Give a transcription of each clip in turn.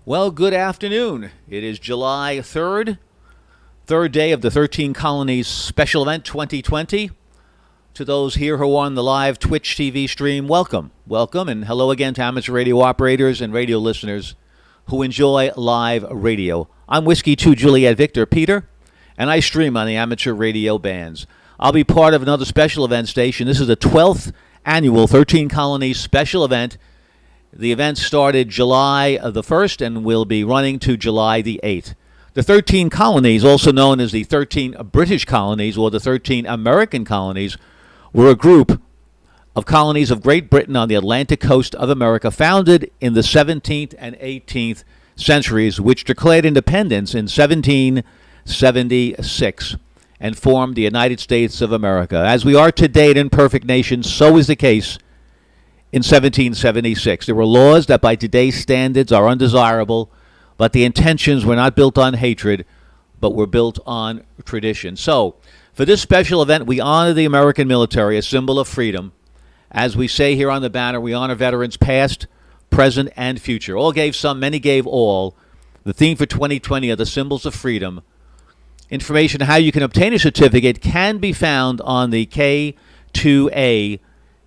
Well, good afternoon. It is July 3rd, third day of the 13 Colonies Special Event 2020. To those here who are on the live Twitch TV stream, welcome. Welcome, and hello again to amateur radio operators and radio listeners who enjoy live radio. I'm Whiskey 2 Juliet Victor Peter, and I stream on the amateur radio bands. I'll be part of another special event station. This is the 12th annual 13 Colonies Special Event. The event started July the 1st and will be running to July the 8th. The 13 colonies, also known as the 13 British colonies or the 13 American colonies, were a group of colonies of Great Britain on the Atlantic coast of America founded in the 17th and 18th centuries, which declared independence in 1776 and formed the United States of America. As we are today an imperfect nation, so is the case in 1776. There were laws that by today's standards are undesirable, but the intentions were not built on hatred, but were built on tradition. So, for this special event, we honor the American military, a symbol of freedom. As we say here on the banner, we honor veterans past, present, and future. All gave some, many gave all. The theme for 2020 are the symbols of freedom. Information on how you can obtain a certificate can be found on the K2A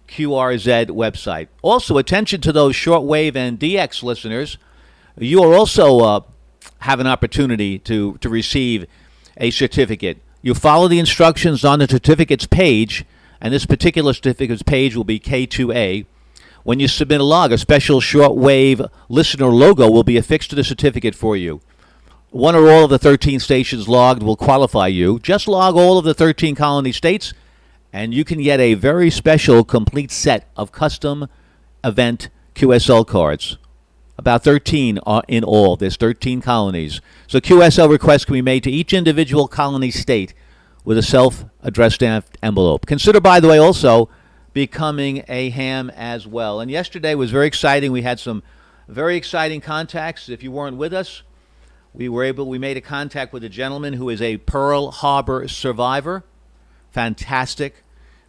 QRZ website. Also, attention to those shortwave and DX listeners. You are also have an opportunity to receive a certificate. You follow the instructions on the certificates page, and this particular certificates page will be K2A. When you submit a log, a special shortwave listener logo will be affixed to the certificate for you. One or all of the 13 stations logged will qualify you. Just log all of the 13 colony states, and you can get a very special complete set of custom event QSL cards. About 13 are in all. There's 13 colonies. So QSL requests can be made to each individual colony state with a self-addressed stamped envelope. Consider, by the way, also becoming a ham as well. And yesterday was very exciting. We had some very exciting contacts. If you weren't with us, we made a contact with a gentleman who is a Pearl Harbor survivor. Fantastic.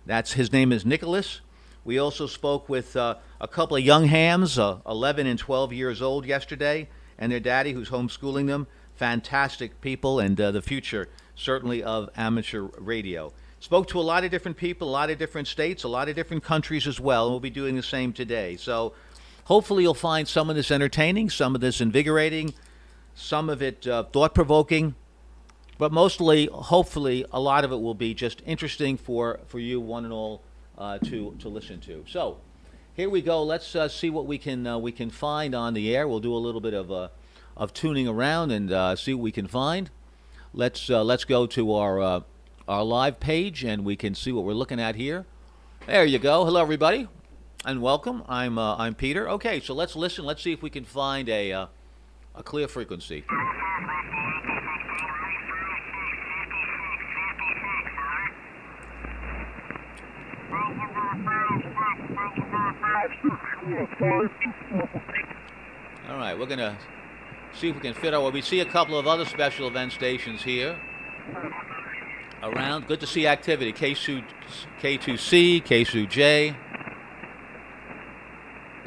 His name is Nicholas. We also spoke with a couple of young hams, 11 and 12 years old yesterday, and their daddy who's homeschooling them. Fantastic people, and the future certainly of amateur radio. Spoke to a lot of different people, a lot of different states, a lot of different countries as well, and we'll be doing the same today. So hopefully you'll find some of this entertaining, some of this invigorating, some of it thought-provoking. But mostly, hopefully, a lot of it will be just interesting for you, one and all, to listen to. So, here we go. Let's see what we can find on the air. We'll do a little bit of tuning around and see what we can find. Let's go to our live page, and we can see what we're looking at here. There you go. Hello, everybody, and welcome. I'm Peter. Okay, so let's listen. Let's see if we can find a clear frequency. All right, we're going to see if we can fit our... We see a couple of other special event stations here around. Good to see activity. K2C, K2J.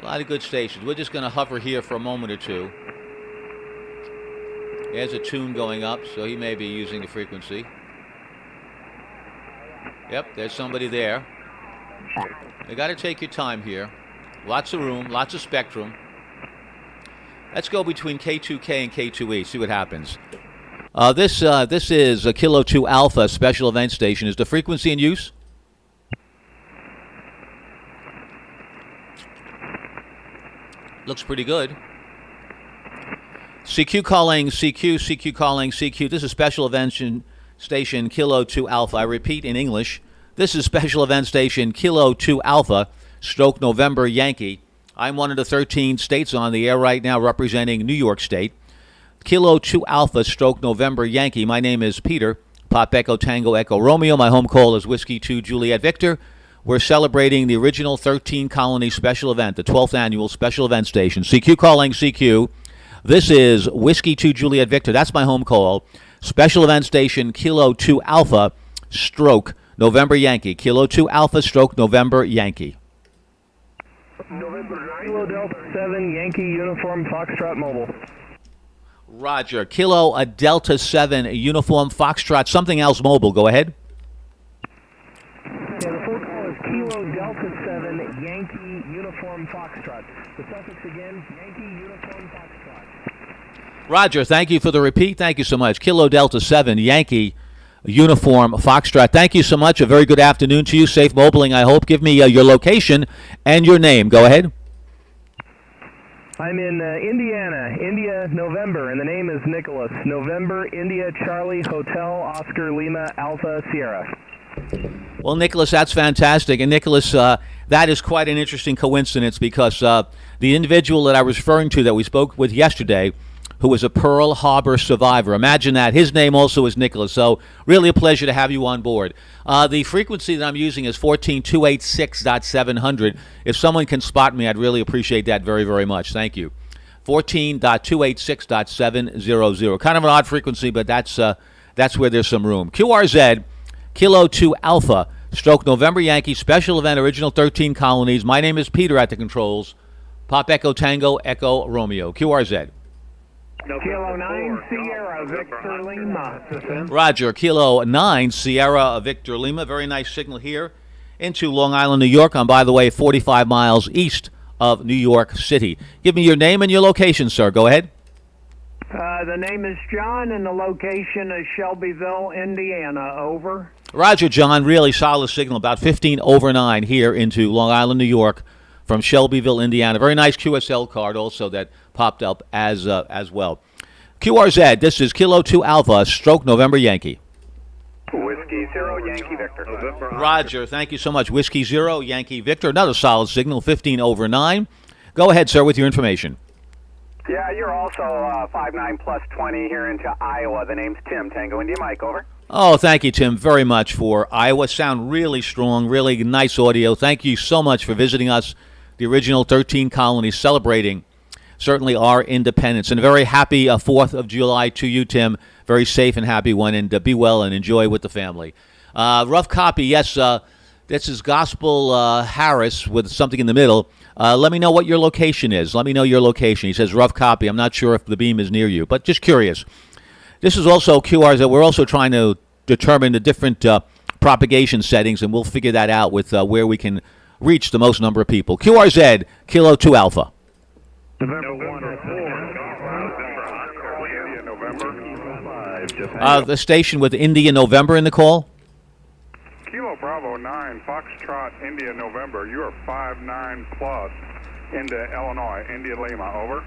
A lot of good stations. We're just going to hover here for a moment or two. There's a tune going up, so he may be using the frequency. Yep, there's somebody there. You got to take your time here. Lots of room, lots of spectrum. Let's go between K2K and K2E, see what happens. This is a Kilo 2 Alpha special event station. Is the frequency in use? Looks pretty good. CQ calling CQ, CQ calling CQ. This is special event station Kilo 2 Alpha. I repeat in English. This is special event station Kilo 2 Alpha, stroke November Yankee. I'm one of the 13 states on the air right now representing New York State. Kilo 2 Alpha, stroke November Yankee. My name is Peter, Pop Echo Tango Echo Romeo. My home call is Whiskey 2 Juliet Victor. We're celebrating the original 13 Colony special event, the 12th annual special event station. CQ calling CQ. This is Whiskey 2 Juliet Victor. That's my home call. Special event station Kilo 2 Alpha, stroke November Yankee. Kilo 2 Alpha, stroke November Yankee. November 9, Kilo Delta 7, Yankee Uniform Foxtrot Mobile. Roger. Kilo Delta 7 Uniform Foxtrot. Something else mobile. Go ahead. Yeah, the full call is Kilo Delta 7 Yankee Uniform Foxtrot. The suffix again, Yankee Uniform Foxtrot. Roger. Thank you for the repeat. Thank you so much. Kilo Delta 7 Yankee Uniform Foxtrot. Thank you so much. A very good afternoon to you. Safe mobiling, I hope. Give me your location and your name. Go ahead. I'm in Indiana, India, November, and the name is Nicholas. November, India, Charlie, Hotel, Oscar, Lima, Alpha, Sierra. Well, Nicholas, that's fantastic. And Nicholas, that is quite an interesting coincidence because the individual that I was referring to that we spoke with yesterday, who was a Pearl Harbor survivor, imagine that. His name also is Nicholas. So really a pleasure to have you on board. The frequency that I'm using is 14.286.700. If someone can spot me, I'd really appreciate that very, very much. Thank you. 14.286.700. Kind of an odd frequency, but that's where there's some room. QRZ, Kilo 2 Alpha, stroke November Yankee, special event, original 13 colonies. My name is Peter at the controls. Pop Echo Tango, Echo Romeo. QRZ. Kilo 9 Sierra Victor Lima. Roger. Kilo 9 Sierra Victor Lima. Very nice signal here into Long Island, New York. I'm, by the way, 45 miles east of New York City. Give me your name and your location, sir. Go ahead. The name is John, and the location is Shelbyville, Indiana. Over. Roger, John. Really solid signal. About 15 over 9 here into Long Island, New York from Shelbyville, Indiana. Very nice QSL card also that popped up as well. QRZ, this is Kilo 2 Alpha, stroke November Yankee. Whiskey 0, Yankee Victor. Roger, thank you so much. Whiskey 0, Yankee Victor. Another solid signal, 15 over 9. Go ahead, sir, with your information. Yeah, you're also 5'9 plus 20 here into Iowa. The name's Tim, Tango India Mike, over. Oh, thank you, Tim, very much for Iowa. Sound really strong, really nice audio. Thank you so much for visiting us, the original 13 colonies, celebrating certainly our independence. And a very happy 4th of July to you, Tim. Very safe and happy one, and be well and enjoy with the family. Rough copy, yes, this is Gospel Harris with something in the middle. Let me know what your location is. Let me know your location. He says rough copy. I'm not sure if the beam is near you, but just curious. This is also QRZ. We're also trying to determine the different propagation settings, and we'll figure that out with where we can reach the most number of people. QRZ, Kilo 2 Alpha. The station with India November in the call. Kilo Bravo 9, Foxtrot, India November. You are 5'9 plus into Illinois, India Lima, over.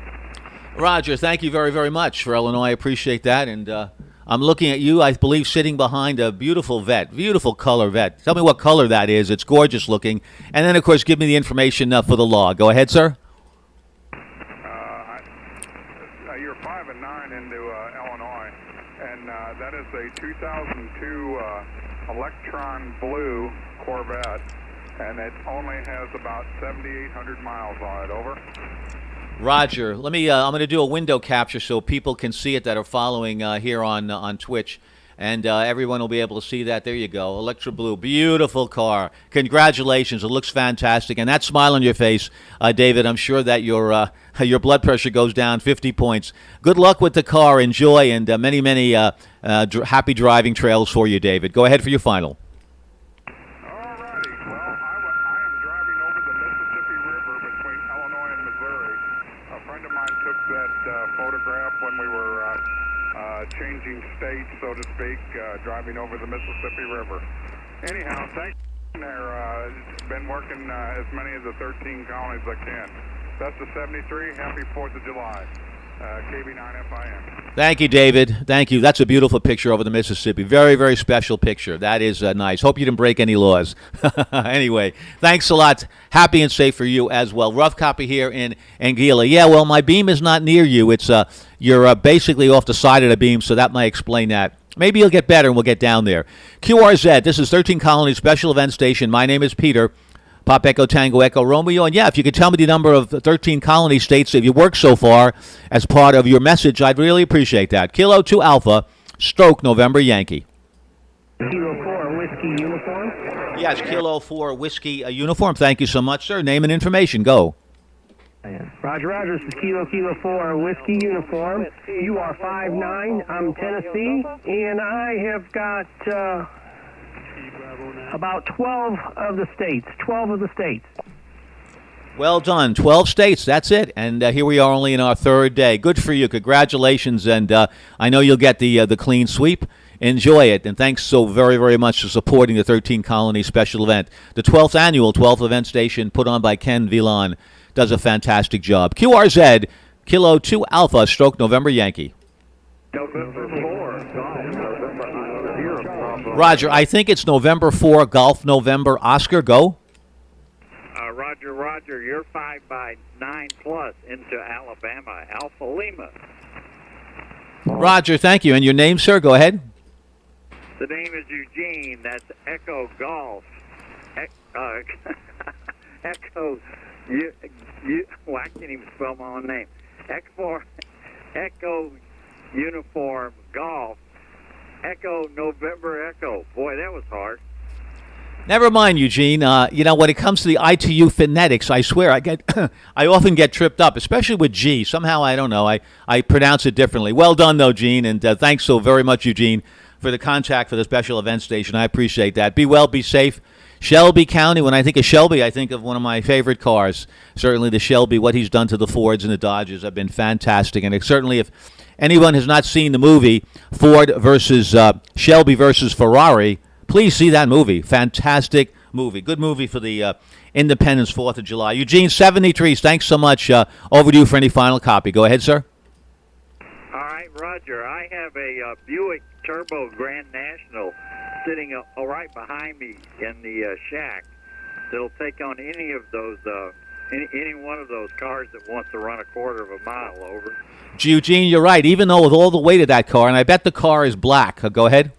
Roger, thank you very, very much for Illinois. I appreciate that. And I'm looking at you, I believe, sitting behind a beautiful vet, beautiful color vet. Tell me what color that is. It's gorgeous looking. And then, of course, give me the information for the law. Go ahead, sir. You're 5'9 into Illinois, and that is a 2002 Electron Blue Corvette, and it only has about 7,800 miles on it, over. Roger. Let me. I'm going to do a window capture so people can see it that are following here on Twitch, and everyone will be able to see that. There you go, Electra Blue, beautiful car. Congratulations, it looks fantastic, and that smile on your face, David. I'm sure that your blood pressure goes down 50 points. Good luck with the car. Enjoy, and many happy driving trails for you, David. Go ahead for your final. Changing states, so to speak, driving over the Mississippi River. Anyhow, thanks. Been working as many of the 13 colonies as I can. That's the 73. Happy 4th of July. KB9FIN. Thank you, David. Thank you. That's a beautiful picture over the Mississippi. Very, very special picture. That is nice. Hope you didn't break any laws. Anyway, thanks a lot. Happy and safe for you as well. Rough copy here in Anguilla. Yeah, well, my beam is not near you. It's you're basically off the side of the beam, so that might explain that. Maybe you'll get better and we'll get down there. QRZ, this is 13 Colonies Special Event Station. My name is Peter. Pop Echo Tango Echo Romeo. And yeah, if you could tell me the number of 13 colony states that you worked so far as part of your message, I'd really appreciate that. Kilo 2 Alpha, stroke November Yankee. Kilo 4 Whiskey Uniform? Yes, Kilo 4 Whiskey Uniform. Thank you so much, sir. Name and information. Go. Roger, Roger. This is Kilo 4 Whiskey Uniform. You are 5'9". I'm Tennessee, and I have got about 12 of the states. 12 of the states. Well done. 12 states. That's it. And here we are only in our third day. Good for you. Congratulations. And I know you'll get the clean sweep. Enjoy it. And thanks so very, very much for supporting the 13 Colony special event. The 12th annual 12th event station put on by Ken Villan does a fantastic job. QRZ, Kilo 2 Alpha, stroke November Yankee. November 4. Roger, I think it's November 4, Golf November. Oscar, go. Roger, you're 5'9" plus into Alabama, Alpha Lima. Roger, thank you. And your name, sir? Go ahead. The name is Eugene. That's Echo Golf. Echo. Well, I can't even spell my own name. Echo Uniform Golf. Echo November Echo. Boy, that was hard. Never mind, Eugene. When it comes to the ITU phonetics, I swear I often get tripped up, especially with G. Somehow, I don't know, I pronounce it differently. Well done, though, Gene, and thanks so very much, Eugene, for the contact for the special event station. I appreciate that. Be well, be safe. Shelby County, when I think of Shelby, I think of one of my favorite cars. Certainly the Shelby, what he's done to the Fords and the Dodges have been fantastic. And certainly if anyone has not seen the movie Ford versus Shelby versus Ferrari, please see that movie. Fantastic movie. Good movie for the Independence 4th of July. Eugene, 73, thanks so much. Over to you for any final copy. Go ahead, sir. All right, Roger. I have a Buick Turbo Grand National sitting right behind me in the shack that'll take on any of those, any one of those cars that wants to run a quarter of a mile over. Eugene, you're right. Even though with all the weight of that car, and I bet the car is black. Go ahead.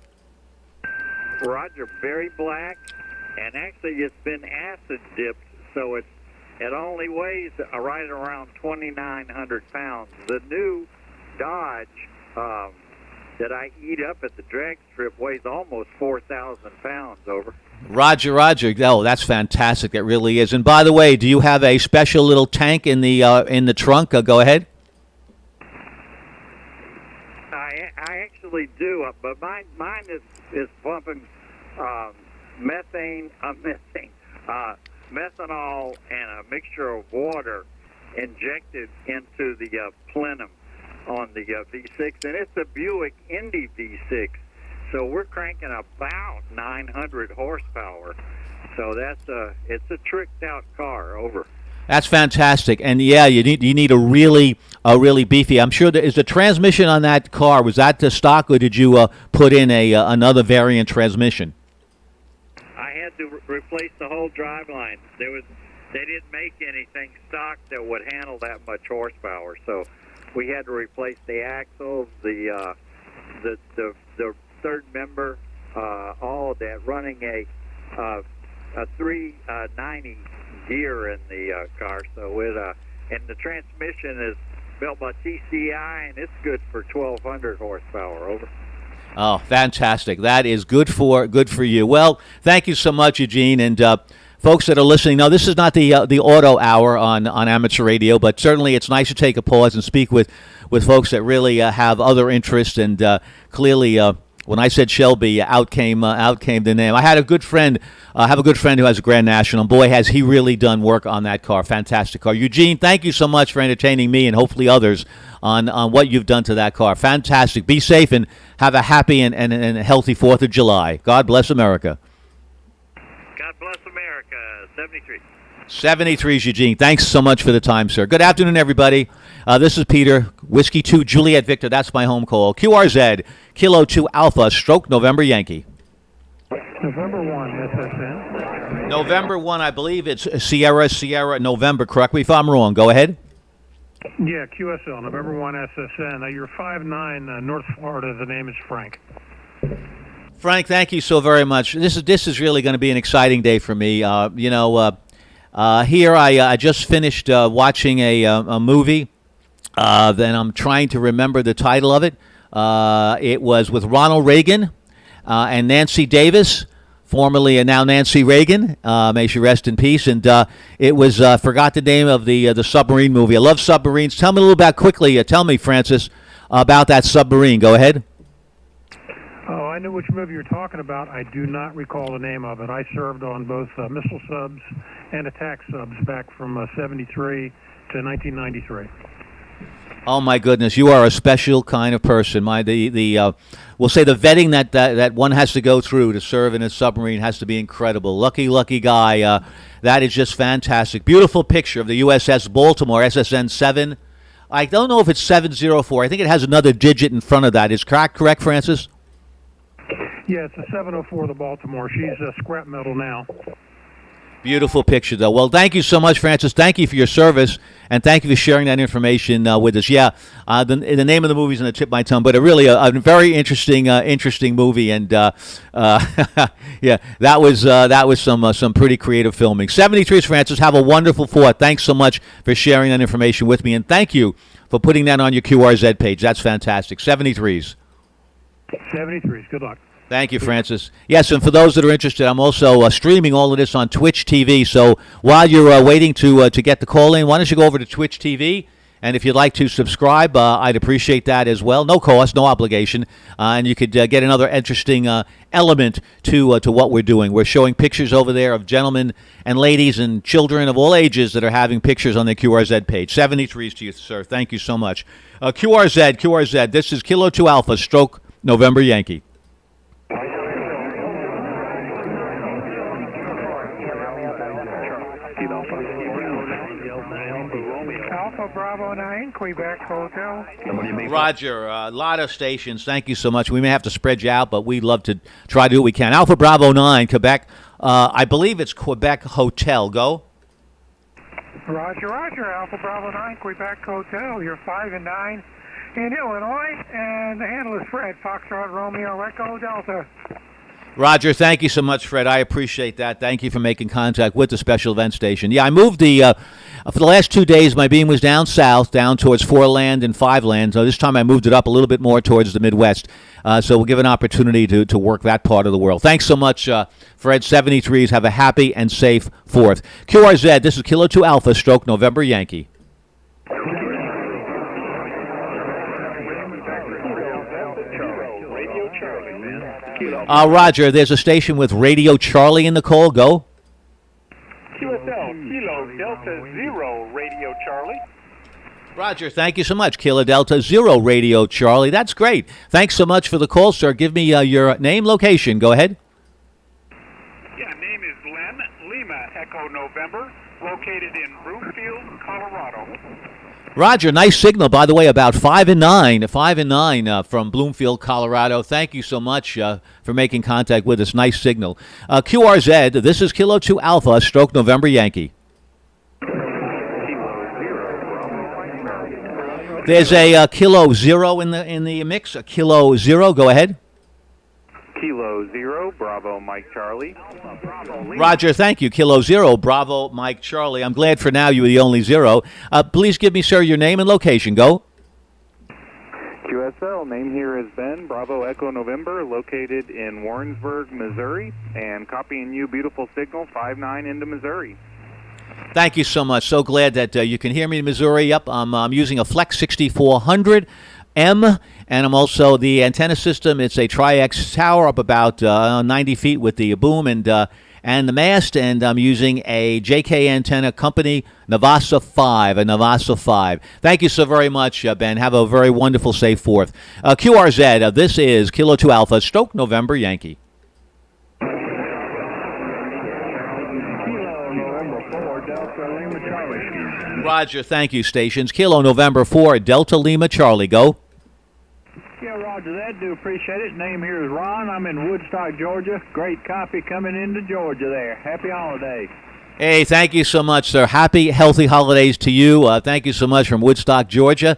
Roger, very black, and actually it's been acid dipped, so it only weighs right around 2,900 pounds. The new Dodge that I eat up at the drag strip weighs almost 4,000 pounds over. Roger. Oh, that's fantastic. That really is. And by the way, do you have a special little tank in the trunk? Go ahead. I actually do, but mine is pumping methanol and a mixture of water injected into the plenum on the V6, and it's a Buick Indy V6, so we're cranking about 900 horsepower. So it's a tricked out car. Over. That's fantastic, and yeah, you need a really beefy. I'm sure is the transmission on that car, was that the stock, or did you put in another variant transmission? I had to replace the whole driveline. They didn't make anything stock that would handle that much horsepower, so we had to replace the axles, the third member, all of that, running a 390 gear in the car. So and the transmission is built by TCI, and it's good for 1,200 horsepower. Over. Oh, fantastic! That is good for you. Well, thank you so much, Eugene, and folks that are listening. Now, this is not the auto hour on amateur radio, but certainly it's nice to take a pause and speak with folks that really have other interests. And clearly, when I said Shelby, out came the name. I had a good friend, have a good friend who has a Grand National, and boy, has he really done work on that car. Fantastic car. Eugene, thank you so much for entertaining me and hopefully others on what you've done to that car. Fantastic. Be safe and have a happy and healthy 4th of July. God bless America. God bless America. 73. 73 is Eugene. Thanks so much for the time, sir. Good afternoon, everybody. This is Peter, Whiskey 2, Juliet Victor. That's my home call. QRZ, Kilo 2 Alpha, stroke November Yankee. November 1, SSN. November 1, I believe it's Sierra, November. Correct me if I'm wrong. Go ahead. Yeah, QSL, November 1 SSN. You're 5'9", North Florida. The name is Frank. Frank, thank you so very much. This is really going to be an exciting day for me. Here I just finished watching a movie. Then I'm trying to remember the title of it. It was with Ronald Reagan and Nancy Davis formerly now Nancy Reagan. May she rest in peace. And it was forgot the name of the submarine movie. I love submarines. Tell me a little about quickly. Tell me, Francis, about that submarine. Go ahead. Oh, I know which movie you're talking about. I do not recall the name of it. I served on both missile subs and attack subs back from 73 to 1993. Oh my goodness, you are a special kind of person. We'll say the vetting that one has to go through to serve in a submarine has to be incredible. Lucky guy. That is just fantastic. Beautiful picture of the USS Baltimore, SSN 7. I don't know if it's 704. I think it has another digit in front of that. Is correct, Francis? Yeah, it's a 704, the Baltimore. She's scrap metal now. Beautiful picture, though. Well, thank you so much, Francis. Thank you for your service, and thank you for sharing that information with us. Yeah, the name of the movie is on the tip of my tongue, but a very interesting movie, and yeah, that was some pretty creative filming. 73's Francis. Have a wonderful 4th. Thanks so much for sharing that information with me, and thank you for putting that on your QRZ page. That's fantastic. 73's. 73's. Good luck. Thank you, Francis. Yes, and for those that are interested, I'm also streaming all of this on Twitch TV. So while you're waiting to get the call in, why don't you go over to Twitch TV? And if you'd like to subscribe, I'd appreciate that as well. No cost, no obligation. And you could get another interesting element to what we're doing. We're showing pictures over there of gentlemen and ladies and children of all ages that are having pictures on the QRZ page. 73's to you, sir. Thank you so much. QRZ, this is Kilo 2 Alpha, stroke November Yankee. Alpha Bravo 9, Quebec Hotel. Roger, a lot of stations. Thank you so much. We may have to spread you out, but we'd love to try to do what we can. Alpha Bravo 9, Quebec. I believe it's Quebec Hotel. Go. Roger, Alpha Bravo 9, Quebec Hotel. You're 5 and 9 in Illinois, and the handle is Fred, Foxtrot Romeo Echo Delta. Roger, thank you so much, Fred. I appreciate that. Thank you for making contact with the special event station. Yeah, I moved for the last 2 days, my beam was down south, down towards 4-land and 5-land. So this time I moved it up a little bit more towards the Midwest. So we'll give an opportunity to work that part of the world. Thanks so much, Fred. 73's. Have a happy and safe 4th. QRZ, this is Kilo 2 Alpha, stroke November Yankee. Roger, there's a station with Radio Charlie in the call. Go. QSL, Kilo Delta Zero, Radio Charlie. Roger, thank you so much. Kilo Delta Zero, Radio Charlie. That's great. Thanks so much for the call, sir. Give me your name, location. Go ahead. Yeah, name is Len Lima, Echo November, located in Broomfield, Colorado. Roger, nice signal, by the way, about 5 and 9 from Bloomfield, Colorado. Thank you so much for making contact with us. Nice signal. QRZ, this is Kilo 2 Alpha, stroke November Yankee. There's a Kilo 0 in the mix. A Kilo 0, go ahead. Kilo 0, Bravo, Mike Charlie. Roger, thank you. Kilo 0, Bravo, Mike Charlie. I'm glad for now you were the only 0. Please give me, sir, your name and location. Go. QSL, name here is Ben, Bravo, Echo November, located in Warrensburg, Missouri, and copying you beautiful signal 5-9 into Missouri. Thank you so much. So glad that you can hear me in Missouri. Yep, I'm using a Flex 6400. M, and I'm also the antenna system. It's a Tri-X tower up about 90 feet with the boom and the mast, and I'm using a JK Antenna Company Navasa 5, a Navasa 5. Thank you so very much, Ben. Have a very wonderful, safe 4th. QRZ, this is Kilo 2 Alpha, stroke November Yankee. Kilo November 4, Delta Lima Charlie. Roger, thank you, stations. Kilo November 4, Delta Lima Charlie. Go. Yeah, Roger that. Do appreciate it. Name here is Ron. I'm in Woodstock, Georgia. Great copy coming into Georgia there. Happy holidays. Hey, thank you so much, sir. Happy, healthy holidays to you. Thank you so much from Woodstock, Georgia.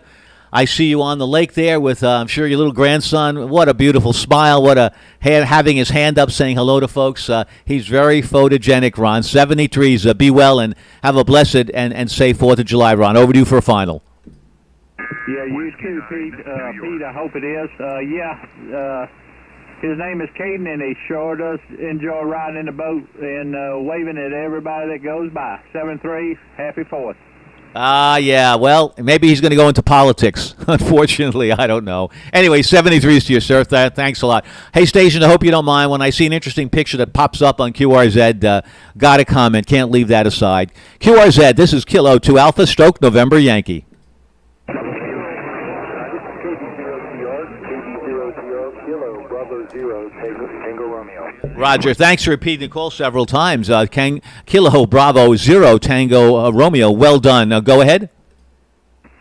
I see you on the lake there with, I'm sure, your little grandson. What a beautiful smile. What a having his hand up saying hello to folks. He's very photogenic, Ron. 73's. Be well and have a blessed and safe 4th of July, Ron. Over to you for a final. Yeah, you too, Pete. Pete, I hope it is. His name is Caden, and he sure does enjoy riding in the boat and waving at everybody that goes by. 7-3, happy 4th. Yeah, well, maybe he's going to go into politics. Unfortunately, I don't know. Anyway, 73s to you, sir. Thanks a lot. Hey, station, I hope you don't mind. When I see an interesting picture that pops up on QRZ, got to comment. Can't leave that aside. QRZ, this is Kilo 2 Alpha Stroke November Yankee. Roger, thanks for repeating the call several times. Kilo Bravo 0 Tango Romeo, well done. Go ahead.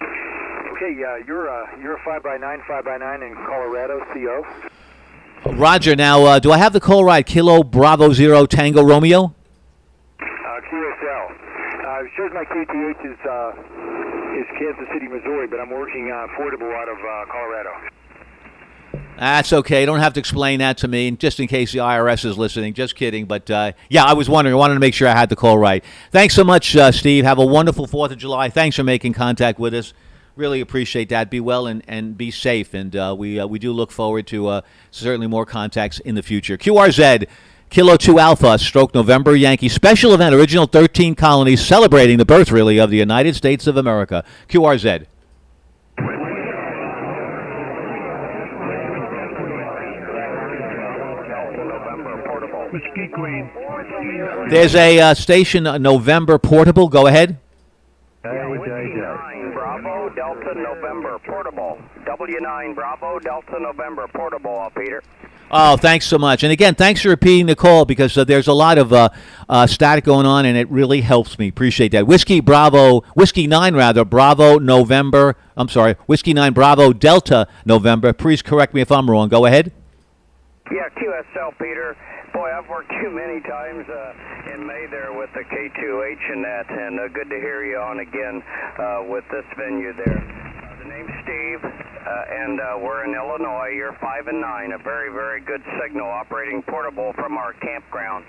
Okay, you're a 5x9 in Colorado, CO. Roger, now, do I have the call right? Kilo Bravo 0 Tango Romeo? QSL. It shows my KTH is Kansas City, Missouri, but I'm working portable out of Colorado. That's okay. You don't have to explain that to me, just in case the IRS is listening. Just kidding. But, yeah, I was wondering. I wanted to make sure I had the call right. Thanks so much, Steve. Have a wonderful 4th of July. Thanks for making contact with us. Really appreciate that. Be well and be safe. And we do look forward to certainly more contacts in the future. QRZ, Kilo 2 Alpha, Stroke November Yankee special event, original 13 colonies celebrating the birth, really, of the United States of America. QRZ. Whiskey Queen. There's a station, November Portable. Go ahead. W9 Bravo Delta November Portable. W9 Bravo Delta November Portable, Peter. Oh, thanks so much. And again, thanks for repeating the call because there's a lot of static going on, and it really helps me. Appreciate that. Whiskey 9 Bravo November. I'm sorry, Whiskey 9 Bravo Delta November. Please correct me if I'm wrong. Go ahead. Yeah, QSL, Peter. Boy, I've worked you many times in May there with the K2H and that, and good to hear you on again with this venue there. The name's Steve, and we're in Illinois. You're 5 and 9, a very, very good signal operating portable from our campground.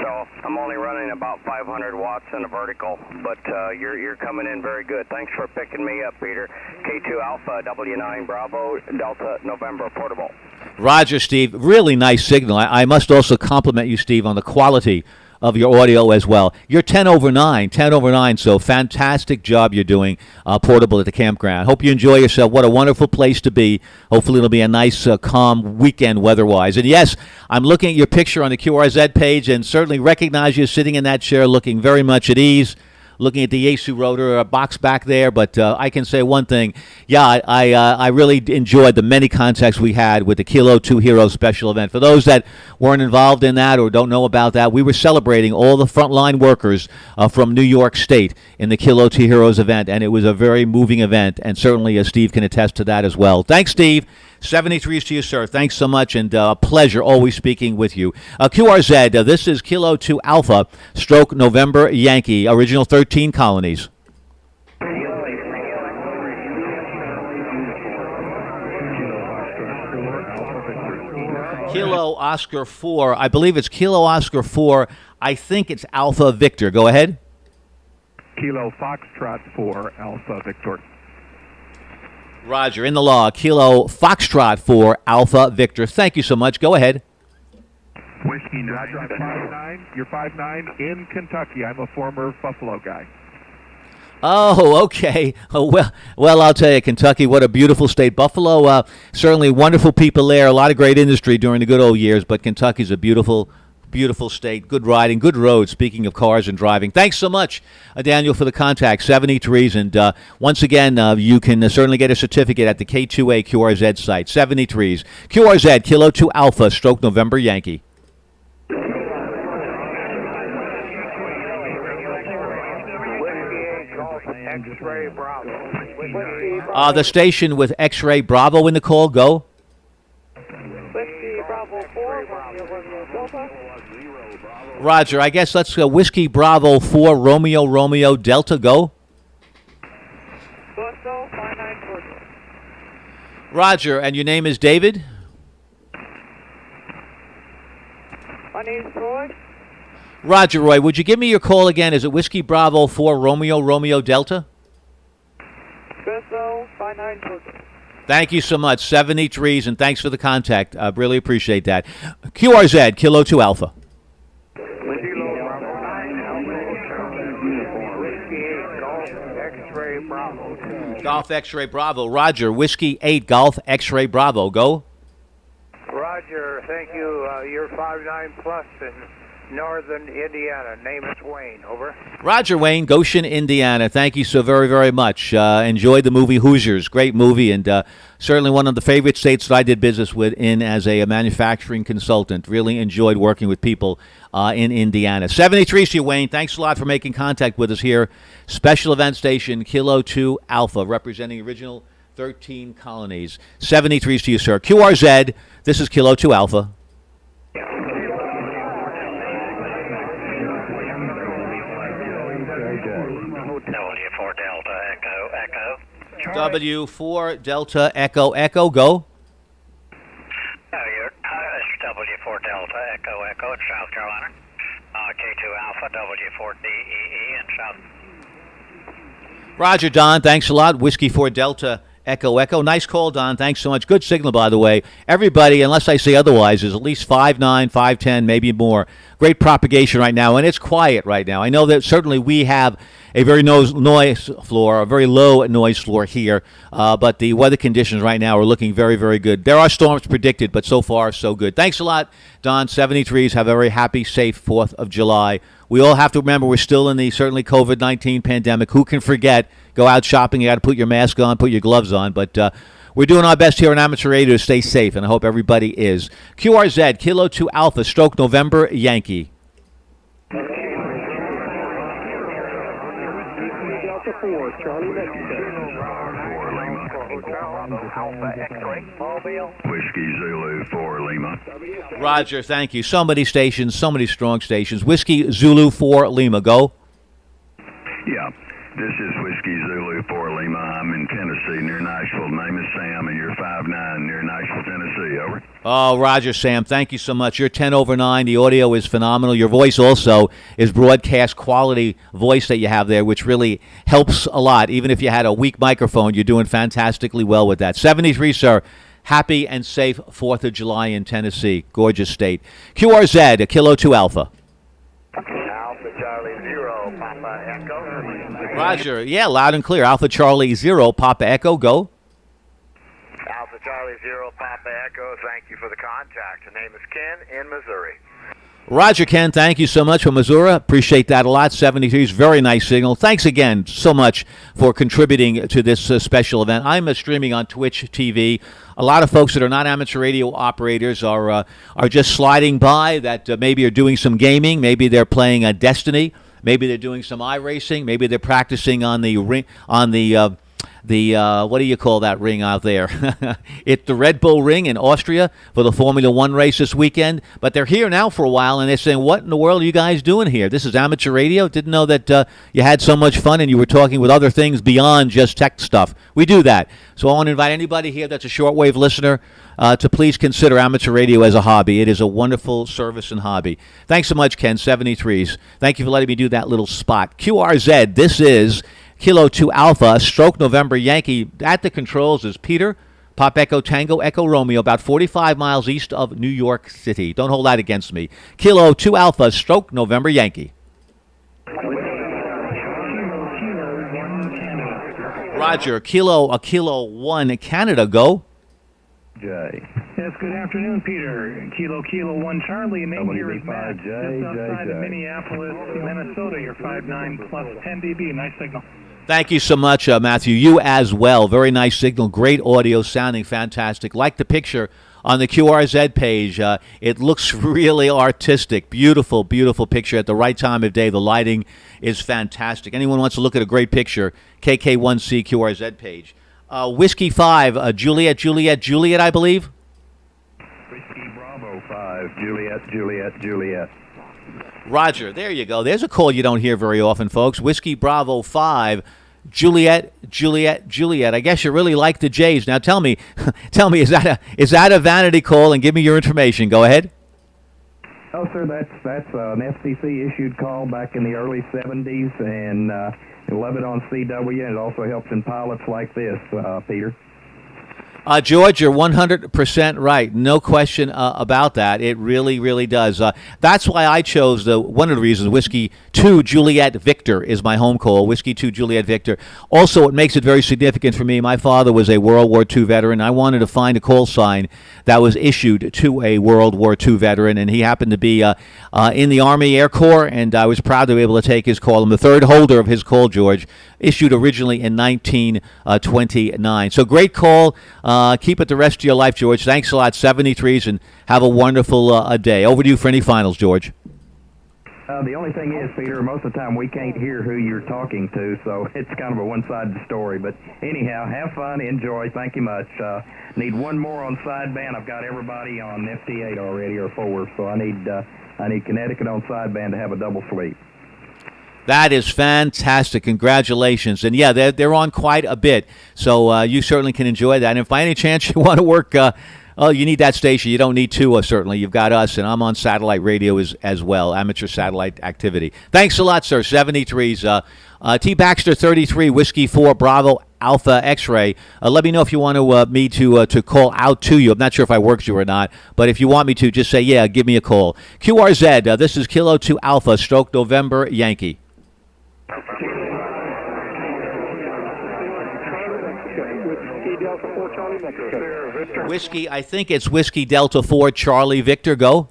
So I'm only running about 500 watts in a vertical, but you're coming in very good. Thanks for picking me up, Peter. K2 Alpha, W9 Bravo Delta November Portable. Roger, Steve. Really nice signal. I must also compliment you, Steve, on the quality of your audio as well. You're 10 over 9, so fantastic job you're doing portable at the campground. Hope you enjoy yourself. What a wonderful place to be. Hopefully it'll be a nice, calm weekend weather-wise. And yes, I'm looking at your picture on the QRZ page and certainly recognize you sitting in that chair looking very much at ease. Looking at the Yaesu rotor box back there, but I can say one thing. Yeah, I really enjoyed the many contacts we had with the Kilo 2 Heroes special event. For those that weren't involved in that or don't know about that, we were celebrating all the frontline workers from New York State in the Kilo 2 Heroes event, and it was a very moving event, and certainly Steve can attest to that as well. Thanks, Steve. 73s to you, sir. Thanks so much, and pleasure always speaking with you. QRZ, this is Kilo 2 Alpha, Stroke November Yankee, original 13 colonies. Kilo Oscar 4, I believe it's Kilo Oscar 4. I think it's Alpha Victor. Go ahead. Kilo Foxtrot 4, Alpha Victor. Roger, in the law, Kilo Foxtrot 4, Alpha Victor. Thank you so much. Go ahead. Whiskey 9. Roger, I'm 5'9". You're 5'9" in Kentucky. I'm a former Buffalo guy. Oh, okay. Oh, well, I'll tell you, Kentucky, what a beautiful state. Buffalo, certainly wonderful people there. A lot of great industry during the good old years, but Kentucky's a beautiful state, good riding, good roads, speaking of cars and driving. Thanks so much, Daniel, for the contact, 73s. And once again, you can certainly get a certificate at the K2A QRZ site, 73s. QRZ, Kilo 2 Alpha, Stroke November Yankee. X-Ray Bravo. The station with X-Ray Bravo in the call, go. Whiskey Bravo 4, Delta. Roger, I guess let's go Whiskey Bravo 4, Romeo Delta, go. Roger, and your name is David? My name's Roy. Roger, Roy, would you give me your call again? Is it Whiskey Bravo 4, Romeo Delta? Espresso 59 Georgia. Thank you so much. 73s, and thanks for the contact. I really appreciate that. QRZ, Kilo 2 Alpha. Golf X-Ray Bravo. Roger, Whiskey 8 Golf X-Ray Bravo. Go. Roger, thank you. You're 5'9 plus in northern Indiana. Name is Wayne. Over. Roger, Wayne, Goshen, Indiana. Thank you so very, very much. Enjoyed the movie Hoosiers. Great movie, and certainly one of the favorite states that I did business with in as a manufacturing consultant. Really enjoyed working with people in Indiana. 73 to you, Wayne. Thanks a lot for making contact with us here. Special event station, Kilo 2 Alpha, representing original 13 colonies. 73 to you, sir. QRZ, this is Kilo 2 Alpha. W4 Delta Echo Echo. W4 Delta Echo Echo. Go. It's W4 Delta Echo Echo in South Carolina. K2 Alpha W4 DEE in South. Roger, Don. Thanks a lot. Whiskey 4 Delta Echo Echo. Nice call, Don. Thanks so much. Good signal, by the way. Everybody, unless I say otherwise, is at least 5'9", 5'10", maybe more. Great propagation right now, and it's quiet right now. I know that certainly we have a very noise floor, a very low noise floor here, but the weather conditions right now are looking very, very good. There are storms predicted, but so far, so good. Thanks a lot, Don. 73s. Have a very happy, safe 4th of July. We all have to remember we're still in the certainly COVID-19 pandemic. Who can forget? Go out shopping. You got to put your mask on, put your gloves on. But we're doing our best here on Amateur Radio to stay safe, and I hope everybody is. QRZ, Kilo 2 Alpha, Stroke November, Yankee. Whiskey Zulu 4 Lima. Roger, thank you. So many stations, so many strong stations. Whiskey Zulu 4 Lima, go. Yeah, this is Whiskey Zulu 4 Lima. I'm in Tennessee near Nashville. Name is Sam, and you're 5'9" near Nashville, Tennessee. Over. Oh, Roger, Sam, thank you so much. You're 10 over 9. The audio is phenomenal. Your voice also is broadcast quality voice that you have there, which really helps a lot. Even if you had a weak microphone, you're doing fantastically well with that. 73, sir. Happy and safe 4th of July in Tennessee. Gorgeous state. QRZ, a Kilo 2 Alpha. Alpha Charlie 0, Papa Echo. Roger, yeah, loud and clear. Alpha Charlie 0, Papa Echo, go. Alpha Charlie 0, Papa Echo. Thank you for the contact. The name is Ken in Missouri. Roger, Ken, thank you so much from Missouri. Appreciate that a lot. 73's very nice signal. Thanks again so much for contributing to this special event. I'm streaming on Twitch TV. A lot of folks that are not amateur radio operators are just sliding by that maybe are doing some gaming. Maybe they're playing Destiny. Maybe they're doing some iRacing. Maybe they're practicing on the ring, on the what do you call that ring out there? It's the Red Bull Ring in Austria for the Formula One race this weekend. But they're here now for a while, and they're saying, what in the world are you guys doing here? This is amateur radio? Didn't know that you had so much fun and you were talking with other things beyond just tech stuff. We do that. So I want to invite anybody here that's a shortwave listener to please consider amateur radio as a hobby. It is a wonderful service and hobby. Thanks so much, Ken, 73s. Thank you for letting me do that little spot. QRZ, this is Kilo 2 Alpha, Stroke November Yankee. At the controls is Peter, Pop Echo Tango Echo Romeo, about 45 miles east of New York City. Don't hold that against me. Kilo 2 Alpha, Stroke November Yankee. Roger, Kilo 1 Canada, go. Jay. Yes, good afternoon, Peter. Kilo 1 Charlie. Your name here is Matt. Just outside of Minneapolis, Minnesota. You're 5'9 plus 10 dB. Nice signal. Thank you so much, Matthew. You as well. Very nice signal. Great audio, sounding fantastic. Like the picture on the QRZ page. It looks really artistic. Beautiful, beautiful picture at the right time of day. The lighting is fantastic. Anyone wants to look at a great picture, KK1C QRZ page. Whiskey 5, Juliet, I believe. Whiskey Bravo 5, Juliet. Roger, there you go. There's a call you don't hear very often, folks. Whiskey Bravo 5, Juliet. I guess you really like the J's. Now tell me, is that a vanity call? And give me your information. Go ahead. Oh, sir, that's an FCC issued call back in the early 70s, and I love it on CW, and it also helps in pilots like this, Peter. George, you're 100% right. No question about that. It really, really does. That's why I chose one of the reasons, Whiskey 2 Juliet Victor is my home call, Whiskey 2 Juliet Victor. Also, it makes it very significant for me. My father was a World War II veteran. I wanted to find a call sign that was issued to a World War II veteran, and he happened to be in the Army Air Corps, and I was proud to be able to take his call. I'm the third holder of his call, George, issued originally in 1929. So great call. Keep it the rest of your life, George. Thanks a lot, 73s, and have a wonderful day. Over to you for any finals, George. The only thing is, Peter, most of the time we can't hear who you're talking to, so it's kind of a one-sided story. But anyhow, have fun, enjoy. Thank you much. Need one more on sideband. I've got everybody on FT8 already, or 4, so I need Connecticut on sideband to have a double sweep. That is fantastic. Congratulations. And yeah, they're on quite a bit. So you certainly can enjoy that. And if by any chance you want to work, you need that station. You don't need two, certainly. You've got us, and I'm on satellite radio as well, amateur satellite activity. Thanks a lot, sir. 73s. T. Baxter, 33, Whiskey 4, Bravo, Alpha, X-Ray. Let me know if you want me to call out to you. I'm not sure if I worked you or not, but if you want me to, just say, yeah, give me a call. QRZ, this is Kilo 2 Alpha, stroke November, Yankee. Whiskey, I think it's Whiskey Delta 4 Charlie Victor. Go.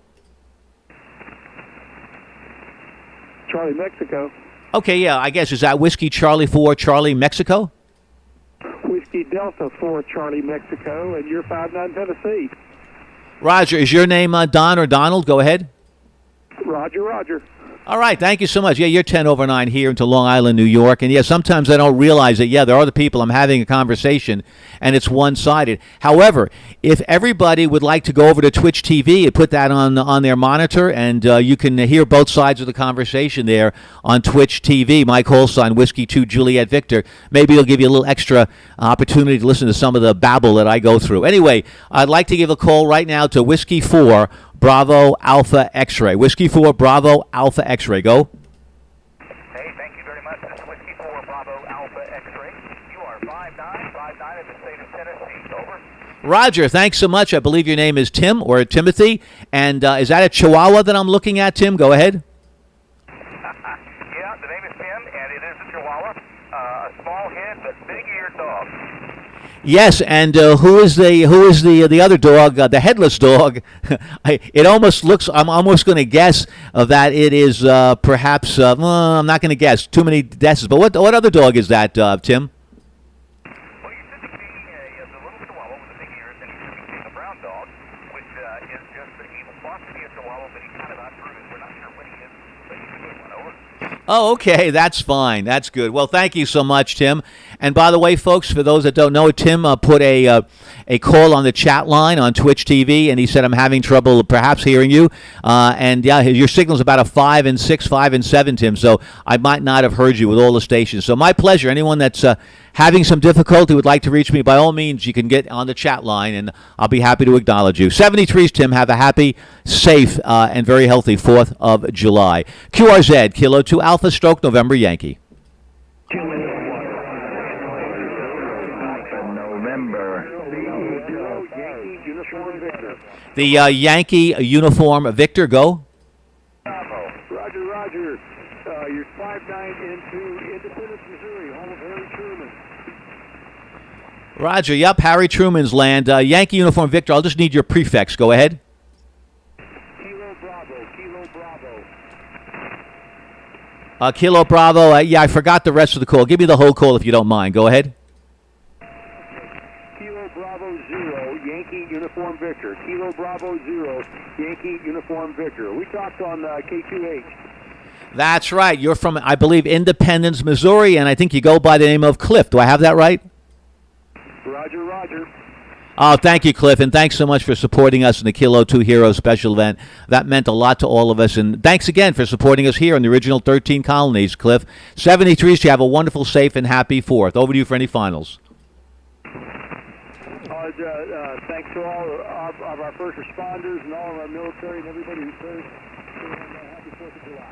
Charlie Mexico. Okay, yeah, I guess. Is that Whiskey Charlie 4 Charlie Mexico? Whiskey Delta 4 Charlie Mexico, and you're 59 Tennessee. Roger, is your name Don or Donald? Go ahead. Roger. All right, thank you so much. Yeah, you're 10 over 9 here into Long Island, New York. And yeah, sometimes I don't realize that, yeah, there are other people. I'm having a conversation, and it's one-sided. However, if everybody would like to go over to Twitch TV and put that on their monitor, and you can hear both sides of the conversation there on Twitch TV, my call sign, Whiskey 2 Juliet Victor, maybe it'll give you a little extra opportunity to listen to some of the babble that I go through. Anyway, I'd like to give a call right now to Whiskey 4 Bravo Alpha X-Ray. Whiskey 4 Bravo Alpha X-Ray. Go. Hey, thank you very much. This is Whiskey 4 Bravo Alpha X-Ray. You are 59 in the state of Tennessee. Over. Roger, thanks so much. I believe your name is Tim or Timothy. And is that a Chihuahua that I'm looking at, Tim? Go ahead. Yeah, the name is Tim, and it is a Chihuahua. A small head but big-eared dog. Yes, and who is the other dog, the headless dog? It almost looks. I'm almost going to guess that it is perhaps. I'm not going to guess. Too many guesses. But what other dog is that, Tim? Well, you should be seeing a little Chihuahua with the big ears, and you should be seeing a brown dog, which is just he will possibly be a Chihuahua, but he's kind of outgrew it. We're not sure what he is, but he's a good one. Over. Oh, okay. That's fine. That's good. Well, thank you so much, Tim. And by the way, folks, for those that don't know, Tim put a call on the chat line on Twitch TV, and he said, I'm having trouble perhaps hearing you. And, yeah, your signal's about a 5 and 6, 5 and 7, Tim, so I might not have heard you with all the stations. So my pleasure. Anyone that's having some difficulty would like to reach me, by all means, you can get on the chat line, and I'll be happy to acknowledge you. 73s, Tim. Have a happy, safe, and very healthy 4th of July. QRZ, Kilo 2 Alpha, stroke November, Yankee. The Yankee uniform Victor, go. Roger. You're 5-9 into Independence, Missouri, home of Harry Truman. Roger, yep, Harry Truman's land. Yankee uniform Victor, I'll just need your prefix. Go ahead. Kilo Bravo. Kilo Bravo. Yeah, I forgot the rest of the call. Give me the whole call if you don't mind. Go ahead. Kilo Bravo 0, Yankee Uniform Victor. Kilo Bravo 0, Yankee Uniform Victor. We talked on K2H. That's right. You're from, I believe, Independence, Missouri, and I think you go by the name of Cliff. Do I have that right? Roger. Oh, thank you, Cliff, and thanks so much for supporting us in the Kilo 2 Heroes special event. That meant a lot to all of us, and thanks again for supporting us here in the original 13 colonies, Cliff. 73s, you have a wonderful, safe, and happy 4th. Over to you for any finals. Thanks to all of our first responders and all of our military and everybody who serves. Happy 4th of July.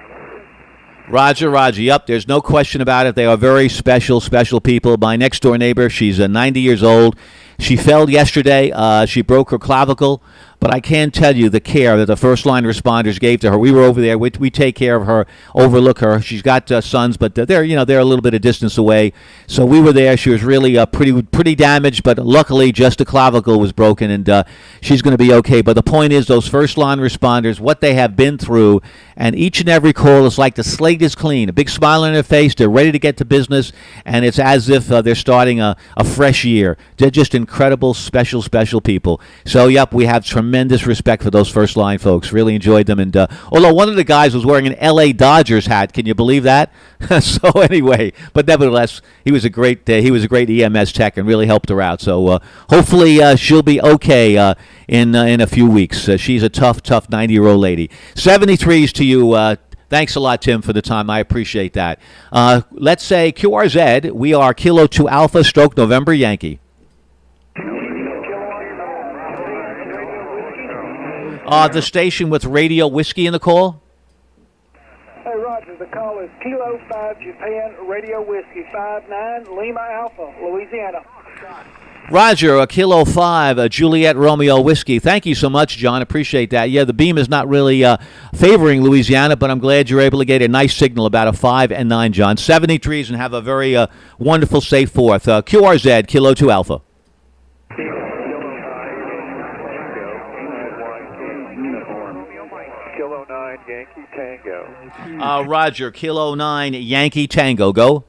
Roger. Yep, there's no question about it. They are very special people. My next-door neighbor, she's 90 years old. She fell yesterday. She broke her clavicle. But I can tell you the care that the first line responders gave to her. We were over there. We take care of her, overlook her. She's got sons, but they're a little bit of distance away. So we were there. She was really pretty damaged, but luckily just the clavicle was broken, and she's going to be okay. But the point is, those first line responders, what they have been through, and each and every call is like the slate is clean. A big smile on their face. They're ready to get to business, and it's as if they're starting a fresh year. They're just incredible, special people. So, yep, we have tremendous respect for those first line folks. Really enjoyed them, and although one of the guys was wearing an LA Dodgers hat, can you believe that? So anyway, but nevertheless, he was a great EMS tech and really helped her out. So hopefully she'll be okay in a few weeks. She's a tough 90-year-old lady. 73s to you. Thanks a lot, Tim, for the time. I appreciate that. Let's say QRZ. We are Kilo 2 Alpha Stroke November Yankee. The station with Radio Whiskey in the call? Hey, Roger, the call is Kilo 5 Japan Radio Whiskey 59 Lima Alpha, Louisiana. Roger, Kilo 5 Juliet Romeo Whiskey. Thank you so much, John. Appreciate that. Yeah, the beam is not really favoring Louisiana, but I'm glad you're able to get a nice signal about a 5 and 9, John. 73s and have a very wonderful, safe 4th. QRZ, Kilo 2 Alpha. Kilo 9 Yankee Tango. Roger, Kilo 9 Yankee Tango. Go.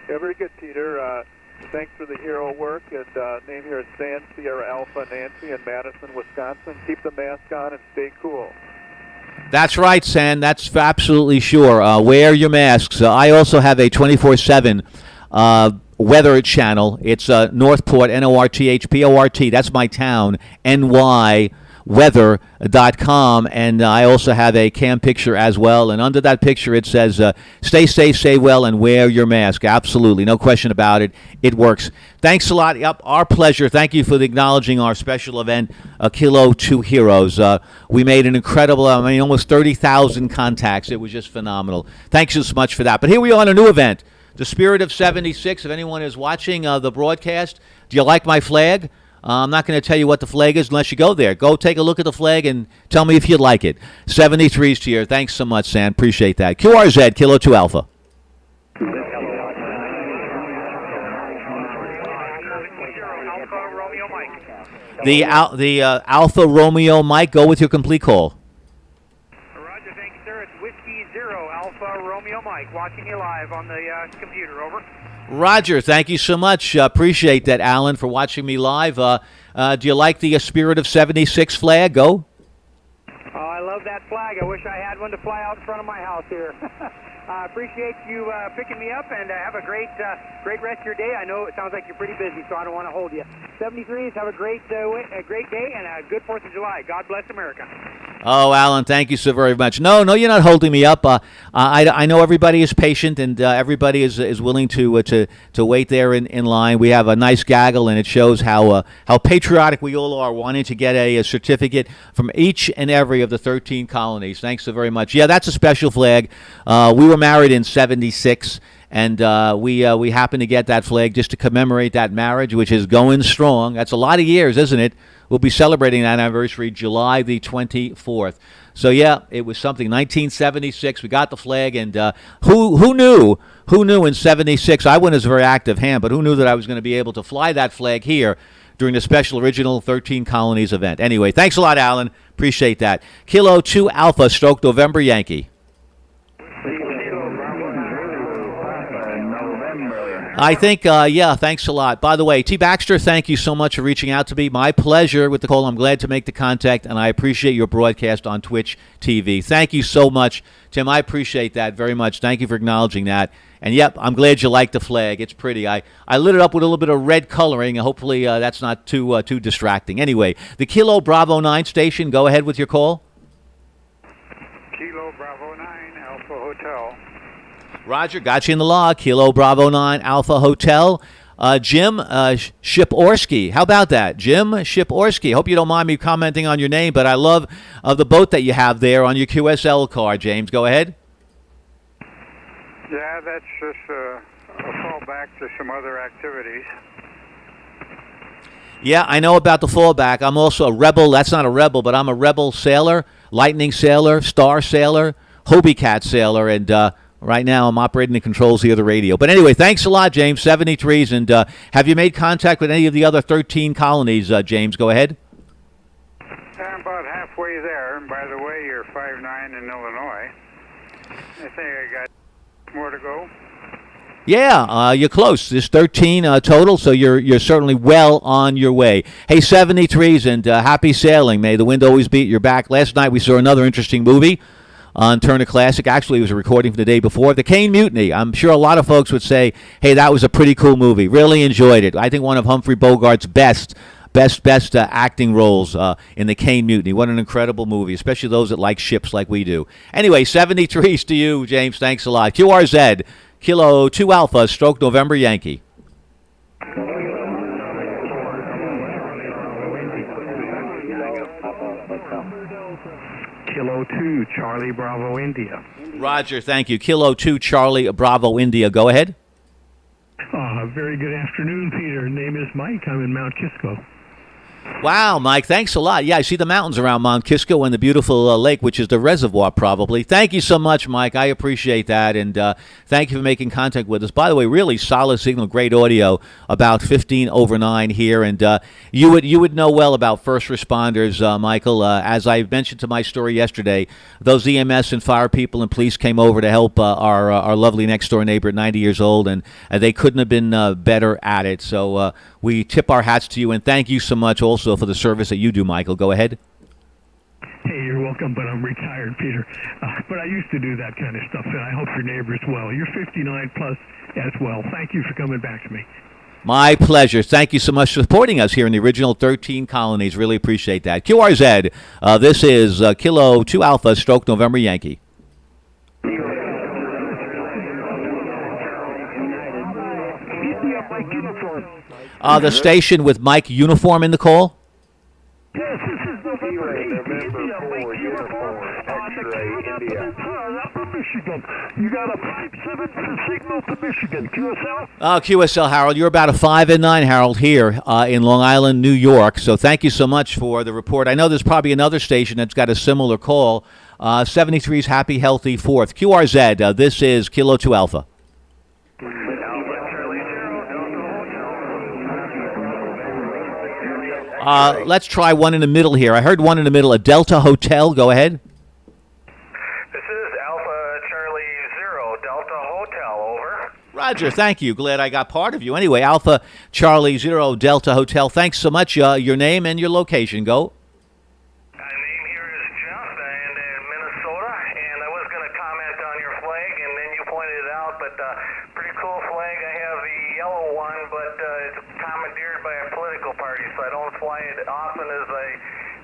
Yeah, very good, Peter. Thanks for the hero work. And name here is San Sierra Alpha Nancy in Madison, Wisconsin. Keep the mask on and stay cool. That's right, San. That's absolutely sure. Wear your masks. I also have a 24/7 weather channel. It's Northport, NORTHPORT. That's my town, NY. Weather.com, and I also have a cam picture as well, and under that picture it says stay safe, stay well, and wear your mask. Absolutely, no question about it. It works. Thanks a lot. Yep, our pleasure. Thank you for acknowledging our special event, Kilo 2 Heroes. We made an incredible, almost 30,000 contacts. It was just phenomenal. Thanks so much for that. But here we are on a new event, the Spirit of 76. If anyone is watching the broadcast, do you like my flag? I'm not going to tell you what the flag is unless you go there. Go take a look at the flag and tell me if you like it. 73s to you. Thanks so much, Sam. Appreciate that. QRZ, Kilo 2 Alpha. The Alpha Romeo Mike, go with your complete call. Roger, thank you, sir. It's Whiskey 0 Alpha Romeo Mike, watching you live on the computer. Over. Roger, thank you so much. Appreciate that, Alan, for watching me live. Do you like the Spirit of 76 flag? Go. Oh, I love that flag. I wish I had one to fly out in front of my house here. I appreciate you picking me up, and have a great rest of your day. I know it sounds like you're pretty busy, so I don't want to hold you. 73s, have a great day and a good 4th of July. God bless America. Oh, Alan, thank you so very much. No, you're not holding me up. I know everybody is patient, and everybody is willing to wait there in line. We have a nice gaggle, and it shows how patriotic we all are, wanting to get a certificate from each and every of the 13 colonies. Thanks so very much. Yeah, that's a special flag. We were married in 76. And we happen to get that flag just to commemorate that marriage, which is going strong. That's a lot of years, isn't it? We'll be celebrating that anniversary July the 24th. So, yeah, it was something. 1976, we got the flag, and who knew? Who knew in 76? I wasn't as a very active hand, but who knew that I was going to be able to fly that flag here during the special original 13 Colonies event. Anyway, thanks a lot, Alan. Appreciate that. Kilo 2 Alpha, Stroke November Yankee. I think, thanks a lot. By the way, T. Baxter, thank you so much for reaching out to me. My pleasure with the call. I'm glad to make the contact, and I appreciate your broadcast on Twitch TV. Thank you so much, Tim. I appreciate that very much. Thank you for acknowledging that. And, yep, I'm glad you like the flag. It's pretty. I lit it up with a little bit of red coloring, and hopefully that's not too distracting. Anyway, the Kilo Bravo 9 station, go ahead with your call. Kilo Bravo 9, Alpha Hotel. Roger, got you in the log. Kilo Bravo 9 Alpha Hotel. Jim Shiporski. How about that? Jim Shiporski. Hope you don't mind me commenting on your name, but I love the boat that you have there on your QSL car, James. Go ahead. Yeah, that's just a fallback to some other activities. Yeah, I know about the fallback. I'm also a rebel. That's not a rebel, but I'm a rebel sailor, lightning sailor, star sailor, Hobie Cat sailor, and right now I'm operating the controls here of the radio. But anyway, thanks a lot, James. 73s, and have you made contact with any of the other 13 colonies, James? Go ahead. I'm about halfway there. And by the way, you're 5'9" in Illinois. I think I got more to go. Yeah, you're close. There's 13 total, so you're certainly well on your way. Hey, 73s, and happy sailing. May the wind always be at your back. Last night we saw another interesting movie on Turner Classic. Actually, it was a recording from the day before. The Caine Mutiny. I'm sure a lot of folks would say, hey, that was a pretty cool movie. Really enjoyed it. I think one of Humphrey Bogart's best acting roles in the Caine Mutiny. What an incredible movie, especially those that like ships like we do. Anyway, 73s to you, James. Thanks a lot. QRZ, Kilo 2 Alpha, stroke November Yankee. Kilo 2, Charlie Bravo India. Roger, thank you. Kilo 2, Charlie Bravo India. Go ahead. Very good afternoon, Peter. Name is Mike. I'm in Mount Kisco. Wow, Mike, thanks a lot. Yeah, I see the mountains around Mount Kisco and the beautiful lake, which is the reservoir, probably. Thank you so much, Mike. I appreciate that, and thank you for making contact with us. By the way, really solid signal, great audio, about 15 over 9 here, and you would know well about first responders, Michael. As I mentioned to my story yesterday, those EMS and fire people and police came over to help our lovely next-door neighbor at 90 years old, and they couldn't have been better at it. So we tip our hats to you, and thank you so much also for the service that you do, Michael. Go ahead. Hey, you're welcome, but I'm retired, Peter. But I used to do that kind of stuff, and I hope your neighbor's well. You're 59 plus as well. Thank you for coming back to me. My pleasure. Thank you so much for supporting us here in the original 13 colonies. Really appreciate that. QRZ, this is Kilo 2 Alpha, stroke November Yankee. The station with Mike Uniform in the call? Yes, this is November India, Mike Uniform, X-ray, India. Michigan. You got a 5-7 signal to Michigan. QSL? QSL, Harold. You're about a 5 and 9, Harold, here in Long Island, New York. So thank you so much for the report. I know there's probably another station that's got a similar call. 73's Happy, Healthy, 4th. QRZ, this is Kilo 2 Alpha. Let's try one in the middle here. I heard one in the middle, a Delta Hotel. Go ahead. This is Alpha Charlie 0, Delta Hotel, over. Roger, thank you. Glad I got part of you. Anyway, Alpha Charlie 0, Delta Hotel. Thanks so much. Your name and your location. Go. My name here is Jeff, and in Minnesota, and I was going to comment on your flag, and then you pointed it out, but pretty cool flag. I have the yellow one, but it's commandeered by a political party, so I don't fly it often as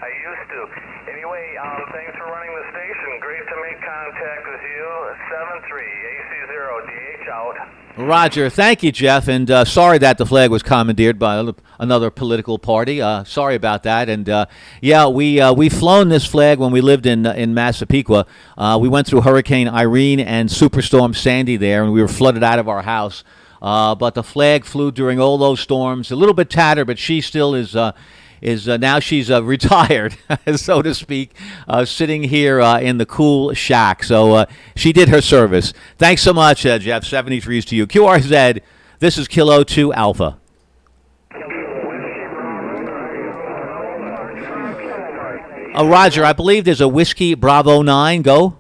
I used to. Anyway, thanks for running the station. Great to make contact with you. 73 AC0 DH out. Roger, thank you, Jeff, and sorry that the flag was commandeered by another political party. Sorry about that, and yeah, we've flown this flag when we lived in Massapequa. We went through Hurricane Irene and Superstorm Sandy there, and we were flooded out of our house. But the flag flew during all those storms. A little bit tattered, but she still is now she's retired, so to speak, sitting here in the cool shack. So she did her service. Thanks so much, Jeff. 73s to you. QRZ, this is Kilo 2 Alpha. Roger, I believe there's a Whiskey Bravo 9. Go.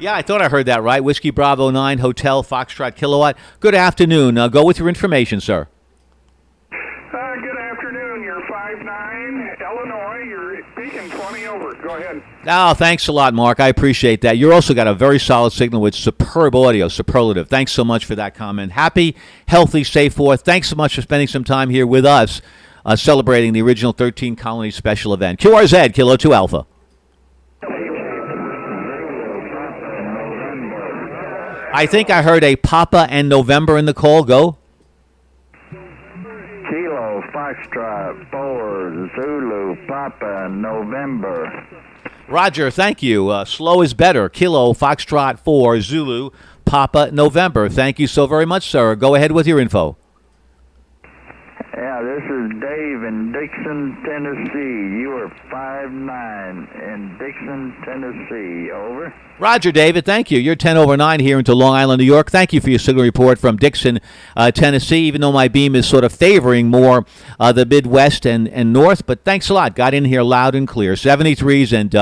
Yeah, I thought I heard that right. Whiskey Bravo 9, Hotel Foxtrot Kilowatt. Good afternoon. Go with your information, sir. Good afternoon. You're 5'9", Illinois. You're Beacon 20 over. Go ahead. Oh, thanks a lot, Mark. I appreciate that. You're also got a very solid signal with superb audio, superlative. Thanks so much for that comment. Happy, healthy, safe 4th. Thanks so much for spending some time here with us, celebrating the original 13 Colony special event. QRZ, Kilo 2 Alpha. I think I heard a Papa and November in the call. Go. Kilo, Foxtrot, 4, Zulu, Papa, November. Roger, thank you. Slow is better. Kilo Foxtrot 4 Zulu Papa November. Thank you so very much, sir. Go ahead with your info. Yeah, this is Dave in Dixon, Tennessee. You are 5'9" in Dixon, Tennessee. Over. Roger, David. Thank you. You're 10 over 9 here into Long Island, New York. Thank you for your signal report from Dixon, Tennessee, even though my beam is sort of favoring more the Midwest and North. But thanks a lot. Got in here loud and clear. 73s, and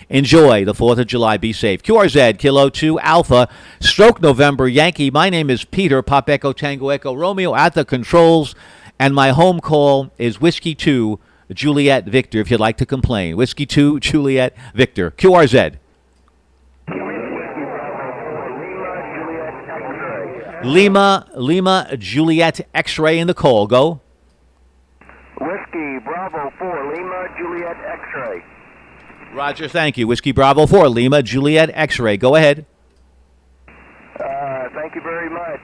enjoy the 4th of July. Be safe. QRZ, Kilo 2 Alpha, Stroke November Yankee. My name is Peter, Pop Echo Tango Echo Romeo at the controls. And my home call is Whiskey 2, Juliet Victor, if you'd like to complain. Whiskey 2, Juliet Victor. QRZ. Lima, Juliet X-ray in the call. Go. Whiskey Bravo 4, Lima, Juliet X-ray. Roger, thank you. Whiskey Bravo 4, Lima, Juliet X-ray. Go ahead. Thank you very much.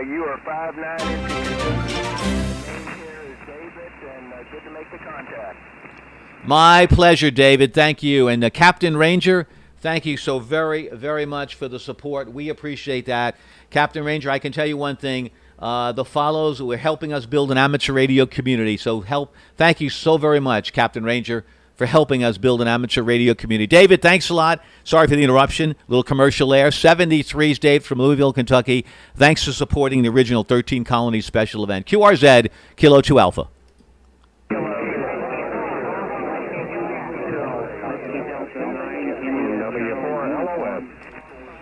You are 5'9". Good to make the contact. My pleasure, David. Thank you. And Captain Ranger, thank you so very, very much for the support. We appreciate that. Captain Ranger, I can tell you one thing. The follows were helping us build an amateur radio community. So thank you so very much, Captain Ranger, for helping us build an amateur radio community. David, thanks a lot. Sorry for the interruption. Little commercial there. 73's, Dave, from Louisville, Kentucky. Thanks for supporting the original 13 Colonies special event. QRZ, Kilo 2 Alpha.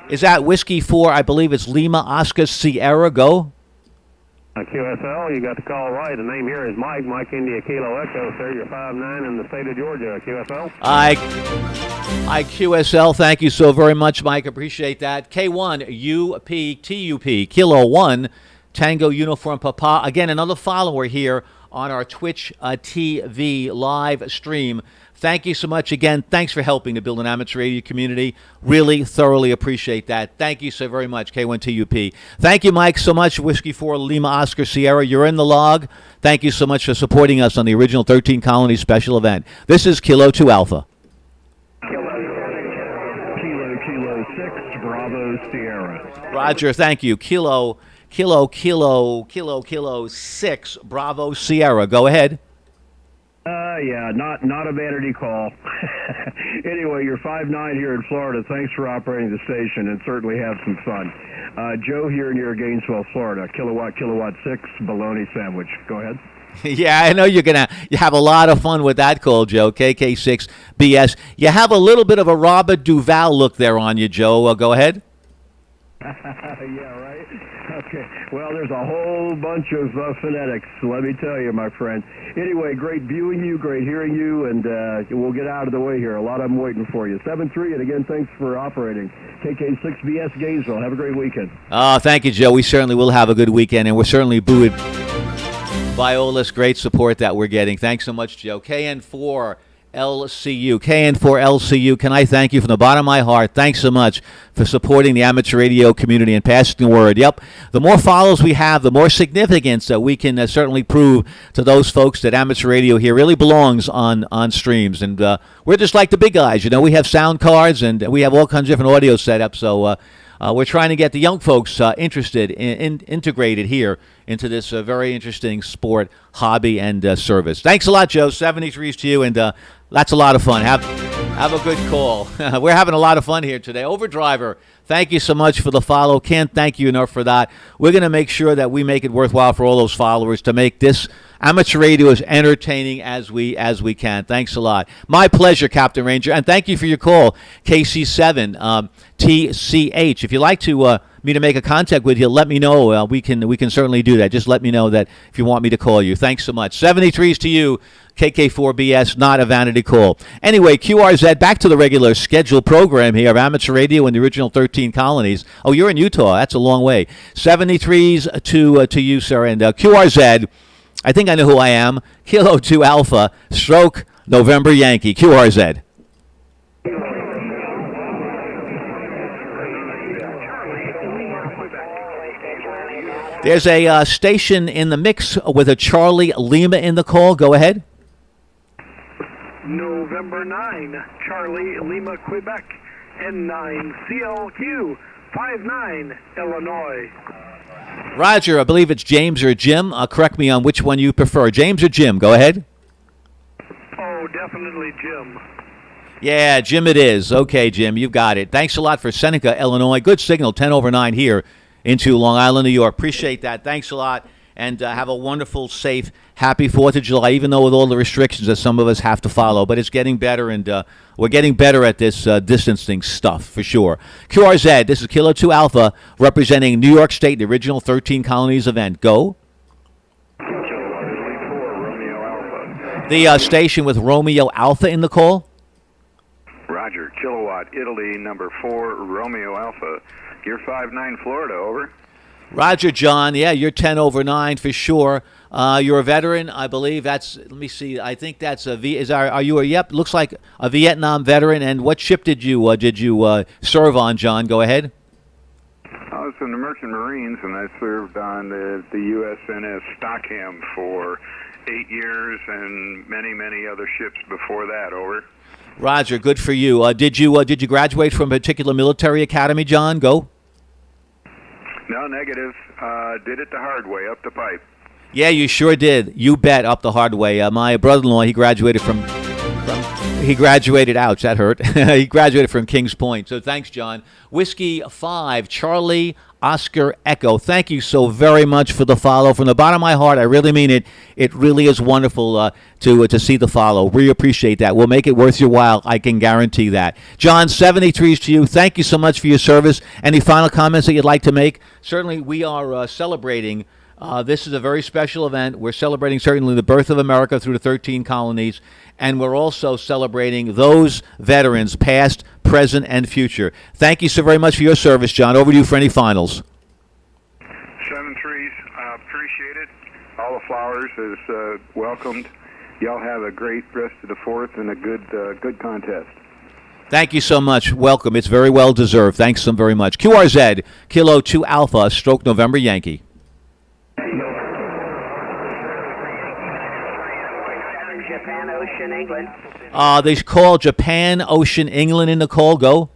Is that Whiskey 4? I believe it's Lima Oscar Sierra. Go. QSL, you got the call right. The name here is Mike India Kilo Echo, sir. You're 5'9" in the state of Georgia. QSL? I QSL. Thank you so very much, Mike. Appreciate that. K1 UPTUP Kilo 1 Tango Uniform Papa. Again, another follower here on our Twitch TV live stream. Thank you so much again. Thanks for helping to build an amateur radio community. Really thoroughly appreciate that. Thank you so very much, K1TUP. Thank you, Mike, so much. Whiskey 4 Lima Oscar Sierra, you're in the log. Thank you so much for supporting us on the original 13 Colonies special event. This is Kilo 2 Alpha. Kilo 6 Bravo Sierra. Roger, thank you. Kilo 6 Bravo Sierra. Go ahead. Yeah, not a vanity call. Anyway, you're 5'9" here in Florida. Thanks for operating the station, and certainly have some fun. Joe here near Gainesville, Florida. Kilowatt 6 bologna sandwich. Go ahead. Yeah, I know you have a lot of fun with that call, Joe. KK6BS. You have a little bit of a Robert Duvall look there on you, Joe. Go ahead. Yeah, right? Okay. Well, there's a whole bunch of phonetics, let me tell you, my friend. Anyway, great viewing you, great hearing you, and we'll get out of the way here. A lot of them waiting for you. 7-3, and again, thanks for operating. KK6BS Gainesville. Have a great weekend. Oh, thank you, Joe. We certainly will have a good weekend, and we're certainly buoyed by all this great support that we're getting. Thanks so much, Joe. KN4LCU, can I thank you from the bottom of my heart? Thanks so much for supporting the amateur radio community and passing the word. Yep, the more follows we have, the more significance that we can certainly prove to those folks that amateur radio here really belongs on streams. And we're just like the big guys, you know. We have sound cards and we have all kinds of different audio setups. So we're trying to get the young folks interested integrated here into this very interesting sport, hobby, and service. Thanks a lot, Joe. 73s to you, and that's a lot of fun. Have a good call. We're having a lot of fun here today. Overdriver, thank you so much for the follow. Can't thank you enough for that. We're going to make sure that we make it worthwhile for all those followers to make this amateur radio as entertaining as we can. Thanks a lot. My pleasure, Captain Ranger, and thank you for your call, KC7 TCH. If you'd like to me to make a contact with you, let me know. We can certainly do that. Just let me know that if you want me to call you. Thanks so much. 73s to you, KK4BS, not a vanity call. Anyway, QRZ, back to the regular scheduled program here of amateur radio in the original 13 colonies. Oh, you're in Utah. That's a long way. 73s to you, sir, and QRZ. I think I know who I am. Kilo 2 Alpha, Stroke November Yankee. QRZ. There's a station in the mix with a Charlie Lima in the call. Go ahead. November 9, Charlie Lima, Quebec, N9 CLQ 59, Illinois. Roger, I believe it's James or Jim. Correct me on which one you prefer. James or Jim? Go ahead. Oh, definitely Jim. Yeah, Jim it is. Okay, Jim, you've got it. Thanks a lot for Seneca, Illinois. Good signal, 10 over 9 here into Long Island, New York. Appreciate that. Thanks a lot. And have a wonderful, safe, happy 4th of July, even though with all the restrictions that some of us have to follow. But it's getting better, and we're getting better at this distancing stuff, for sure. QRZ, this is Kilo 2 Alpha, representing New York State, the original 13 Colonies event. Go. The station with Romeo Alpha in the call. Roger, Kilowatt, Italy, number 4, Romeo Alpha. You're 59, Florida, over. Roger, John. Yeah, you're 10 over 9 for sure. You're a veteran, I believe. Let me see. I think that's are you yep, looks like a Vietnam veteran. And what ship did you serve on, John? Go ahead. I was in the Merchant Marines, and I served on the USNS Stockham for 8 years and many, many other ships before that, over. Roger, good for you. Did you graduate from a particular military academy, John? Go. No, negative. Did it the hard way, up the pipe. Yeah, you sure did. You bet, up the hard way. My brother-in-law, he graduated ouch, that hurt. He graduated from Kings Point. So thanks, John. Whiskey 5, Charlie Oscar Echo. Thank you so very much for the follow. From the bottom of my heart, I really mean it. It really is wonderful to see the follow. We appreciate that. We'll make it worth your while. I can guarantee that. John, 73s to you. Thank you so much for your service. Any final comments that you'd like to make? Certainly, we are celebrating. This is a very special event. We're celebrating certainly the birth of America through the 13 colonies, and we're also celebrating those veterans, past, present, and future. Thank you so very much for your service, John. Over to you for any finals. 73s, appreciate it. All the flowers is welcomed. Y'all have a great rest of the 4th and a good contest. Thank you so much. Welcome. It's very well deserved. Thanks so very much. QRZ, Kilo 2 Alpha, stroke November Yankee. Japan Ocean, England. They call Japan Ocean, England in the call. Go.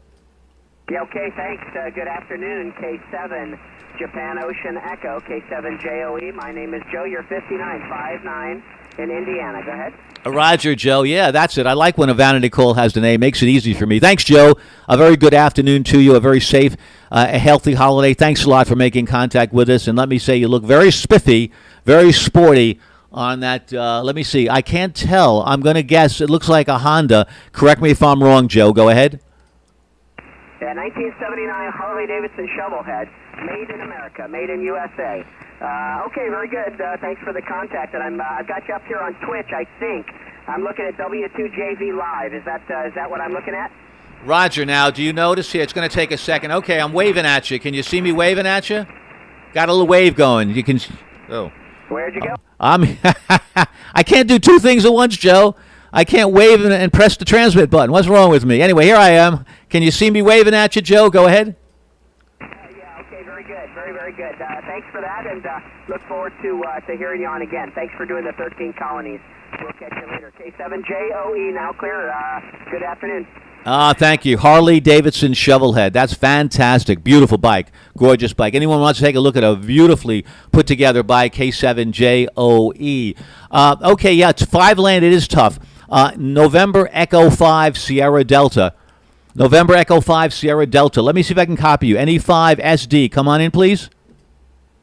Yeah, okay, thanks. Good afternoon, K7 Japan Ocean Echo, K7 JOE. My name is Joe. You're 59 in Indiana. Go ahead. Roger, Joe. Yeah, that's it. I like when a vanity call has the name. Makes it easy for me. Thanks, Joe. A very good afternoon to you. A very safe, a healthy holiday. Thanks a lot for making contact with us. And let me say, you look very spiffy, very sporty on that. Let me see. I can't tell. I'm going to guess. It looks like a Honda. Correct me if I'm wrong, Joe. Go ahead. Yeah, 1979 Harley-Davidson Shovelhead, made in America, made in USA. Okay, very good. Thanks for the contact. And I've got you up here on Twitch, I think. I'm looking at W2JV Live. Is that what I'm looking at? Roger. Now, do you notice here? It's going to take a second. Okay, I'm waving at you. Can you see me waving at you? Got a little wave going. You can. Oh. Where'd you go? I can't do two things at once, Joe. I can't wave and press the transmit button. What's wrong with me? Anyway, here I am. Can you see me waving at you, Joe? Go ahead. Yeah, okay, very good. Very, very good. Thanks for that, and look forward to hearing you on again. Thanks for doing the 13 colonies. We'll catch you later. K7JOE, now clear. Good afternoon. Thank you. Harley-Davidson Shovelhead. That's fantastic. Beautiful bike. Gorgeous bike. Anyone wants to take a look at a beautifully put-together bike, K7JOE. Okay, yeah, it's 5 land. It is tough. November Echo 5 Sierra Delta. November Echo 5 Sierra Delta. Let me see if I can copy you. NE5 SD. Come on in, please.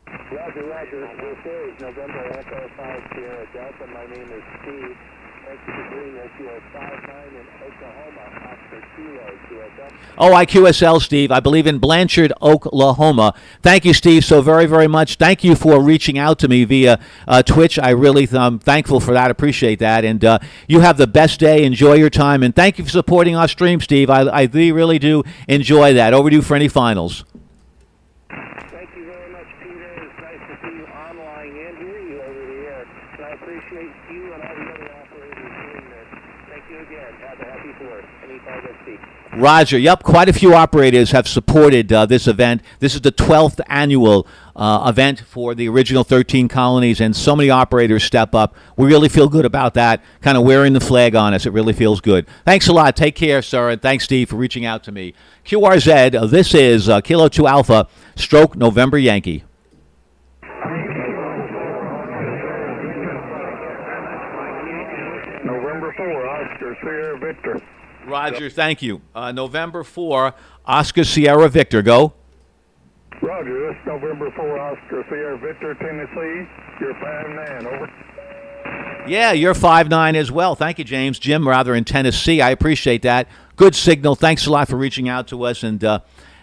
Roger, Roger. This is November Echo 5 Sierra Delta. My name is Steve. Thank you for doing this. You are 59 in Oklahoma, Oscar Kilo, QSL. Oh, IQSL, Steve. I believe in Blanchard, Oklahoma. Thank you, Steve, so very, very much. Thank you for reaching out to me via Twitch. I really am thankful for that. Appreciate that. And you have the best day. Enjoy your time. And thank you for supporting our stream, Steve. I really do enjoy that. Over to you for any finals. Thank you very much, Peter. It's nice to see you online and hear you over the air. And I appreciate you and all the other operators doing this. Thank you again. Have a happy 4th. Anytime I speak. Roger. Yep, quite a few operators have supported this event. This is the 12th annual event for the original 13 colonies, and so many operators step up. We really feel good about that, kind of wearing the flag on us. It really feels good. Thanks a lot. Take care, sir, and thanks, Steve, for reaching out to me. QRZ, this is Kilo 2 Alpha, stroke November Yankee. November 4, Oscar Sierra Victor. Roger, thank you. November 4, Oscar Sierra Victor. Go. Roger, this is November 4, Oscar Sierra Victor, Tennessee. You're 5'9", over. Yeah, you're 5'9" as well. Thank you, James. Jim, rather, in Tennessee. I appreciate that. Good signal. Thanks a lot for reaching out to us. And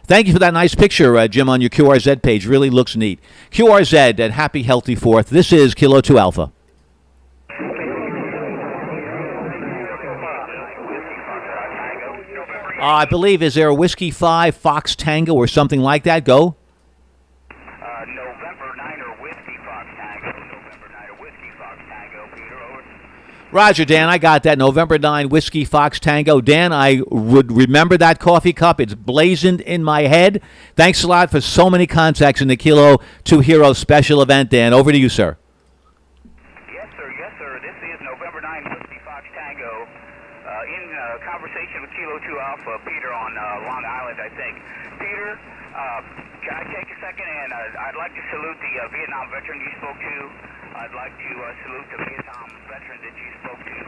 thank you for that nice picture, Jim, on your QRZ page. Really looks neat. QRZ at Happy Healthy 4th. This is Kilo 2 Alpha. I believe, is there a Whiskey 5 Fox Tango or something like that? Go. November 9 or Whiskey Fox Tango. November 9 or Whiskey Fox Tango. Peter, over. Roger, Dan, I got that. November 9 Whiskey Fox Tango. Dan, I would remember that coffee cup. It's blazoned in my head. Thanks a lot for so many contacts in the Kilo 2 Hero special event, Dan. Over to you, sir. Yes, sir. Yes, sir. This is November 9 Whiskey Fox Tango. In conversation with Kilo 2 Alpha, Peter, on Long Island, I think. Peter, can I take a second? And I'd like to salute the Vietnam veteran you spoke to. I'd like to salute the Vietnam veteran that you spoke to.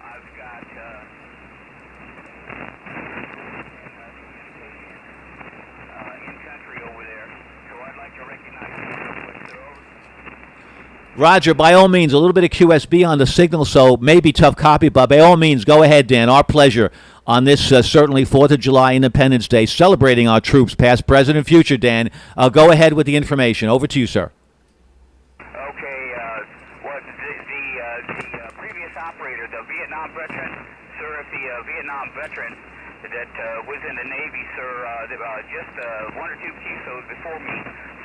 I've got in country over there, so I'd like to recognize you. Roger, by all means, a little bit of QSB on the signal, so maybe tough copy, but by all means, go ahead, Dan. Our pleasure on this certainly 4th of July Independence Day, celebrating our troops, past, present, and future, Dan. Go ahead with the information. Over to you, sir. Okay, the previous operator, the Vietnam veteran, sir, if the Vietnam veteran that was in the Navy, sir, just 1 or 2 QSOs before me,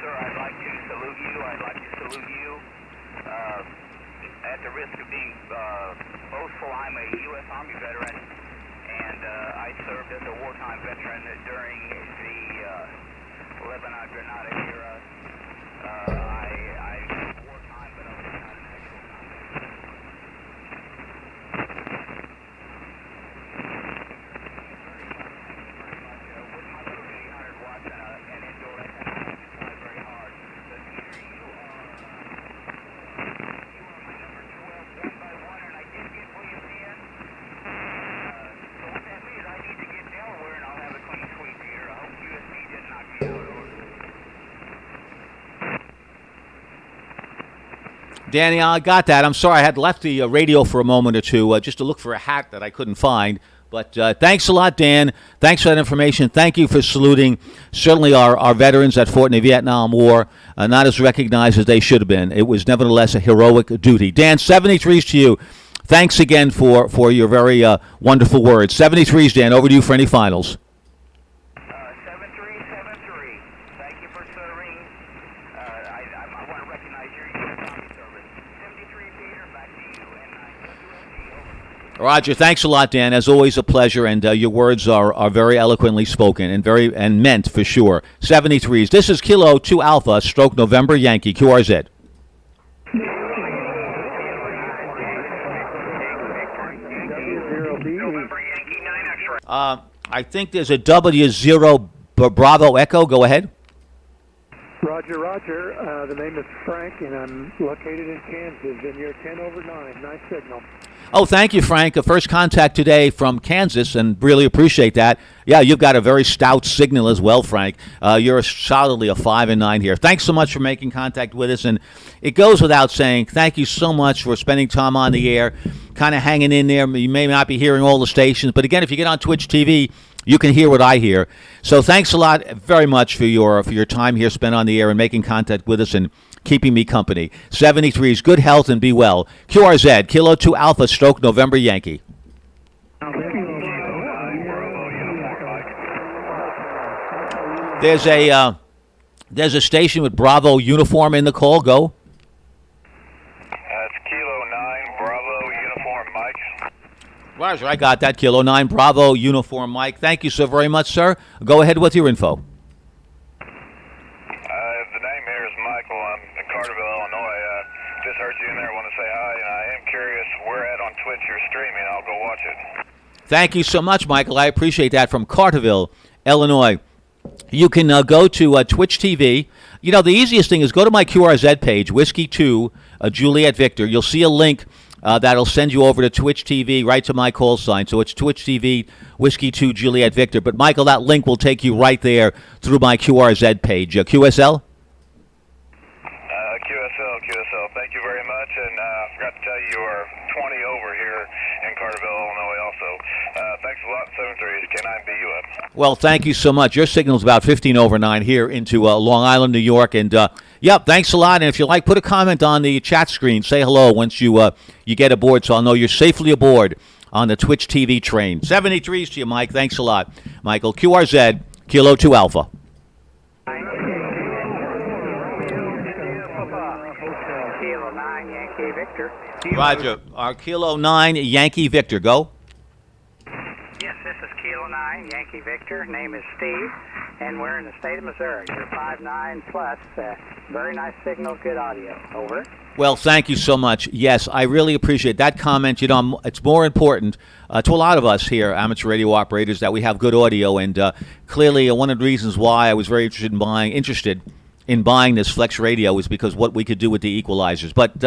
sir, I'd like to salute you. I'd like to salute you. At the risk of being boastful, I'm a U.S. Army veteran, and I served as a wartime veteran during the Lebanon Grenada era. I was wartime, but I was not an actual combat. With my little bitty 100 watts and indoor FM, I try very hard. But Peter, you are my number 12, 1 by 1, and I did get William in. So what that means, I need to get Delaware, and I'll have a clean sweep here. I hope USC didn't knock me out. Danny, I got that. I'm sorry, I had left the radio for a moment or two just to look for a hat that I couldn't find. But thanks a lot, Dan. Thanks for that information. Thank you for saluting certainly our veterans that fought in the Vietnam War, not as recognized as they should have been. It was nevertheless a heroic duty. Dan, 73s to you. Thanks again for your very wonderful words. 73s, Dan. Over to you for any finals. 7373. Thank you for serving. I want to recognize your U.S. Army service. 73, Peter, back to you. And WSC, over. Roger, thanks a lot, Dan. As always, a pleasure, and your words are very eloquently spoken and meant for sure. 73s. This is Kilo 2 Alpha, stroke November Yankee, QRZ. I think there's a W0 Bravo Echo. Go ahead. Roger, Roger. The name is Frank, and I'm located in Kansas, and you're 10 over 9. Nice signal. Oh, thank you, Frank. A first contact today from Kansas, and really appreciate that. Yeah, you've got a very stout signal as well, Frank. You're solidly a 5 and 9 here. Thanks so much for making contact with us, and it goes without saying, thank you so much for spending time on the air, kind of hanging in there. You may not be hearing all the stations, but again, if you get on Twitch TV, you can hear what I hear. So thanks a lot very much for your time here spent on the air and making contact with us and keeping me company. 73's good health and be well. QRZ, Kilo 2 Alpha, stroke November Yankee. There's a station with Bravo uniform in the call. Go. That's Kilo 9, Bravo uniform, Mike. Roger, I got that. Kilo 9 Bravo Uniform Mike. Thank you so very much, sir. Go ahead with your info. The name here is Michael. I'm in Carterville, Illinois. Just heard you in there. Want to say hi, and I am curious where at on Twitch you're streaming. I'll go watch it. Thank you so much, Michael. I appreciate that. From Carterville, Illinois. You can go to Twitch TV. You know, the easiest thing is go to my QRZ page, Whiskey 2, Juliet Victor. You'll see a link that'll send you over to Twitch TV, right to my call sign. So it's Twitch TV, Whiskey 2, Juliet Victor. But, Michael, that link will take you right there through my QRZ page. QSL? QSL. Thank you very much. And I forgot to tell you, you are 20 over here in Carterville, Illinois also. Thanks a lot. 7-3. Can I be you up? Well, thank you so much. Your signal's about 15 over 9 here into Long Island, New York. And, yep, thanks a lot. And if you like, put a comment on the chat screen. Say hello once you get aboard so I'll know you're safely aboard on the Twitch TV train. 73s to you, Mike. Thanks a lot, Michael. QRZ, Kilo 2 Alpha. Kilo 9 Yankee Victor. Roger. Our Kilo 9 Yankee Victor. Go. Yes, this is Kilo 9 Yankee Victor. Name is Steve, and we're in the state of Missouri. You're 5-9 plus. Very nice signal, good audio. Over. Well, thank you so much. Yes, I really appreciate that comment. You know, it's more important to a lot of us here, amateur radio operators, that we have good audio. And clearly, one of the reasons why I was very interested in buying this Flex radio was because what we could do with the equalizers. But,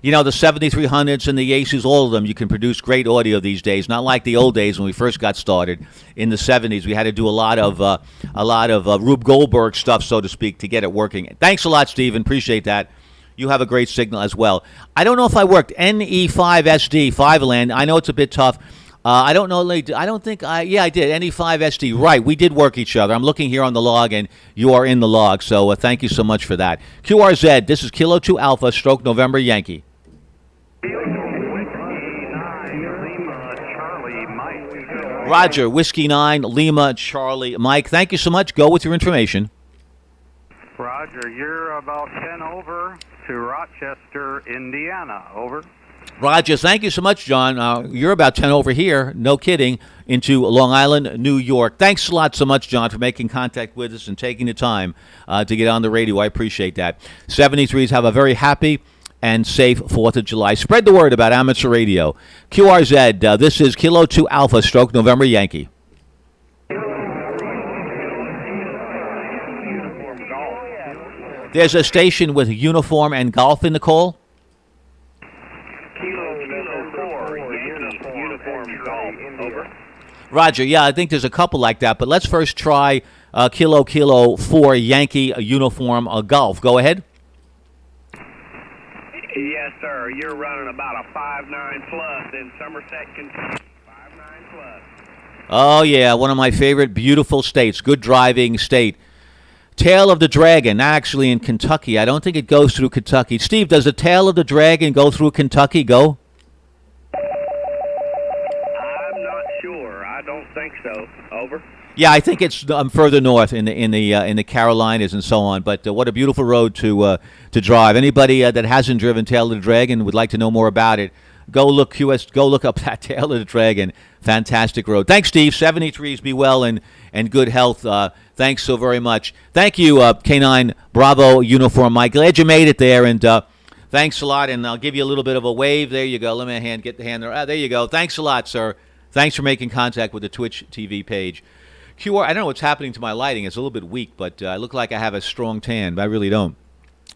you know, the 7300s and the Yaesus, all of them, you can produce great audio these days. Not like the old days when we first got started in the 70s. We had to do a lot of Rube Goldberg stuff, so to speak, to get it working. Thanks a lot, Stephen. Appreciate that. You have a great signal as well. I don't know if I worked NE5SD, Fiveland. I know it's a bit tough. I don't know. I don't think yeah, I did. NE5SD. Right. We did work each other. I'm looking here on the log, and you are in the log. So thank you so much for that. QRZ, this is Kilo 2 Alpha, stroke November Yankee. Roger, Whiskey 9, Lima, Charlie, Mike. Thank you so much. Go with your information. Roger, you're about 10 over to Rochester, Indiana. Over. Roger, thank you so much, John. You're about 10 over here, no kidding, into Long Island, New York. Thanks a lot so much, John, for making contact with us and taking the time to get on the radio. I appreciate that. 73s, have a very happy and safe 4th of July. Spread the word about amateur radio. QRZ, this is Kilo 2 Alpha, stroke November Yankee. There's a station with uniform and golf in the call. Roger, yeah, I think there's a couple like that, but let's first try Kilo 4 Yankee uniform golf. Go ahead. Yes, sir. You're running about a 5-9 plus in Somerset, Kentucky. 5-9 plus. Oh, yeah, one of my favorite beautiful states. Good driving state. Tail of the Dragon, actually in Kentucky. I don't think it goes through Kentucky. Steve, does the Tail of the Dragon go through Kentucky? Go. I'm not sure. I don't think so. Over. Yeah, I think it's further north in the Carolinas and so on. But what a beautiful road to drive. Anybody that hasn't driven Tail of the Dragon would like to know more about it. Go look up that Tail of the Dragon. Fantastic road. Thanks, Steve. 73s, be well and good health. Thanks so very much. Thank you, K9 Bravo Uniform Mike. Glad you made it there, and thanks a lot. And I'll give you a little bit of a wave. There you go. Let me get the hand there. There you go. Thanks a lot, sir. Thanks for making contact with the Twitch TV page. QR, I don't know what's happening to my lighting. It's a little bit weak, but I look like I have a strong tan, but I really don't.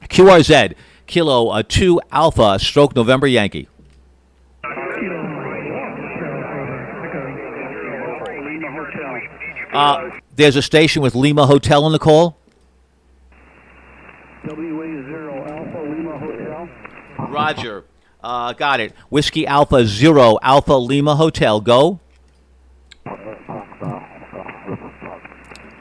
QRZ, Kilo 2 Alpha, stroke November Yankee. There's a station with Lima Hotel on the call. WA0 Alpha Lima Hotel. Roger. Got it. Whiskey Alpha 0 Alpha Lima Hotel. Go.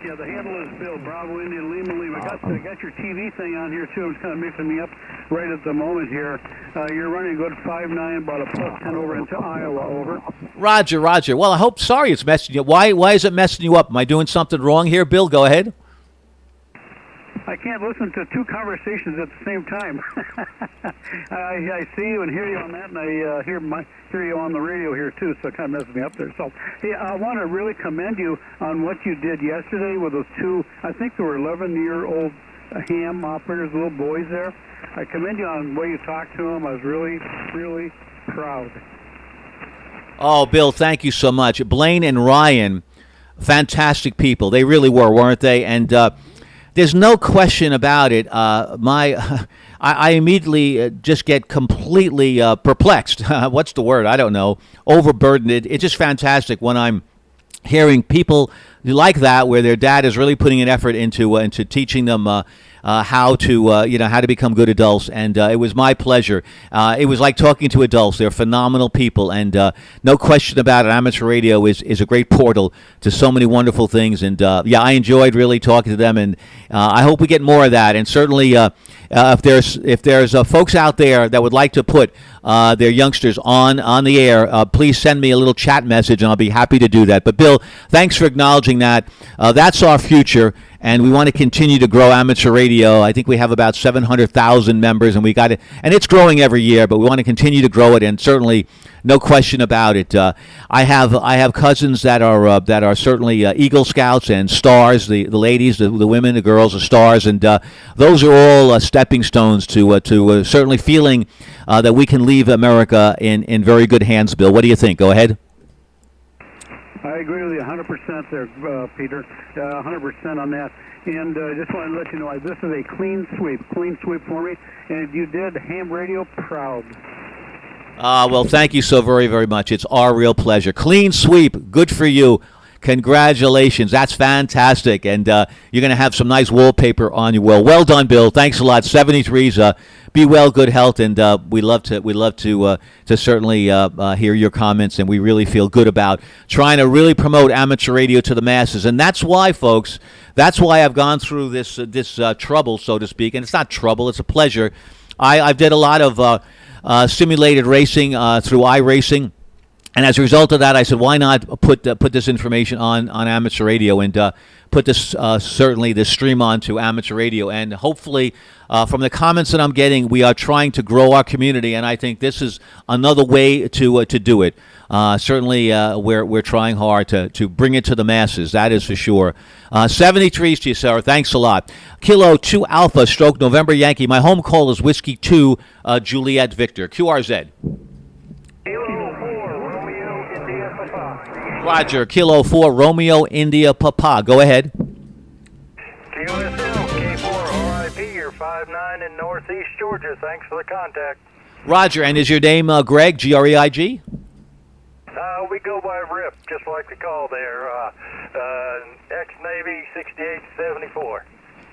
Yeah, the handle is Bill Bravo Indian Lima Lima. I got your TV thing on here too. It's kind of mixing me up right at the moment here. You're running a good 5-9, about a plus 10 over into Iowa. Over. Roger. Well, I hope. Sorry, it's messing you. Why is it messing you up? Am I doing something wrong here, Bill? Go ahead. I can't listen to two conversations at the same time. I see you and hear you on that, and I hear you on the radio here too, so it kind of messes me up there. So, hey, I want to really commend you on what you did yesterday with those two, I think they were 11-year-old ham operators, little boys there. I commend you on the way you talked to them. I was really, really proud. Oh, Bill, thank you so much. Blaine and Ryan, fantastic people. They really were, weren't they? And there's no question about it. I immediately just get completely perplexed. What's the word? I don't know. Overburdened. It's just fantastic when I'm hearing people like that, where their dad is really putting an effort into teaching them how to become good adults, and it was my pleasure. It was like talking to adults. They're phenomenal people, and no question about it. Amateur radio is a great portal to so many wonderful things, and I enjoyed really talking to them, and I hope we get more of that. And certainly, if there's folks out there that would like to put their youngsters on the air, please send me a little chat message, and I'll be happy to do that. But Bill, thanks for acknowledging that. That's our future. And we want to continue to grow amateur radio. I think we have about 700,000 members, and and it's growing every year. But we want to continue to grow it, and certainly, no question about it. I have cousins that are certainly Eagle Scouts and stars. The ladies, the women, the girls are stars, and those are all stepping stones to certainly feeling that we can leave America in very good hands. Bill, what do you think? Go ahead. I agree with you 100% there, Peter. 100% on that. And just want to let you know, this is a clean sweep for me. And you did ham radio proud. Well, thank you so very, very much. It's our real pleasure. Clean sweep. Good for you. Congratulations. That's fantastic. And you're going to have some nice wallpaper on you. Well done, Bill. Thanks a lot. 73s. Be well, good health, and we love to certainly hear your comments, and we really feel good about trying to really promote amateur radio to the masses. And that's why, folks, I've gone through this trouble, so to speak. And it's not trouble; it's a pleasure. I've did a lot of simulated racing through iRacing. And as a result of that, I said, why not put this information on amateur radio and put this stream on to amateur radio. And hopefully, from the comments that I'm getting, we are trying to grow our community, and I think this is another way to do it. Certainly, we're trying hard to bring it to the masses. That is for sure. 73s to you, Sarah. Thanks a lot. Kilo 2 Alpha / November Yankee. My home call is Whiskey 2 Juliet Victor. QRZ. Roger, Kilo 4, Romeo, India, Papa. Go ahead. QSL, K4, RIP, you're 5'9" in Northeast Georgia. Thanks for the contact. Roger, and is your name Greg, G-R-E-I-G? We go by RIP, just like the call there. Ex-Navy, 68 to 74.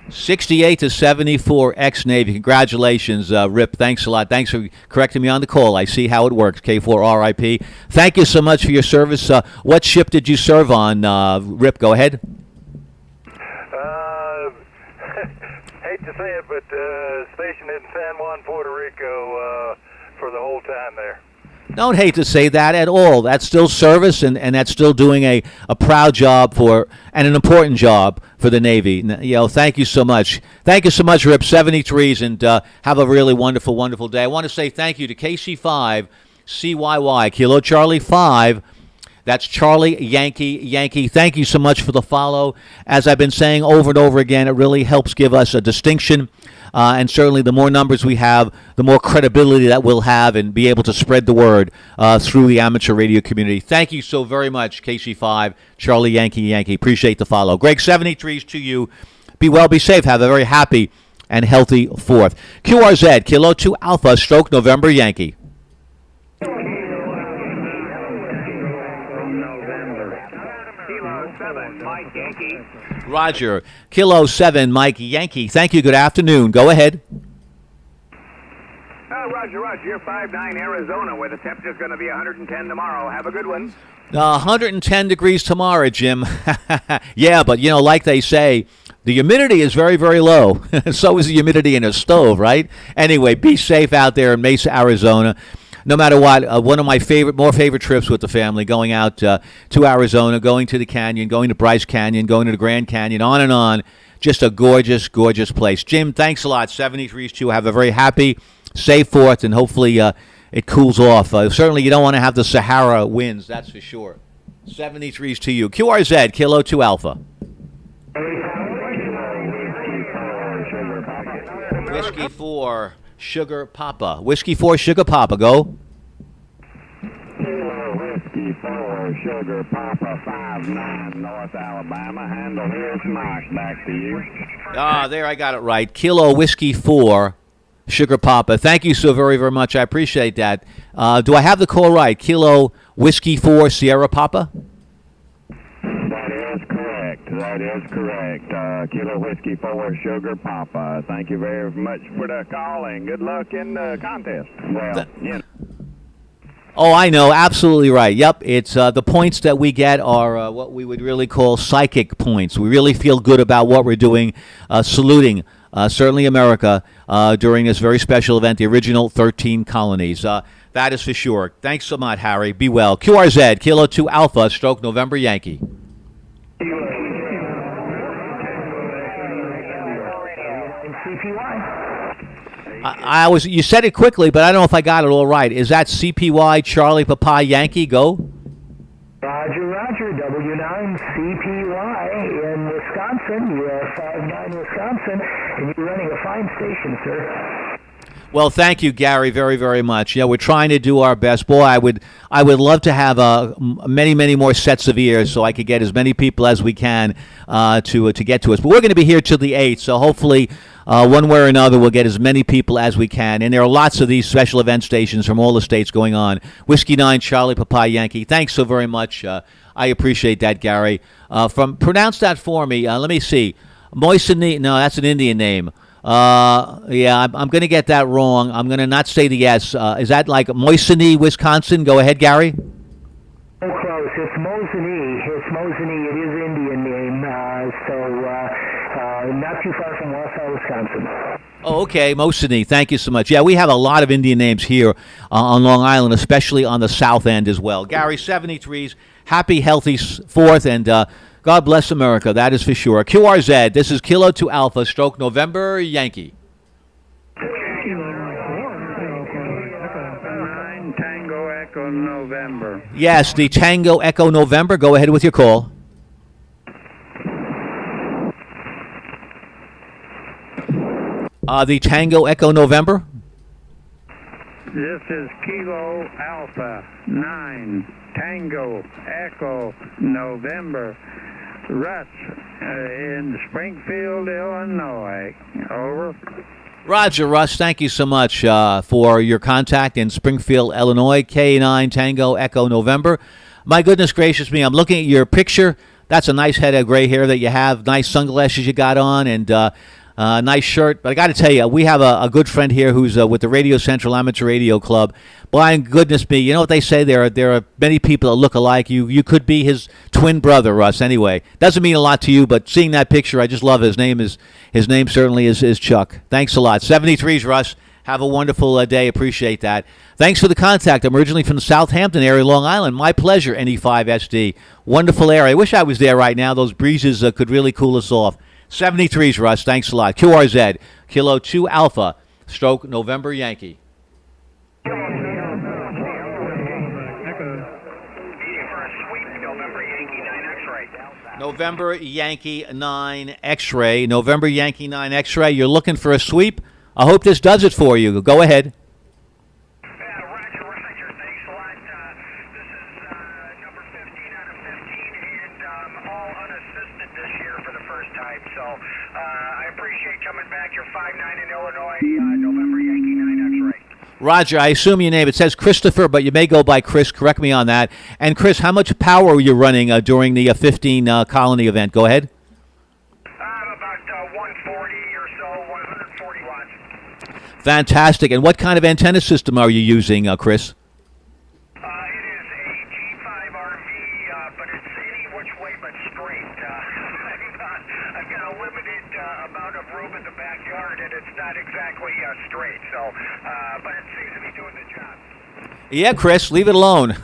68 to 74, ex-Navy. Congratulations, Rip. Thanks a lot. Thanks for correcting me on the call. I see how it works. K4 RIP. Thank you so much for your service. What ship did you serve on, Rip? Go ahead. Hate to say it, but stationed in San Juan, Puerto Rico for the whole time there. Don't hate to say that at all. That's still service, and that's still doing a proud job and an important job for the Navy. Thank you so much. Thank you so much, Rip. 73s, and have a really wonderful, wonderful day. I want to say thank you to KC5 CYY, Kilo Charlie 5. That's Charlie Yankee. Thank you so much for the follow. As I've been saying over and over again, it really helps give us a distinction. And certainly the more numbers we have, the more credibility that we'll have and be able to spread the word through the amateur radio community. Thank you so very much, KC5, Charlie Yankee. Appreciate the follow. Greg, 73s to you. Be well, be safe. Have a very happy and healthy 4th. QRZ, Kilo 2 Alpha / November Yankee. Mike Yankee. Roger, Kilo 7, Mike Yankee. Thank you. Good afternoon. Go ahead. Roger, you're 5'9", Arizona, where the temperature's going to be 110 tomorrow. Have a good one. 110 degrees tomorrow, Jim. Yeah, but, like they say, the humidity is very, very low. So is the humidity in a stove, right? Anyway, be safe out there in Mesa, Arizona. No matter what, one of my more favorite trips with the family, going out to Arizona, going to the canyon, going to Bryce Canyon, going to the Grand Canyon, on and on. Just a gorgeous, gorgeous place. Jim, thanks a lot. 73s to you. Have a very happy, safe 4th, and hopefully it cools off. Certainly you don't want to have the Sahara winds, that's for sure. 73s to you. QRZ, Kilo 2 Alpha. Whiskey 4, Sugar Papa. Whiskey 4, Sugar Papa. Go. Whiskey 4, Sugar Papa, 5-9, North Alabama. Handle here's Mike. Back to you. There, I got it right. Kilo Whiskey 4, Sugar Papa. Thank you so very, very much. I appreciate that. Do I have the call right? Kilo Whiskey 4, Sierra Papa? That is correct. Kilo Whiskey 4, Sugar Papa. Thank you very much for the call, and good luck in the contest. Well, Oh, I know. Absolutely right. Yep. It's the points that we get are what we would really call psychic points. We really feel good about what we're doing, saluting certainly America during this very special event, the original 13 colonies. That is for sure. Thanks so much, Harry. Be well. QRZ, Kilo 2 Alpha, stroke November Yankee. You said it quickly, but I don't know if I got it all right. Is that CPY Charlie Papa Yankee? Go. Roger, W9 CPY in Wisconsin, US 59 Wisconsin, and you're running a fine station, sir. Well, thank you, Gary, very, very much. Yeah, we're trying to do our best. Boy, I would love to have many, many more sets of ears so I could get as many people as we can to get to us. But we're going to be here till the 8th, so hopefully one way or another we'll get as many people as we can. And there are lots of these special event stations from all the states going on. Whiskey 9, Charlie Papa Yankee. Thanks so very much. I appreciate that, Gary. Pronounce that for me. Let me see. Moisini. No, that's an Indian name. Yeah, I'm going to get that wrong. I'm going to not say the S. Is that like Moisini, Wisconsin? Go ahead, Gary. So close. It's Mosinee. It is Indian name. Not too far from Wausau, Wisconsin. Oh, okay, Mosinee. Thank you so much. Yeah, we have a lot of Indian names here on Long Island, especially on the south end as well. Gary, 73s. Happy, healthy 4th, and God bless America, that is for sure. QRZ, this is Kilo 2 Alpha, stroke November Yankee. 9 Tango Echo November. Yes, the Tango Echo November. Go ahead with your call. The Tango Echo November. This is Kilo Alpha 9 Tango Echo November. Russ in Springfield, Illinois. Over. Roger, Russ. Thank you so much for your contact in Springfield, Illinois. K9 Tango Echo November. My goodness gracious me, I'm looking at your picture. That's a nice head of gray hair that you have. Nice sunglasses you got on, and nice shirt. But I got to tell you, we have a good friend here who's with the Radio Central Amateur Radio Club. By goodness me, you know what they say? There are many people that look alike. You could be his twin brother, Russ. Anyway, doesn't mean a lot to you, but seeing that picture, I just love his name. His name certainly is Chuck. Thanks a lot. 73s, Russ. Have a wonderful day. Appreciate that. Thanks for the contact. I'm originally from the Southampton area, Long Island. My pleasure, NE5SD. Wonderful area. I wish I was there right now. Those breezes could really cool us off. 73s, Russ. Thanks a lot. QRZ, Kilo 2 Alpha, stroke November Yankee. November Yankee 9 X-Ray. November Yankee 9 X-Ray. You're looking for a sweep? I hope this does it for you. Go ahead. Roger, I assume your name. It says Christopher, but you may go by Chris. Correct me on that. And Chris, how much power were you running during the 15 colony event? Go ahead. About 140 or so, 140 watts. Fantastic. And what kind of antenna system are you using, Chris? It is a G5RV, but it's any which way but straight. I've got a limited amount of room in the backyard, and it's not exactly straight. So, but it seems to be doing the job. Yeah, Chris, leave it alone.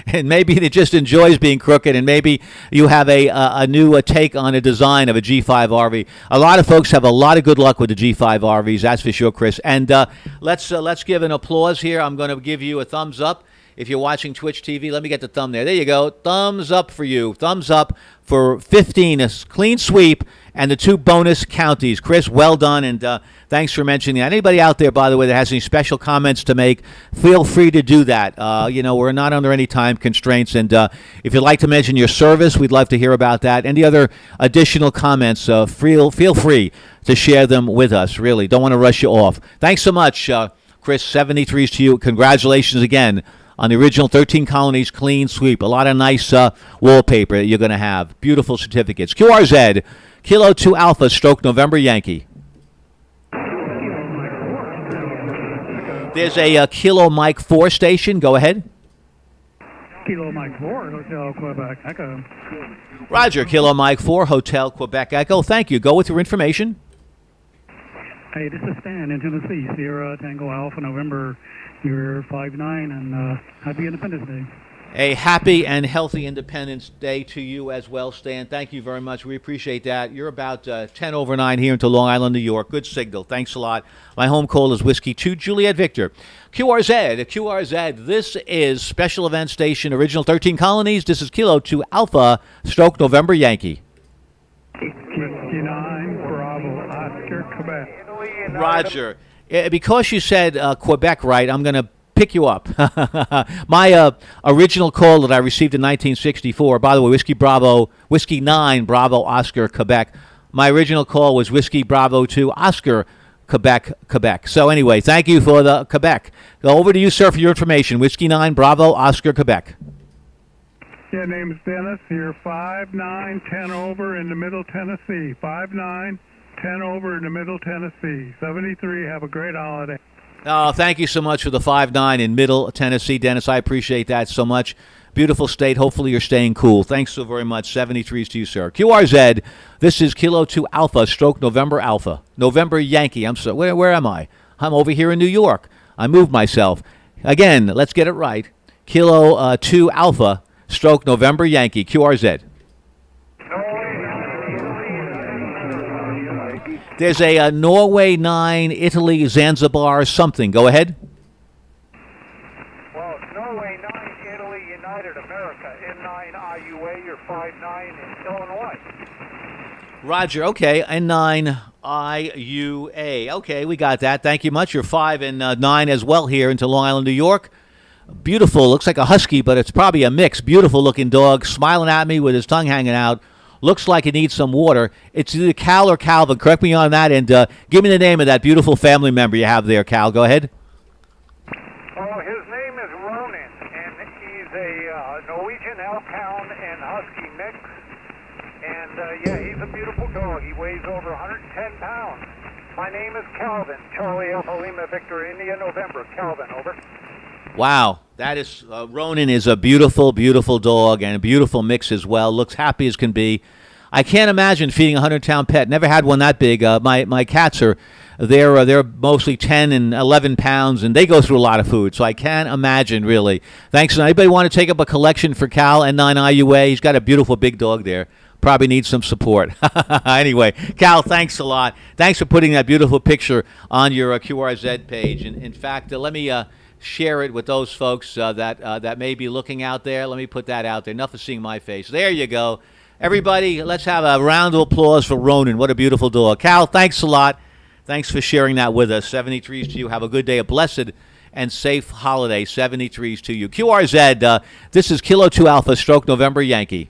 And maybe it just enjoys being crooked, and maybe you have a new take on a design of a G5 RV. A lot of folks have a lot of good luck with the G5 RVs, that's for sure, Chris. And let's give an applause here. I'm going to give you a thumbs up. If you're watching Twitch TV, let me get the thumb there. There you go. Thumbs up for you. Thumbs up for 15, a clean sweep, and the 2 bonus counties. Chris, well done, and thanks for mentioning that. Anybody out there, by the way, that has any special comments to make, feel free to do that. We're not under any time constraints, and if you'd like to mention your service, we'd love to hear about that. Any other additional comments, feel free to share them with us, really. Don't want to rush you off. Thanks so much, Chris. 73s to you. Congratulations again on the original 13 Colonies clean sweep. A lot of nice wallpaper that you're going to have. Beautiful certificates. QRZ, Kilo 2 Alpha, stroke November Yankee. There's a Kilo Mike 4 station. Go ahead. Kilo Mike 4, Hotel Quebec Echo. Roger, Kilo Mike 4, Hotel Quebec Echo. Thank you. Go with your information. Hey, this is Stan in Tennessee. Sierra Tango Alpha, November. You're 5'9", and happy Independence Day. A happy and healthy Independence Day to you as well, Stan. Thank you very much. We appreciate that. You're about 10 over 9 here into Long Island, New York. Good signal. Thanks a lot. My home call is Whiskey 2 Juliet Victor. QRZ, this is Special Event Station, Original 13 Colonies. This is Kilo 2 Alpha, stroke November Yankee. 59, Bravo, Oscar, Quebec. Roger. Because you said Quebec right, I'm going to pick you up. My original call that I received in 1964, by the way, Whiskey 9, Bravo, Oscar, Quebec. My original call was Whiskey Bravo 2, Oscar, Quebec. So anyway, thank you for the Quebec. Go over to you, sir, for your information. Whiskey 9, Bravo, Oscar, Quebec. Yeah, name is Dennis. You're 5'9", 10 over in the Middle Tennessee. 5'9", 10 over in the Middle Tennessee. 73, have a great holiday. Oh, thank you so much for the 5'9" in Middle Tennessee, Dennis. I appreciate that so much. Beautiful state. Hopefully you're staying cool. Thanks so very much. 73s to you, sir. QRZ, this is Kilo 2 Alpha, stroke November Alpha. November Yankee. I'm so, where am I? I'm over here in New York. I moved myself. Again, let's get it right. Kilo 2 Alpha, stroke November Yankee. QRZ. There's a Norway 9, Italy, Zanzibar, something. Go ahead. Well, Norway 9, Italy, United America, N9, IUA, you're 5'9" in Illinois. Roger, okay, N9, IUA. Okay, we got that. Thank you much. You're 5 and 9 as well here into Long Island, New York. Beautiful. Looks like a husky, but it's probably a mix. Beautiful looking dog, smiling at me with his tongue hanging out. Looks like it needs some water. It's either Cal or Calvin. Correct me on that, and give me the name of that beautiful family member you have there, Cal. Go ahead. Oh, his name is Ronan, and he's a Norwegian Elkhound and Husky mix. And, yeah, he's a beautiful dog. He weighs over 110 pounds. My name is Calvin. Charlie Alpha Lima Victor, India, November. Calvin, over. Wow, that is Ronan is a beautiful, beautiful dog and a beautiful mix as well. Looks happy as can be. I can't imagine feeding a 100-pound pet. Never had one that big. My cats they're mostly 10 and 11 pounds, and they go through a lot of food. So I can't imagine really. Thanks. Anybody want to take up a collection for Cal N9 IUA? He's got a beautiful big dog there. Probably needs some support. Anyway, Cal, thanks a lot. Thanks for putting that beautiful picture on your QRZ page. And in fact, let me share it with those folks that may be looking out there. Let me put that out there. Enough of seeing my face. There you go. Everybody, let's have a round of applause for Ronan. What a beautiful dog. Cal, thanks a lot. Thanks for sharing that with us. 73s to you. Have a good day, a blessed and safe holiday. 73s to you. QRZ, this is Kilo 2 Alpha, stroke November Yankee.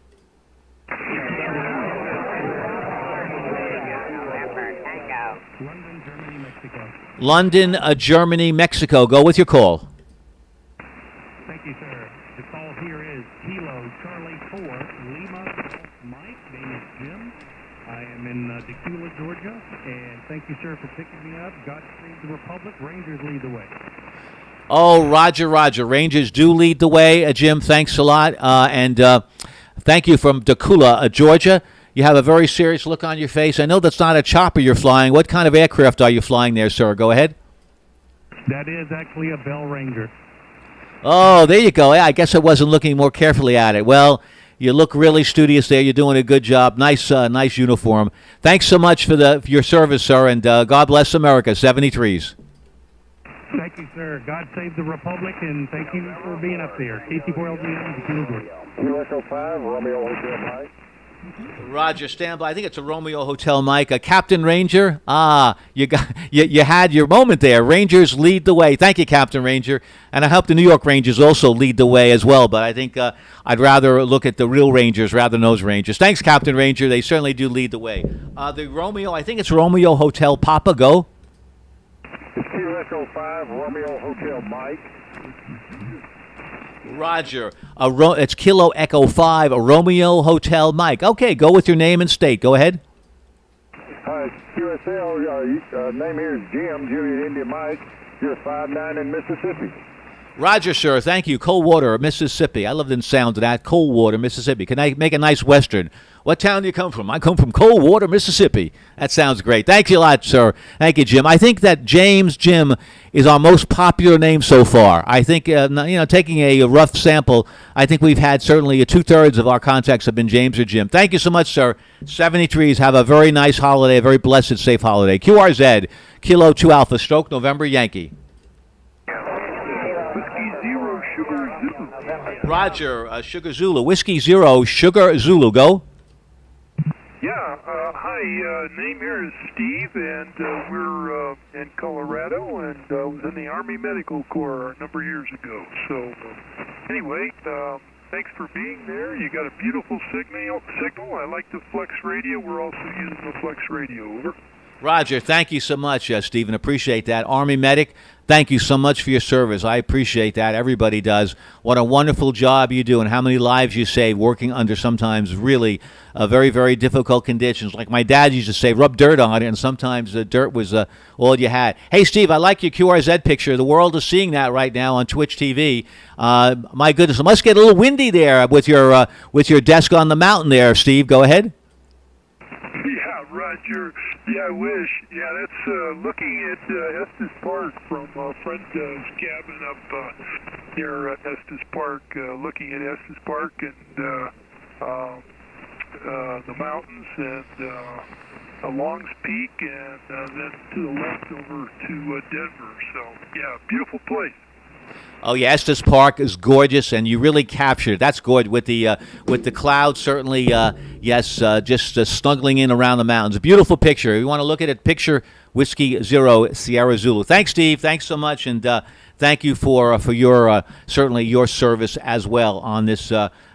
London, Germany, Mexico. Go with your call. Thank you, sir. The call here is Kilo Charlie 4, Lima Mike. Name is Jim. I am in Tequila, Georgia. And thank you, sir, for picking me up. Godspeed the Republic. Rangers lead the way. Oh, Roger. Rangers do lead the way. Jim, thanks a lot. And thank you from Tequila, Georgia. You have a very serious look on your face. I know that's not a chopper you're flying. What kind of aircraft are you flying there, sir? Go ahead. That is actually a Bell Ranger. Oh, there you go. Yeah, I guess I wasn't looking more carefully at it. Well, you look really studious there. You're doing a good job. Nice uniform. Thanks so much for your service, sir, and God bless America. 73s. Thank you, sir. God save the Republic, and thank you for being up there. KC4LGM, Kilo George. QSO 5, Romeo Hotel Mike. Roger, stand by. I think it's a Romeo Hotel, Mike. Captain Ranger. You had your moment there. Rangers lead the way. Thank you, Captain Ranger. And I hope the New York Rangers also lead the way as well. But I think I'd rather look at the real Rangers rather than those Rangers. Thanks, Captain Ranger. They certainly do lead the way. The Romeo, I think it's Romeo Hotel Papa. Go. It's QSO 5, Romeo Hotel Mike. Roger. It's Kilo Echo 5, a Romeo Hotel Mike. Okay, go with your name and state. Go ahead. QSL, name here is Jim, Juliet India Mike. You're 5'9" in Mississippi. Roger, sir. Thank you. Coldwater, Mississippi. I love the sound of that. Coldwater, Mississippi. Can I make a nice Western? What town do you come from? I come from Coldwater, Mississippi. That sounds great. Thank you a lot, sir. Thank you, Jim. I think that James Jim is our most popular name so far. I think, taking a rough sample, I think we've had certainly 2/3 of our contacts have been James or Jim. Thank you so much, sir. 73s. Have a very nice holiday, a very blessed, safe holiday. QRZ, Kilo 2 Alpha, Stroke, November, Yankee. Roger, Sugar Zulu. Whiskey 0, Sugar Zulu. Go. Yeah, hi, name here is Steve, and we're in Colorado, and was in the Army Medical Corps a number of years ago. So, anyway, thanks for being there. You got a beautiful signal. I like the Flex Radio. We're also using the Flex Radio. Over. Roger, thank you so much, Stephen. Appreciate that. Army Medic, thank you so much for your service. I appreciate that. Everybody does. What a wonderful job you do, and how many lives you save working under sometimes really very, very difficult conditions. Like my dad used to say, rub dirt on it, and sometimes the dirt was all you had. Hey, Steve, I like your QRZ picture. The world is seeing that right now on Twitch TV. My goodness, it must get a little windy there with your desk on the mountain there, Steve. Go ahead. Yeah, Roger. Yeah, I wish. Yeah, that's looking at Estes Park from a friend's cabin up near Estes Park, looking at Estes Park and the mountains and Longs Peak, and then to the left over to Denver. So, yeah, beautiful place. Oh, yeah, Estes Park is gorgeous, and you really captured it. That's good with the clouds, certainly, yes, just snuggling in around the mountains. A beautiful picture. If you want to look at it, picture Whiskey 0 Sierra Zulu. Thanks, Steve. Thanks so much, and thank you for your certainly your service as well on this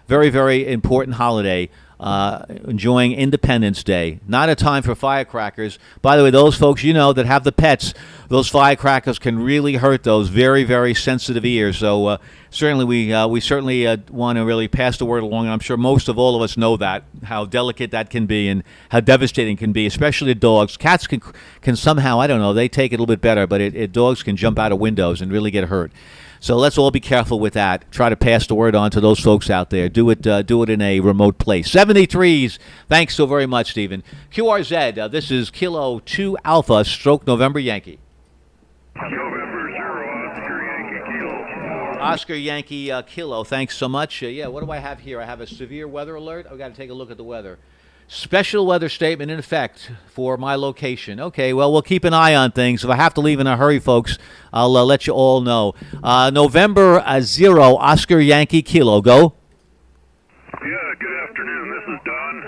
very, very important holiday. Enjoying Independence Day. Not a time for firecrackers. By the way, those folks that have the pets, those firecrackers can really hurt those very, very sensitive ears. So certainly we certainly want to really pass the word along. And I'm sure most of all of us know that, how delicate that can be and how devastating it can be, especially to dogs. Cats can somehow, I don't know, they take it a little bit better, but dogs can jump out of windows and really get hurt. So let's all be careful with that. Try to pass the word on to those folks out there. Do it in a remote place. 73s. Thanks so very much, Stephen. QRZ, this is Kilo 2 Alpha, Stroke November Yankee. November 0, Oscar Yankee Kilo. Oscar Yankee Kilo. Thanks so much. What do I have here? I have a severe weather alert. I've got to take a look at the weather. Special weather statement in effect for my location. Okay, well, we'll keep an eye on things. If I have to leave in a hurry, folks, I'll let you all know. November 0, Oscar Yankee Kilo. Go. Yeah, good afternoon. This is Don,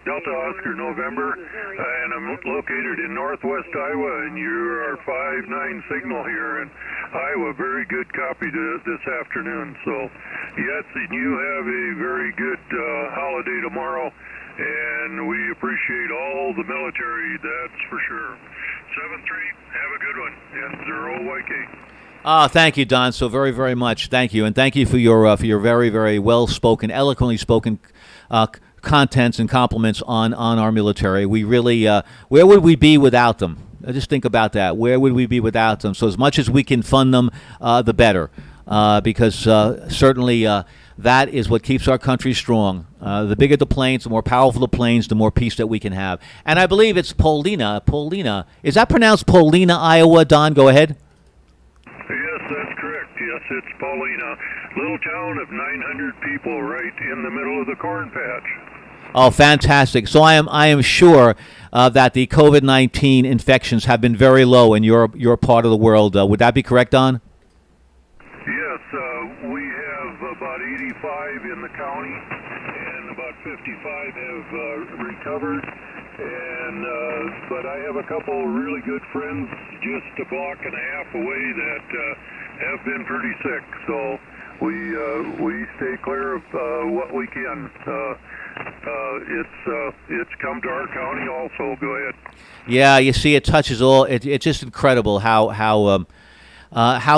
Delta Oscar November, and I'm located in northwest Iowa, and you're our 5-9 signal here in Iowa. Very good copy this afternoon. So, yes, and you have a very good holiday tomorrow, and we appreciate all the military, that's for sure. 7-3, have a good one, and 0 YK. Thank you, Don, so very, very much. Thank you, and thank you for your very, very well-spoken, eloquently spoken contents and compliments on our military. We really, where would we be without them? Just think about that. Where would we be without them? So as much as we can fund them, the better, because certainly that is what keeps our country strong. The bigger the planes, the more powerful the planes, the more peace that we can have. And I believe it's Paulina. Is that pronounced Paulina, Iowa? Don, go ahead. Yes, that's correct. It's Paulina, little town of 900 people right in the middle of the corn patch. Oh, fantastic! So I am sure that the COVID-19 infections have been very low in your part of the world. Would that be correct, Don? Yes, we have about 85 in the county, and about 55 have recovered. And but I have a couple really good friends just a block and a half away that have been pretty sick. So we stay clear of what we can. It's come to our county also. Go ahead. Yeah, you see, it touches all. It's just incredible how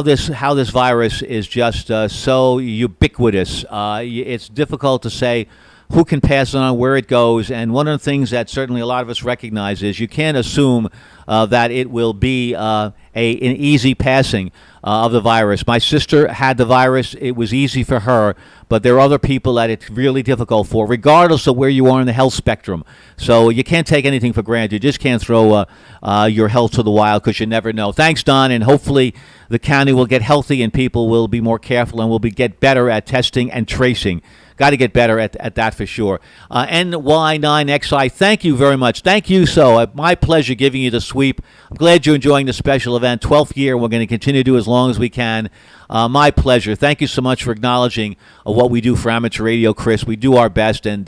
this virus is just so ubiquitous. It's difficult to say who can pass it on, where it goes, and one of the things that certainly a lot of us recognize is you can't assume that it will be an easy passing of the virus. My sister had the virus. It was easy for her, but there are other people that it's really difficult for, regardless of where you are in the health spectrum. So you can't take anything for granted. You just can't throw your health to the wild because you never know. Thanks, Don, and hopefully the county will get healthy and people will be more careful and will get better at testing and tracing. Got to get better at that for sure. NY9XI, thank you very much. Thank you. My pleasure giving you the sweep. I'm glad you're enjoying the special event. 12th year. We're going to continue to do as long as we can. My pleasure. Thank you so much for acknowledging what we do for amateur radio, Chris. We do our best, and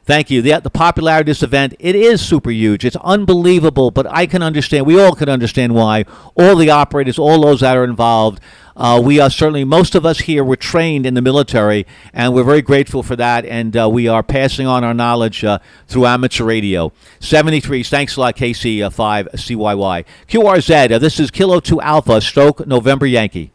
thank you. The popularity of this event, it is super huge. It's unbelievable, but I can understand. We all can understand why. All the operators, all those that are involved. We are certainly, most of us here were trained in the military, and we're very grateful for that, and we are passing on our knowledge through amateur radio. 73s, thanks a lot, KC5CYY. QRZ, this is Kilo 2 Alpha, Stroke, November Yankee.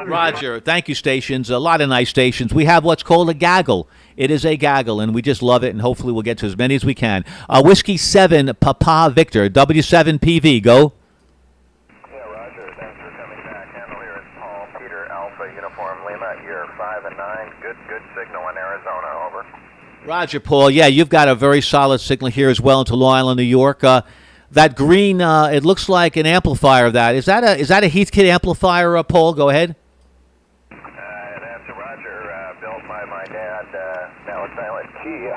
Roger. Thank you, stations. A lot of nice stations. We have what's called a gaggle. It is a gaggle, and we just love it, and hopefully we'll get to as many as we can. Whiskey 7, Papa Victor, W7PV, go. Yeah, Roger. Thanks for coming back. Handle here is Paul, Peter, Alpha, Uniform, Lima. You're 5 and 9. Good signal in Arizona, over. Roger, Paul. Yeah, you've got a very solid signal here as well into Long Island, New York. That green, it looks like an amplifier of that. Is that a Heathkit amplifier, Paul? Go ahead. That's a Roger, built by my dad, now a Silent Key,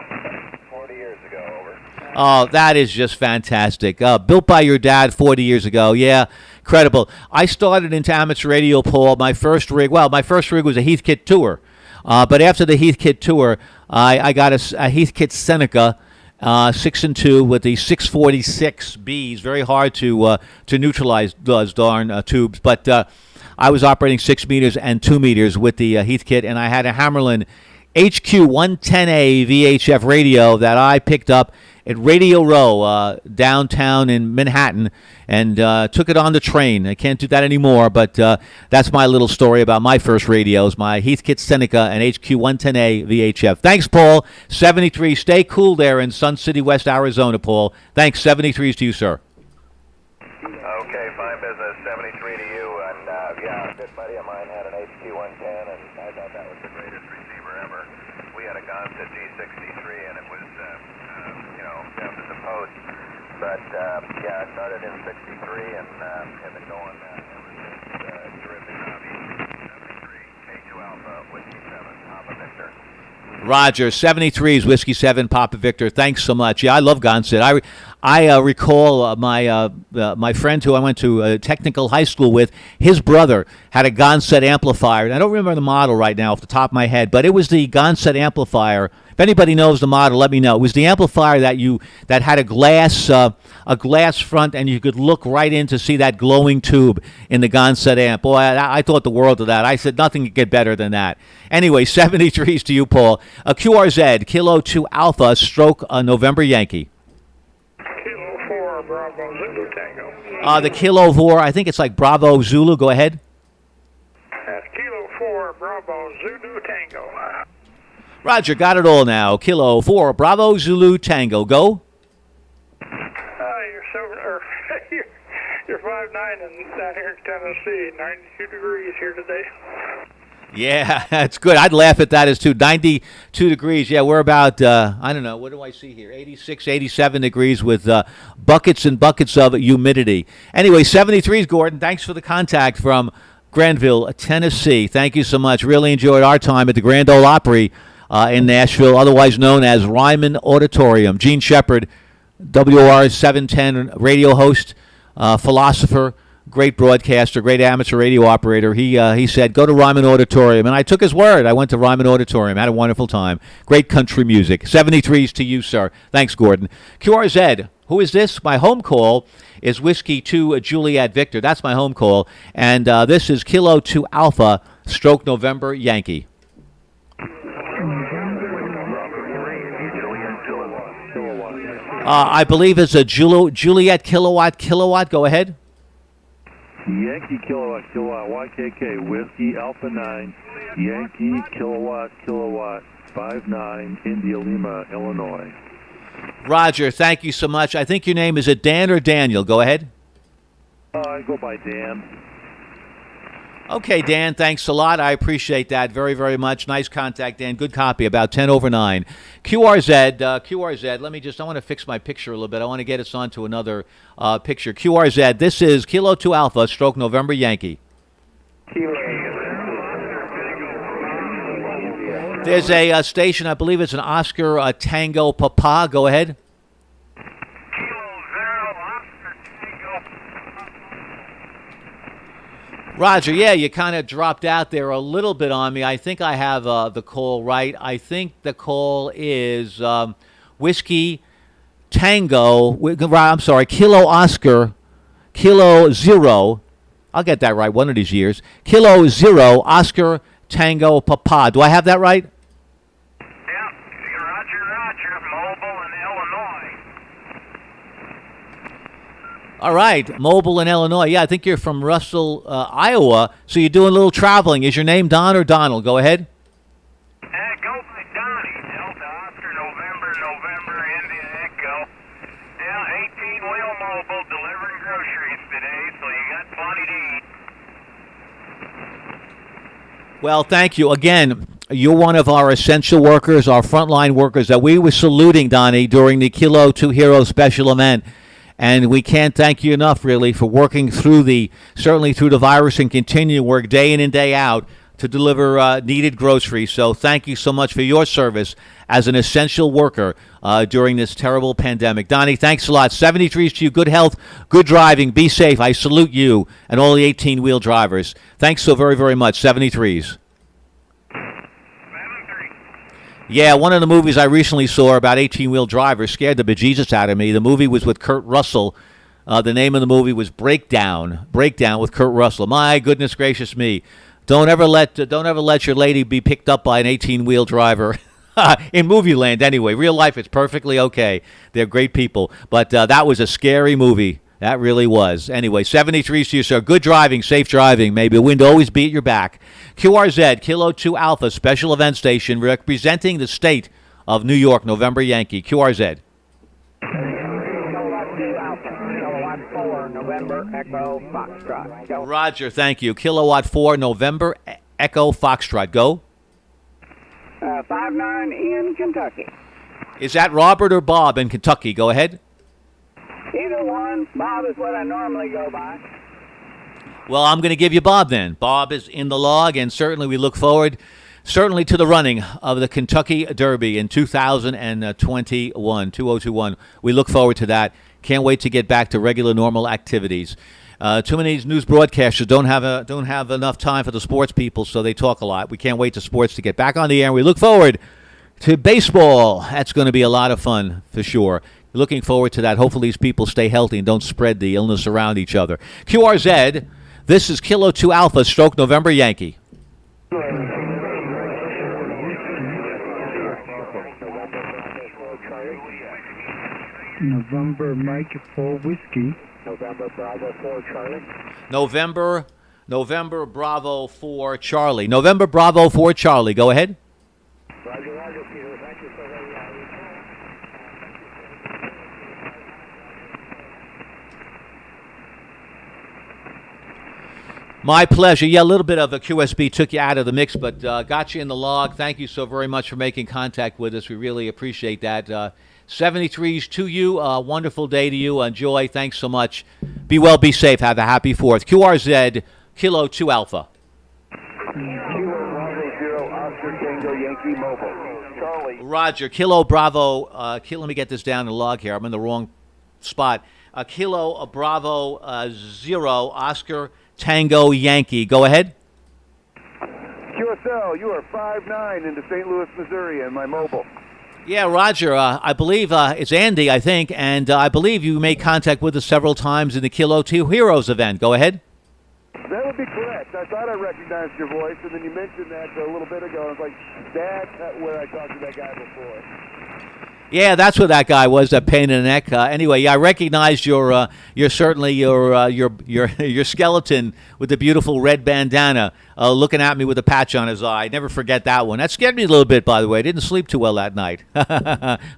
40 years ago, over. Oh, that is just fantastic. Built by your dad 40 years ago. Yeah, incredible. I started into amateur radio, Paul. My first rig was a Heathkit Tour. But after the Heathkit Tour, I got a Heathkit Seneca 6 and 2 with the 646 Bs. Very hard to neutralize those darn tubes. But I was operating 6 meters and 2 meters with the Heathkit, and I had a Hammerlin HQ110A VHF radio that I picked up at Radio Row downtown in Manhattan, and took it on the train. I can't do that anymore, but that's my little story about my first radios, my Heathkit Seneca and HQ110A VHF. Thanks, Paul. 73. Stay cool there in Sun City, West Arizona, Paul. Thanks. 73s to you, sir. Okay, fine business. 73 to you. And yeah, a good buddy of mine had an HQ110, and I thought that was the greatest receiver ever. We had a Gonsa G63, and it was down to the post. But yeah, I started in 63 and have been going ever since. Terrific hobby. 73, K2 Alpha, Whiskey 7, Papa Victor. Roger, 73s, Whiskey 7, Papa Victor. Thanks so much. Yeah, I love Gonset. I recall my friend who I went to technical high school with, his brother had a Gonset amplifier. And I don't remember the model right now off the top of my head, but it was the Gonset amplifier. If anybody knows the model, let me know. It was the amplifier that had a glass front, and you could look right in to see that glowing tube in the Gonset amp. Boy, I thought the world of that. I said nothing could get better than that. Anyway, 73s to you, Paul. QRZ, Kilo 2 Alpha, Stroke, November Yankee. Kilo 4, Bravo Zulu Tango. The Kilo 4, I think it's like Bravo Zulu. Go ahead. That's Kilo 4, Bravo Zulu Tango. Roger, got it all now. Kilo 4, Bravo Zulu Tango. Go. You're 5'9" and down here in Tennessee, 92 degrees here today. Yeah, that's good. I'd laugh at that as too. 92 degrees. Yeah, we're about, I don't know, what do I see here? 86, 87 degrees with buckets and buckets of humidity. Anyway, 73s, Gordon. Thanks for the contact from Granville, Tennessee. Thank you so much. Really enjoyed our time at the Grand Ole Opry in Nashville, otherwise known as Ryman Auditorium. Gene Shepard, WR 710 radio host, philosopher, great broadcaster, great amateur radio operator. He said, go to Ryman Auditorium. And I took his word. I went to Ryman Auditorium, had a wonderful time. Great country music. 73s to you, sir. Thanks, Gordon. QRZ, who is this? My home call is Whiskey 2 Juliet Victor. That's my home call. And this is Kilo 2 Alpha stroke November Yankee. I believe it's a Juliet Kilowatt. Go ahead. Yankee Kilowatt, YKK, Whiskey Alpha 9, Yankee Kilowatt, 59, India Lima, Illinois. Roger, thank you so much. I think your name is Dan or Daniel. Go ahead. I go by Dan. Okay, Dan, thanks a lot. I appreciate that very, very much. Nice contact, Dan. Good copy, about 10 over 9. QRZ, I want to fix my picture a little bit. I want to get us onto another picture. QRZ, this is Kilo 2 Alpha stroke November Yankee. There's a station, I believe it's an Oscar Tango Papa. Go ahead. Roger, yeah, you kind of dropped out there a little bit on me. I think I have the call right. I think the call is Whiskey Tango, Kilo Oscar, Kilo Zero. I'll get that right one of these years. Kilo Zero, Oscar Tango Papa. Do I have that right? All right, Mobile in Illinois. Yeah, I think you're from Russell, Iowa, so you're doing a little traveling. Is your name Don or Donald? Go ahead. Go by Donnie. Delta Oscar, November, India Echo. Yeah, 18-wheel mobile, delivering groceries today, so you got plenty to eat. Well, thank you. Again, you're one of our essential workers, our frontline workers that we were saluting, Donnie, during the Kilo 2 Hero special event. And we can't thank you enough, really, for working certainly through the virus and continue work day in and day out to deliver needed groceries. So thank you so much for your service as an essential worker during this terrible pandemic. Donnie, thanks a lot. 73s to you. Good health, good driving. Be safe. I salute you and all the 18-wheel drivers. Thanks so very, very much. 73s. Yeah, one of the movies I recently saw about 18-wheel drivers scared the bejesus out of me. The movie was with Kurt Russell. The name of the movie was Breakdown with Kurt Russell. My goodness gracious me. Don't ever let your lady be picked up by an 18-wheel driver. In movie land, anyway. Real life, it's perfectly okay. They're great people. But that was a scary movie. That really was. Anyway, 73s to you, sir. Good driving, safe driving. May the wind always be at your back. QRZ, Kilo 2 Alpha, special event station representing the state of New York, November Yankee. QRZ. November Echo Foxtrot. Go. Roger, thank you. Kilowatt 4, November Echo Foxtrot. Go. 59 in Kentucky. Is that Robert or Bob in Kentucky? Go ahead. Either one. Bob is what I normally go by. Well, I'm going to give you Bob then. Bob is in the log, and certainly we look forward to the running of the Kentucky Derby in 2021. We look forward to that. Can't wait to get back to regular, normal activities. Too many news broadcasters don't have enough time for the sports people, so they talk a lot. We can't wait for sports to get back on the air. We look forward to baseball. That's going to be a lot of fun for sure. Looking forward to that. Hopefully these people stay healthy and don't spread the illness around each other. QRZ, this is Kilo 2 Alpha, stroke November Yankee. November Mike 4 Whiskey. November Bravo 4 Charlie. November Bravo 4 Charlie. November Bravo 4 Charlie. Go ahead. Roger, Peter. Thank you so very much. My pleasure. Yeah, a little bit of a QSB took you out of the mix, but got you in the log. Thank you so very much for making contact with us. We really appreciate that. 73s to you. Wonderful day to you. Enjoy. Thanks so much. Be well, be safe. Have a happy 4th. QRZ, Kilo 2 Alpha. Kilo Bravo 0, Oscar Tango Yankee Mobile. Charlie. Roger. Kilo Bravo. Let me get this down in the log here. I'm in the wrong spot. Kilo Bravo 0, Oscar Tango Yankee. Go ahead. QSL, you are 5'9" into St. Louis, Missouri, and my mobile. Yeah, Roger. I believe it's Andy, I think, and I believe you made contact with us several times in the Kilo 2 Heroes event. Go ahead. That would be correct. I thought I recognized your voice, and then you mentioned that a little bit ago. I was like, that's where I talked to that guy before. Yeah, that's what that guy was, that pain in the neck. Anyway, yeah, I recognized your certainly your skeleton with the beautiful red bandana looking at me with a patch on his eye. Never forget that one. That scared me a little bit, by the way. I didn't sleep too well that night.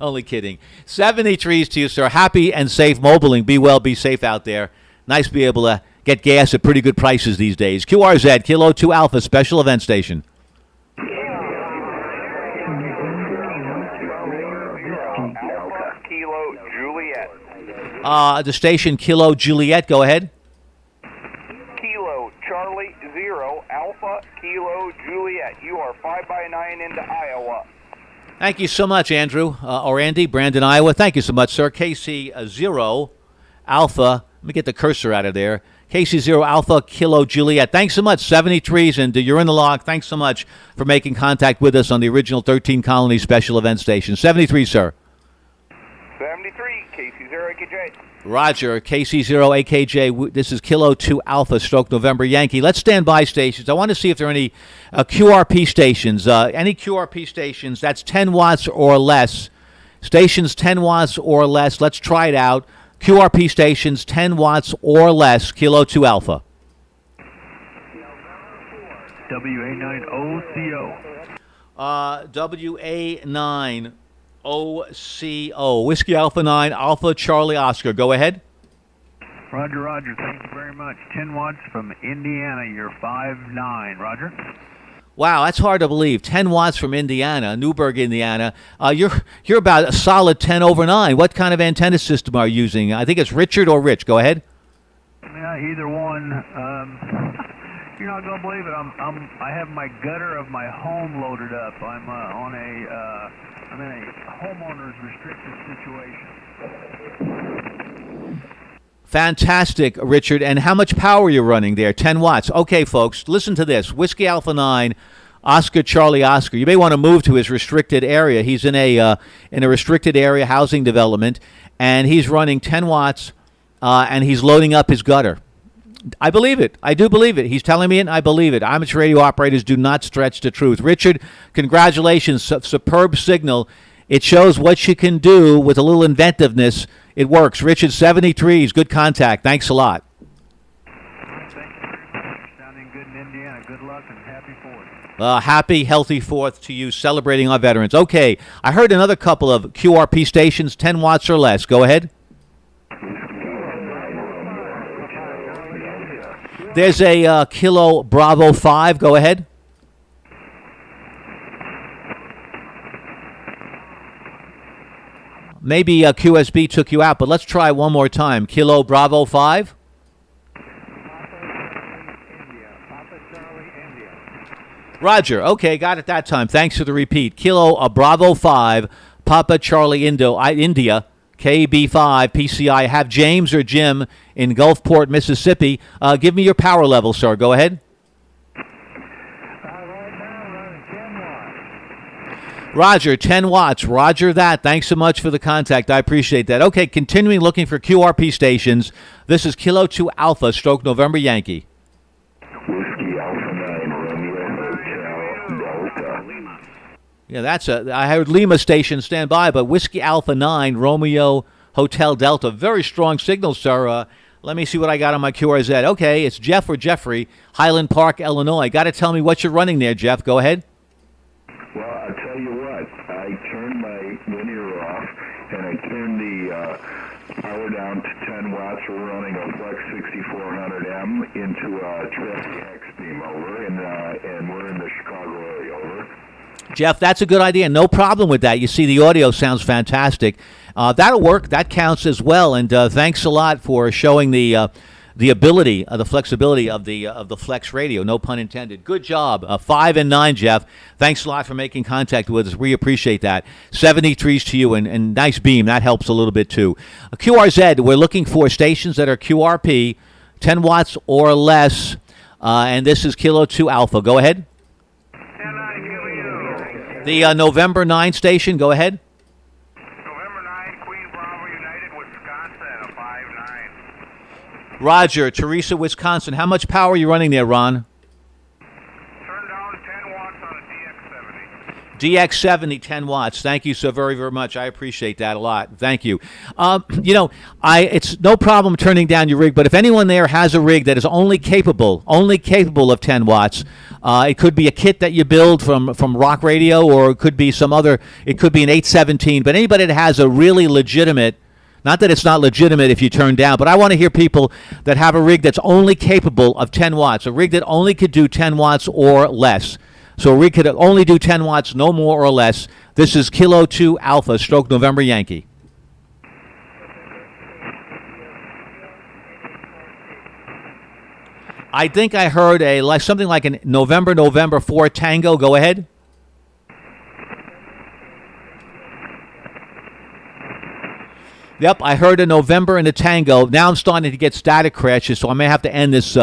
Only kidding. 73s to you, sir. Happy and safe mobiling. Be well, be safe out there. Nice to be able to get gas at pretty good prices these days. QRZ, Kilo 2 Alpha, special event station. Kilo Juliet. The station Kilo Juliet. Go ahead. Kilo Charlie 0 Alpha Kilo Juliet. You are 5x9 into Iowa. Thank you so much, Andrew, or Andy, Brandon, Iowa. Thank you so much, sir. KC 0 Alpha. Let me get the cursor out of there. KC 0 Alpha Kilo Juliet. Thanks so much, 73s, and you're in the log. Thanks so much for making contact with us on the original 13 Colony special event station. 73, sir. 73, KC0 AKJ. Roger, KC0 AKJ. This is Kilo 2 Alpha stroke November Yankee. Let's stand by stations. I want to see if there are any QRP stations. Any QRP stations, that's 10 watts or less. Stations 10 watts or less. Let's try it out. QRP stations 10 watts or less. Kilo 2 Alpha. WA9OCO. WA9OCO. Whiskey Alpha 9, Alpha Charlie Oscar. Go ahead. Roger, Roger. Thank you very much. 10 watts from Indiana. You're 5'9". Roger. Wow, that's hard to believe. 10 watts from Indiana, Newburgh, Indiana. You're about a solid 10 over 9. What kind of antenna system are you using? I think it's Richard or Rich. Go ahead. Yeah, either one. You're not gonna believe it. I have my gutter of my home loaded up. I'm in a homeowner's restricted situation. Fantastic, Richard. And how much power you're running there? 10 watts. Okay, folks, listen to this. Whiskey Alpha 9, Oscar Charlie Oscar. You may want to move to his restricted area. He's in a restricted area housing development, and he's running 10 watts, and he's loading up his gutter. I believe it. I do believe it. He's telling me it, and I believe it. Amateur radio operators do not stretch the truth. Richard, congratulations. Superb signal. It shows what you can do with a little inventiveness. It works. Richard, 73s. Good contact. Thanks a lot. Thank you very much. Sounding good in Indiana. Good luck and happy 4th. Happy, healthy 4th to you, celebrating our veterans. Okay, I heard another couple of QRP stations, 10 watts or less. Go ahead. There's a Kilo Bravo 5. Go ahead. Maybe QSB took you out, but let's try one more time. Kilo Bravo 5. Roger. Okay, got it that time. Thanks for the repeat. Kilo Bravo 5, Papa Charlie India, KB5, PCI. Have James or Jim in Gulfport, Mississippi. Give me your power level, sir. Go ahead. Roger, 10 watts. Roger that. Thanks so much for the contact. I appreciate that. Okay, continuing looking for QRP stations. This is Kilo 2 Alpha, stroke November Yankee. Whiskey Alpha 9, Romeo Hotel Delta. Yeah, I heard Lima station stand by, but Whiskey Alpha 9, Romeo Hotel Delta. Very strong signal, sir. Let me see what I got on my QRZ. Okay, it's Jeff or Jeffrey, Highland Park, Illinois. Got to tell me what you're running there, Jeff. Go ahead. Well, I'll tell you what. I turned my linear off, and I turned the power down to 10 watts. We're running a Flex 6400M into Traffic X beam, over, and we're in the Chicago area, over. Jeff, that's a good idea. No problem with that. You see, the audio sounds fantastic. That'll work. That counts as well. And thanks a lot for showing the ability, the flexibility of the Flex Radio. No pun intended. Good job. 5 and 9, Jeff. Thanks a lot for making contact with us. We appreciate that. 73s to you, and nice beam. That helps a little bit too. QRZ, we're looking for stations that are QRP, 10 watts or less, and this is Kilo 2 Alpha. Go ahead. The November 9 station, go ahead. November 9, Queen Bravo United, Wisconsin, 5-9. Roger, Teresa, Wisconsin. How much power are you running there, Ron? Turn down 10 watts on a DX70. DX70, 10 watts. Thank you so very, very much. I appreciate that a lot. Thank you. It's no problem turning down your rig, but if anyone there has a rig that is only capable of 10 watts, it could be a kit that you build from Rock Radio, or it could be it could be an 817, but anybody that has a really legitimate, not that it's not legitimate if you turn down, but I want to hear people that have a rig that's only capable of 10 watts, a rig that only could do 10 watts or less. So a rig could only do 10 watts, no more or less. This is Kilo 2 Alpha, stroke November Yankee. I think I heard something like a November 4 Tango. Go ahead. Yep, I heard a November and a Tango. Now I'm starting to get static crashes, so I may have to end this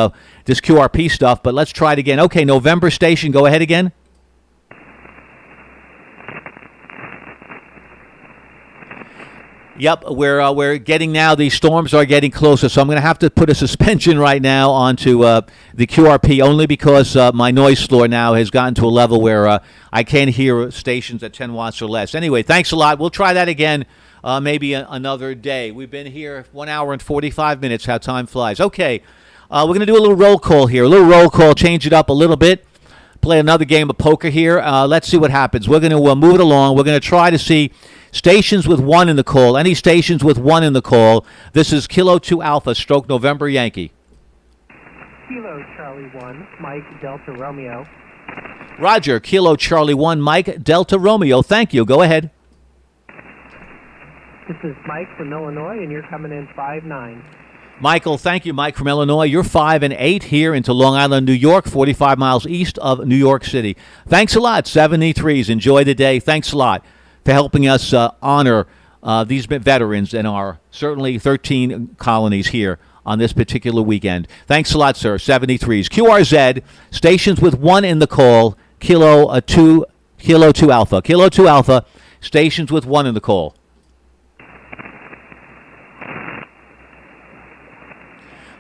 this QRP stuff, but let's try it again. Okay, November station, go ahead again. Yep, we're getting now, the storms are getting closer, so I'm going to have to put a suspension right now onto the QRP, only because my noise floor now has gotten to a level where I can't hear stations at 10 watts or less. Anyway, thanks a lot. We'll try that again maybe another day. We've been here 1 hour and 45 minutes, how time flies. Okay, we're going to do a little roll call here, change it up a little bit, play another game of poker here. Let's see what happens. We're going to move it along. We're going to try to see stations with 1 in the call. Any stations with 1 in the call. This is Kilo 2 Alpha, stroke November Yankee. Kilo Charlie 1, Mike Delta Romeo. Roger, Kilo Charlie 1, Mike Delta Romeo. Thank you. Go ahead. This is Mike from Illinois, and you're coming in 5-9. Michael, thank you, Mike from Illinois. You're 5 and 8 here into Long Island, New York, 45 miles east of New York City. Thanks a lot, 73s. Enjoy the day. Thanks a lot for helping us honor these veterans in our certainly 13 colonies here on this particular weekend. Thanks a lot, sir. 73s. QRZ, stations with 1 in the call, Kilo 2 Alpha. Kilo 2 Alpha, stations with 1 in the call.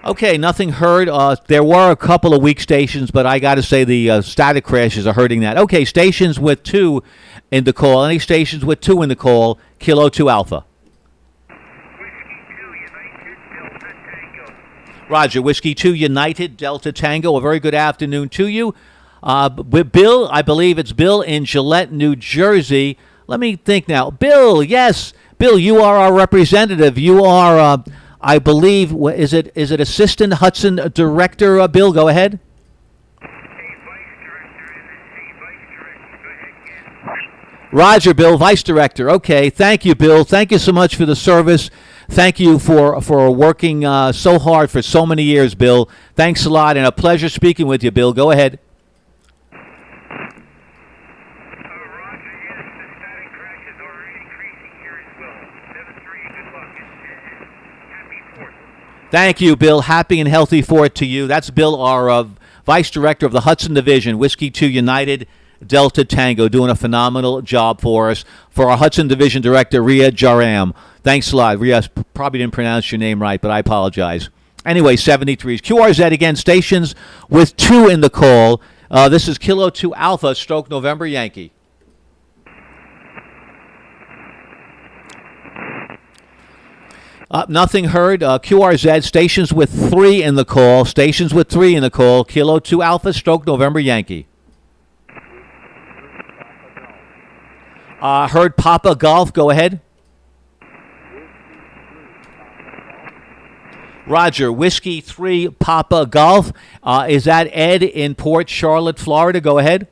Okay, nothing heard. There were a couple of weak stations, but I got to say the static crashes are hurting that. Okay, stations with 2 in the call. Any stations with 2 in the call, Kilo 2 Alpha. Roger, Whiskey 2 United Delta Tango. A very good afternoon to you. Bill, I believe it's Bill in Gillette, New Jersey. Let me think now. Bill, yes. Bill, you are our representative. You are... I believe, is it Assistant Hudson Director, Bill? Go ahead. Roger, Bill, Vice Director. Okay, thank you, Bill. Thank you so much for the service. Thank you for working so hard for so many years, Bill. Thanks a lot, and a pleasure speaking with you, Bill. Go ahead. Thank you, Bill. Happy and healthy 4th to you. That's Bill, our Vice Director of the Hudson Division, Whiskey 2 United Delta Tango, doing a phenomenal job for us. For our Hudson Division Director, Ria Jaram. Thanks a lot. Ria, probably didn't pronounce your name right, but I apologize. Anyway, 73s. QRZ again, stations with 2 in the call. This is Kilo 2 Alpha, stroke November Yankee. Nothing heard. QRZ, stations with 3 in the call. Stations with 3 in the call. Kilo 2 Alpha, stroke November Yankee. Heard Papa Golf. Go ahead. Roger, Whiskey 3 Papa Golf. Is that Ed in Port Charlotte, Florida? Go ahead.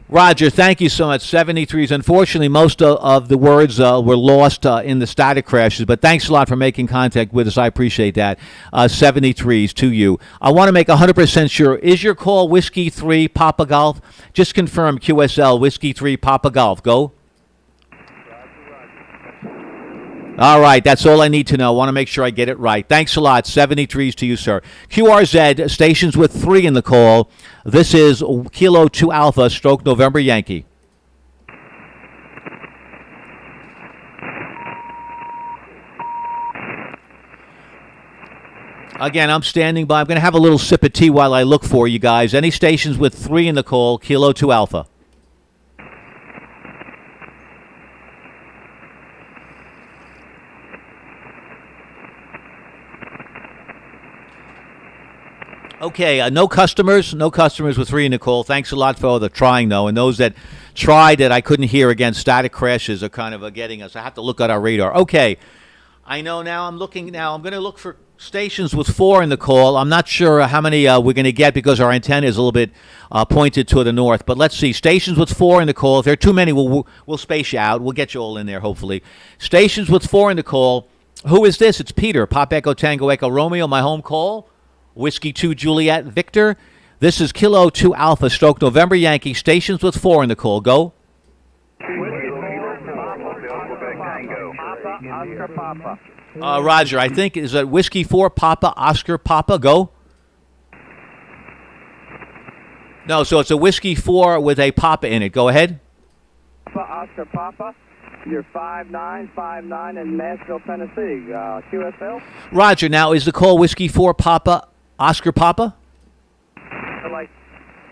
Roger, thank you so much. 73s. Unfortunately, most of the words were lost in the static crashes, but thanks a lot for making contact with us. I appreciate that. 73s to you. I want to make 100% sure. Is your call Whiskey 3 Papa Golf? Just confirm QSL, Whiskey 3 Papa Golf. Go. All right, that's all I need to know. I want to make sure I get it right. Thanks a lot. 73s to you, sir. QRZ, stations with 3 in the call. This is Kilo 2 Alpha, stroke November Yankee. Again, I'm standing by. I'm going to have a little sip of tea while I look for you guys. Any stations with 3 in the call, Kilo 2 Alpha. Okay, no customers with 3 in the call. Thanks a lot for all the trying, though. And those that tried that I couldn't hear, again, static crashes are kind of getting us. I have to look at our radar. Okay, I know now. I'm going to look for stations with 4 in the call. I'm not sure how many we're going to get because our antenna is a little bit pointed to the north. But let's see. Stations with 4 in the call. If there are too many, we'll space you out. We'll get you all in there, hopefully. Stations with 4 in the call. Who is this? It's Peter. Pop Echo Tango Echo Romeo, my home call. Whiskey 2 Juliet Victor. This is Kilo 2 Alpha, stroke November Yankee. Stations with 4 in the call. Go. Roger, I think, is that Whiskey 4 Papa Oscar Papa? Go. No, so it's a Whiskey 4 with a Papa in it. Go ahead. Papa Oscar Papa. You're 5959 in Nashville, Tennessee. QSL? Roger, now is the call Whiskey 4 Papa Oscar Papa?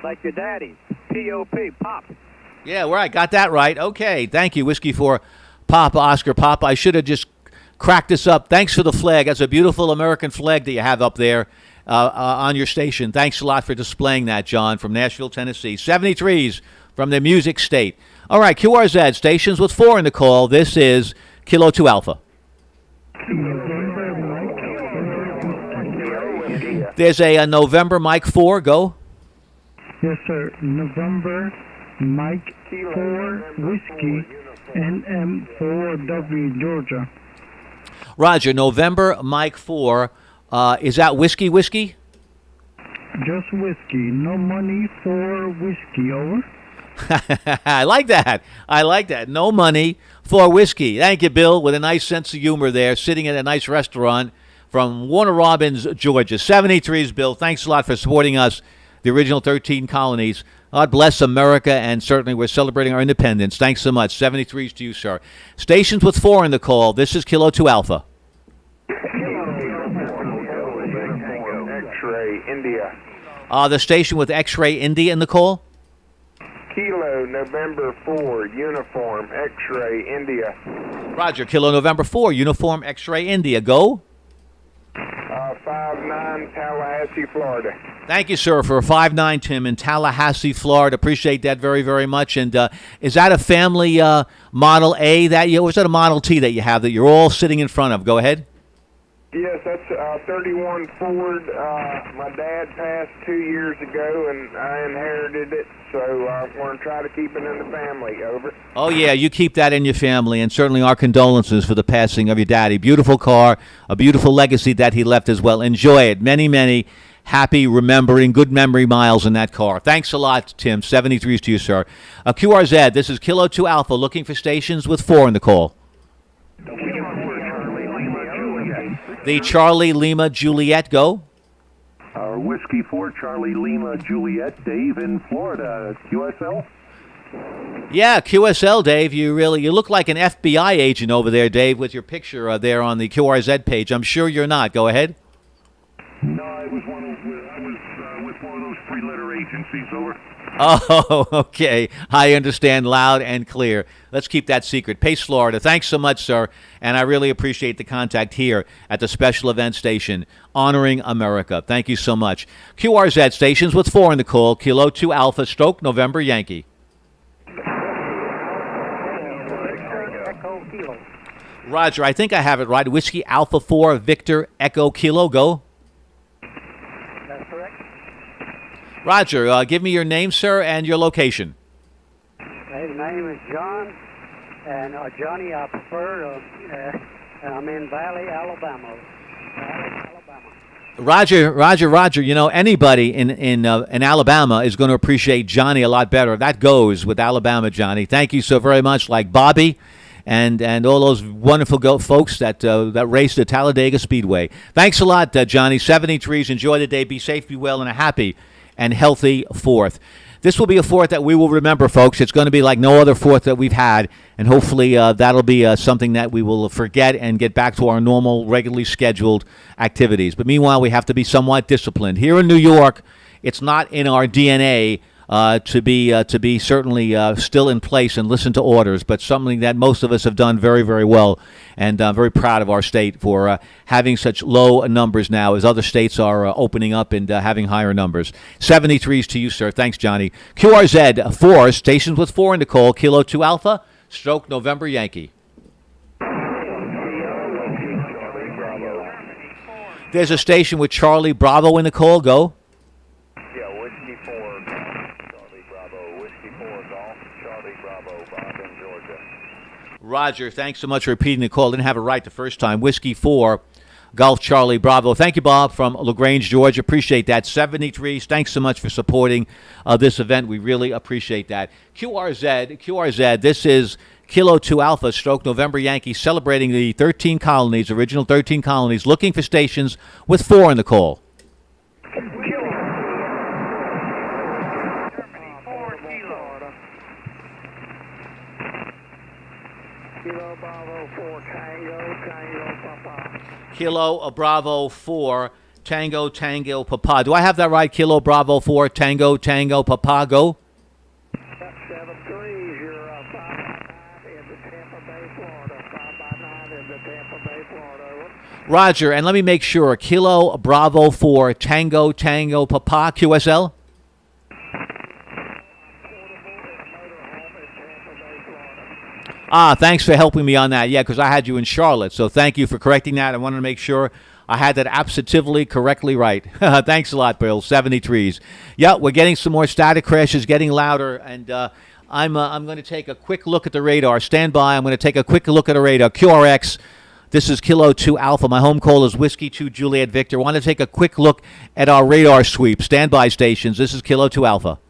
Like your daddy. P-O-P, Pop. Yeah, right. Got that right. Okay, thank you, Whiskey 4 Papa Oscar Papa. I should have just cracked this up. Thanks for the flag. That's a beautiful American flag that you have up there on your station. Thanks a lot for displaying that, John, from Nashville, Tennessee. 73s from the Music State. All right, QRZ, stations with 4 in the call. This is Kilo 2 Alpha. There's a November Mike 4. Go. Yes, sir. November Mike 4 Whiskey NM4W Georgia. Roger, November Mike 4. Is that whiskey? Just whiskey. No money for whiskey. Over. I like that. No money for whiskey. Thank you, Bill, with a nice sense of humor there, sitting at a nice restaurant from Warner Robins, Georgia. 73s, Bill. Thanks a lot for supporting us, the original 13 colonies. God bless America, and certainly we're celebrating our independence. Thanks so much. 73s to you, sir. Stations with 4 in the call. This is Kilo 2 Alpha. X-Ray India. The station with X-Ray India in the call. Kilo November 4 Uniform X-Ray India. Roger, Kilo November 4 Uniform X-Ray India. Go. 59 Tallahassee, Florida. Thank you, sir, for a 5-9, Tim, in Tallahassee, Florida. Appreciate that very, very much. And is that a family Model A or is that a Model T that you have that you're all sitting in front of? Go ahead. Yes, that's 31 Ford. My dad passed 2 years ago, and I inherited it, so we're going to try to keep it in the family. Over. Oh, yeah, you keep that in your family, and certainly our condolences for the passing of your daddy. Beautiful car, a beautiful legacy that he left as well. Enjoy it. Many, many happy remembering, good memory miles in that car. Thanks a lot, Tim. 73s to you, sir. QRZ, this is Kilo 2 Alpha, looking for stations with 4 in the call. The Charlie Lima Juliet. Go. Whiskey 4 Charlie Lima Juliet. Dave in Florida. QSL? Yeah, QSL, Dave. You look like an FBI agent over there, Dave, with your picture there on the QRZ page. I'm sure you're not. Go ahead. No, I was one of I was with one of those three-letter agencies. Over. Oh, okay. I understand loud and clear. Let's keep that secret. Pace, Florida. Thanks so much, sir. And I really appreciate the contact here at the special event station, Honoring America. Thank you so much. QRZ stations with 4 in the call. Kilo 2 Alpha, Stroke, November, Yankee. Roger, I think I have it right. Whiskey Alpha 4, Victor Echo Kilo. Go. That's correct. Roger, give me your name, sir, and your location. Hey, my name is John, and Johnny, I prefer, and I'm in Valley, Alabama. Roger. You know, anybody in Alabama is going to appreciate Johnny a lot better. That goes with Alabama, Johnny. Thank you so very much, like Bobby and all those wonderful folks that raced at Talladega Speedway. Thanks a lot, Johnny. 73s. Enjoy the day. Be safe, be well, and a happy and healthy 4th. This will be a 4th that we will remember, folks. It's going to be like no other 4th that we've had, and hopefully that'll be something that we will forget and get back to our normal, regularly scheduled activities. But meanwhile, we have to be somewhat disciplined. Here in New York, it's not in our DNA to be certainly still in place and listen to orders, but something that most of us have done very, very well, and I'm very proud of our state for having such low numbers now as other states are opening up and having higher numbers. 73s to you, sir. Thanks, Johnny. QRZ 4, stations with 4 in the call, Kilo 2 Alpha, Stroke, November, Yankee. There's a station with Charlie Bravo in the call. Go. Roger, thanks so much for repeating the call. Didn't have it right the first time. Whiskey 4, Golf Charlie Bravo. Thank you, Bob, from LaGrange, Georgia. Appreciate that. 73s, thanks so much for supporting this event. We really appreciate that. QRZ, this is Kilo 2 Alpha, Stroke, November, Yankee, celebrating the 13 colonies, original 13 colonies, looking for stations with 4 in the call. Kilo Bravo 4, Tango Papa. Do I have that right? Kilo Bravo 4, Tango Papa. Go. 7-3, you're 5x9 into Tampa Bay, Florida. 5x9 into Tampa Bay, Florida. Roger, and let me make sure. Kilo Bravo 4, Tango Papa, QSL. Thanks for helping me on that. Yeah, because I had you in Charlotte. So thank you for correcting that. I wanted to make sure I had that absolutely correctly right. Thanks a lot, Bill. 73s. Yeah, we're getting some more static crashes, getting louder, and I'm going to take a quick look at the radar. Stand by. I'm going to take a quick look at the radar. QRX. This is Kilo 2 Alpha. My home call is Whiskey 2 Juliet Victor. I want to take a quick look at our radar sweep. Standby stations. This is Kilo 2 Alpha.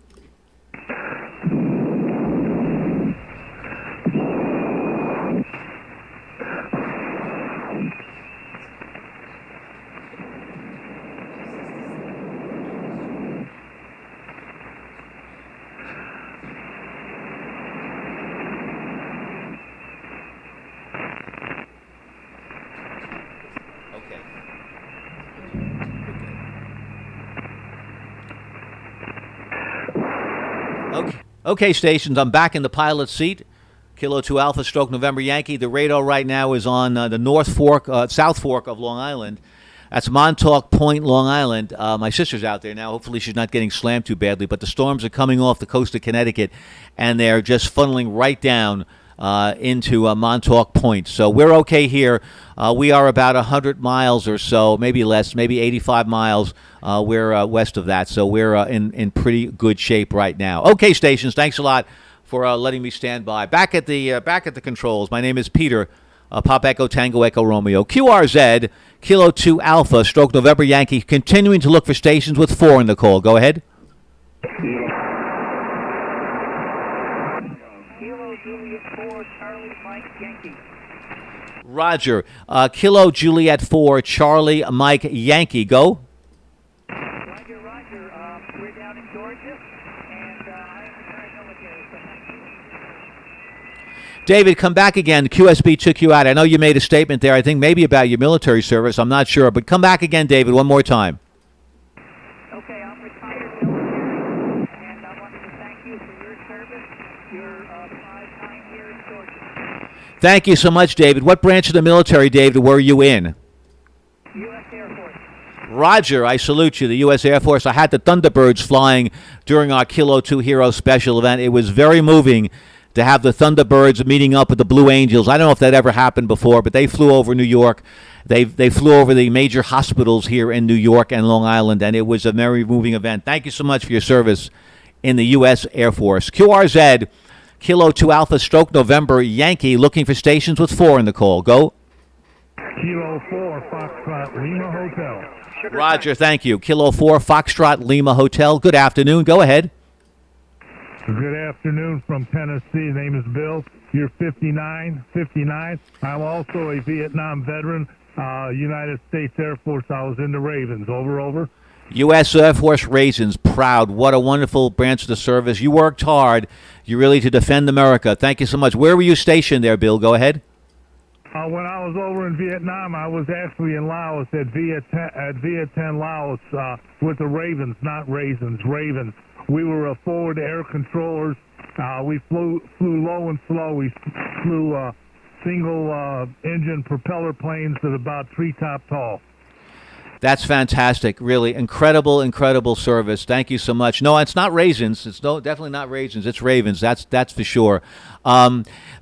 Okay, stations, I'm back in the pilot seat. Kilo 2 Alpha, Stroke, November, Yankee. The radar right now is on the South Fork of Long Island. That's Montauk Point, Long Island. My sister's out there now. Hopefully she's not getting slammed too badly, but the storms are coming off the coast of Connecticut, and they're just funneling right down into Montauk Point. So we're okay here. We are about 100 miles or so, maybe less, maybe 85 miles. We're west of that, so we're in pretty good shape right now. Okay, stations, thanks a lot for letting me stand by. Back at the controls, my name is Peter, Pop Echo Tango Echo Romeo. QRZ, Kilo 2 Alpha, Stroke, November, Yankee, continuing to look for stations with 4 in the call. Go ahead. Roger. Kilo Juliet 4, Charlie Mike Yankee. Go. Roger. We're down in Georgia, and I am retired military, so thank you. David, come back again. QSB took you out. I know you made a statement there, I think maybe about your military service. I'm not sure, but come back again, David, one more time. Okay, I'm retired military, and I wanted to thank you for your service, your 5-9 years in Georgia. Thank you so much, David. What branch of the military, David, were you in? U.S. Air Force. Roger, I salute you, the U.S. Air Force. I had the Thunderbirds flying during our Kilo 2 Hero special event. It was very moving to have the Thunderbirds meeting up with the Blue Angels. I don't know if that ever happened before, but they flew over New York. They flew over the major hospitals here in New York and Long Island, and it was a very moving event. Thank you so much for your service in the U.S. Air Force. QRZ, Kilo 2 Alpha Stroke November Yankee, looking for stations with 4 in the call. Go. Kilo 4 Foxtrot Lima Hotel. Roger, thank you. Kilo 4 Foxtrot Lima Hotel. Good afternoon. Go ahead. Good afternoon from Tennessee. The name is Bill. You're 59. I'm also a Vietnam veteran, United States Air Force. I was in the Ravens. Over. U.S. Air Force Raisins, proud. What a wonderful branch of the service. You worked hard. You really to defend America. Thank you so much. Where were you stationed there, Bill? Go ahead. When I was over in Vietnam, I was actually in Laos at Viet-Thanh, Laos, with the Ravens, not Raisins, Ravens. We were forward air controllers. We flew low and slow. We flew single engine propeller planes at about treetop tall. That's fantastic. Really incredible service. Thank you so much. No, it's not Raisins. It's definitely not Raisins. It's Ravens. That's for sure.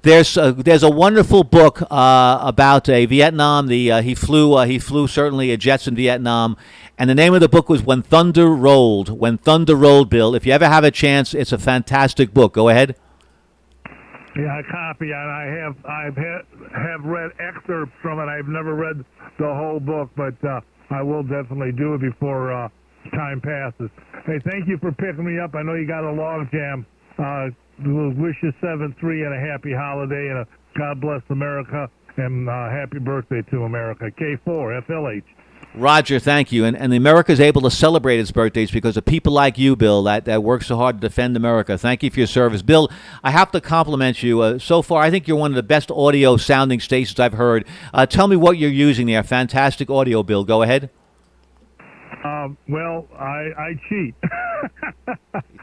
There's a wonderful book about Vietnam. He flew certainly jets in Vietnam, and the name of the book was When Thunder Rolled. When Thunder Rolled, Bill. If you ever have a chance, it's a fantastic book. Go ahead. Yeah, I copy, and I have read excerpts from it. I've never read the whole book, but I will definitely do it before time passes. Hey, thank you for picking me up. I know you got a log jam. We'll wish you 7-3 and a happy holiday, and a God bless America, and happy birthday to America. K4 FLH. Roger, thank you. And America is able to celebrate its birthdays because of people like you, Bill, that work so hard to defend America. Thank you for your service. Bill, I have to compliment you. So far, I think you're one of the best audio sounding stations I've heard. Tell me what you're using there. Fantastic audio, Bill. Go ahead. Well, I cheat.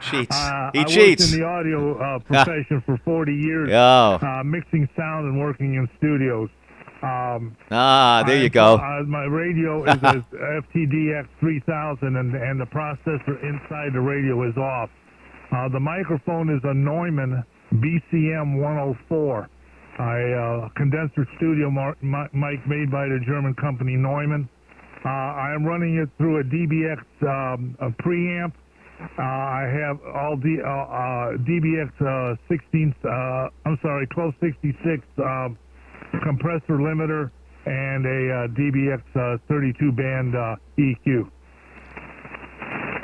He cheats. I worked in the audio profession for 40 years, mixing sound and working in studios. There you go. My radio is a FTDX 3000, and the processor inside the radio is off. The microphone is a Neumann BCM 104, a condenser studio mic made by the German company Neumann. I am running it through a DBX a preamp. I have all DBX 1266 compressor limiter and a DBX 32 band EQ.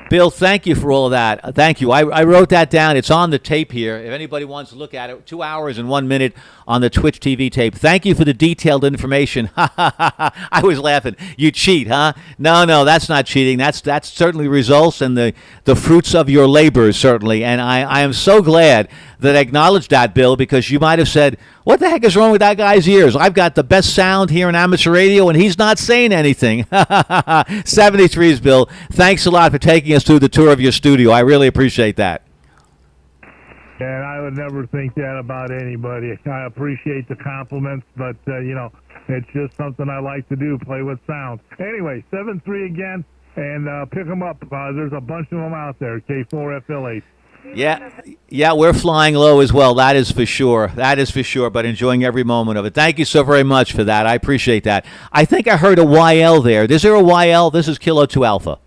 Bill, thank you for all of that. Thank you. I wrote that down. It's on the tape here. If anybody wants to look at it, 2 hours and 1 minute on the Twitch TV tape. Thank you for the detailed information. I was laughing. You cheat, huh? No, that's not cheating. That's certainly results and the fruits of your labors, certainly. And I am so glad that I acknowledged that, Bill, because you might have said, what the heck is wrong with that guy's ears? I've got the best sound here in amateur radio, and he's not saying anything. 73's, Bill. Thanks a lot for taking us through the tour of your studio. I really appreciate that. And I would never think that about anybody. I appreciate the compliments, but, it's just something I like to do, play with sound. Anyway, 7-3 again, and pick them up. There's a bunch of them out there, K4FLH. Yeah, we're flying low as well. That is for sure. But enjoying every moment of it. Thank you so very much for that. I appreciate that. I think I heard a YL there. Is there a YL? This is Kilo 2 Alpha.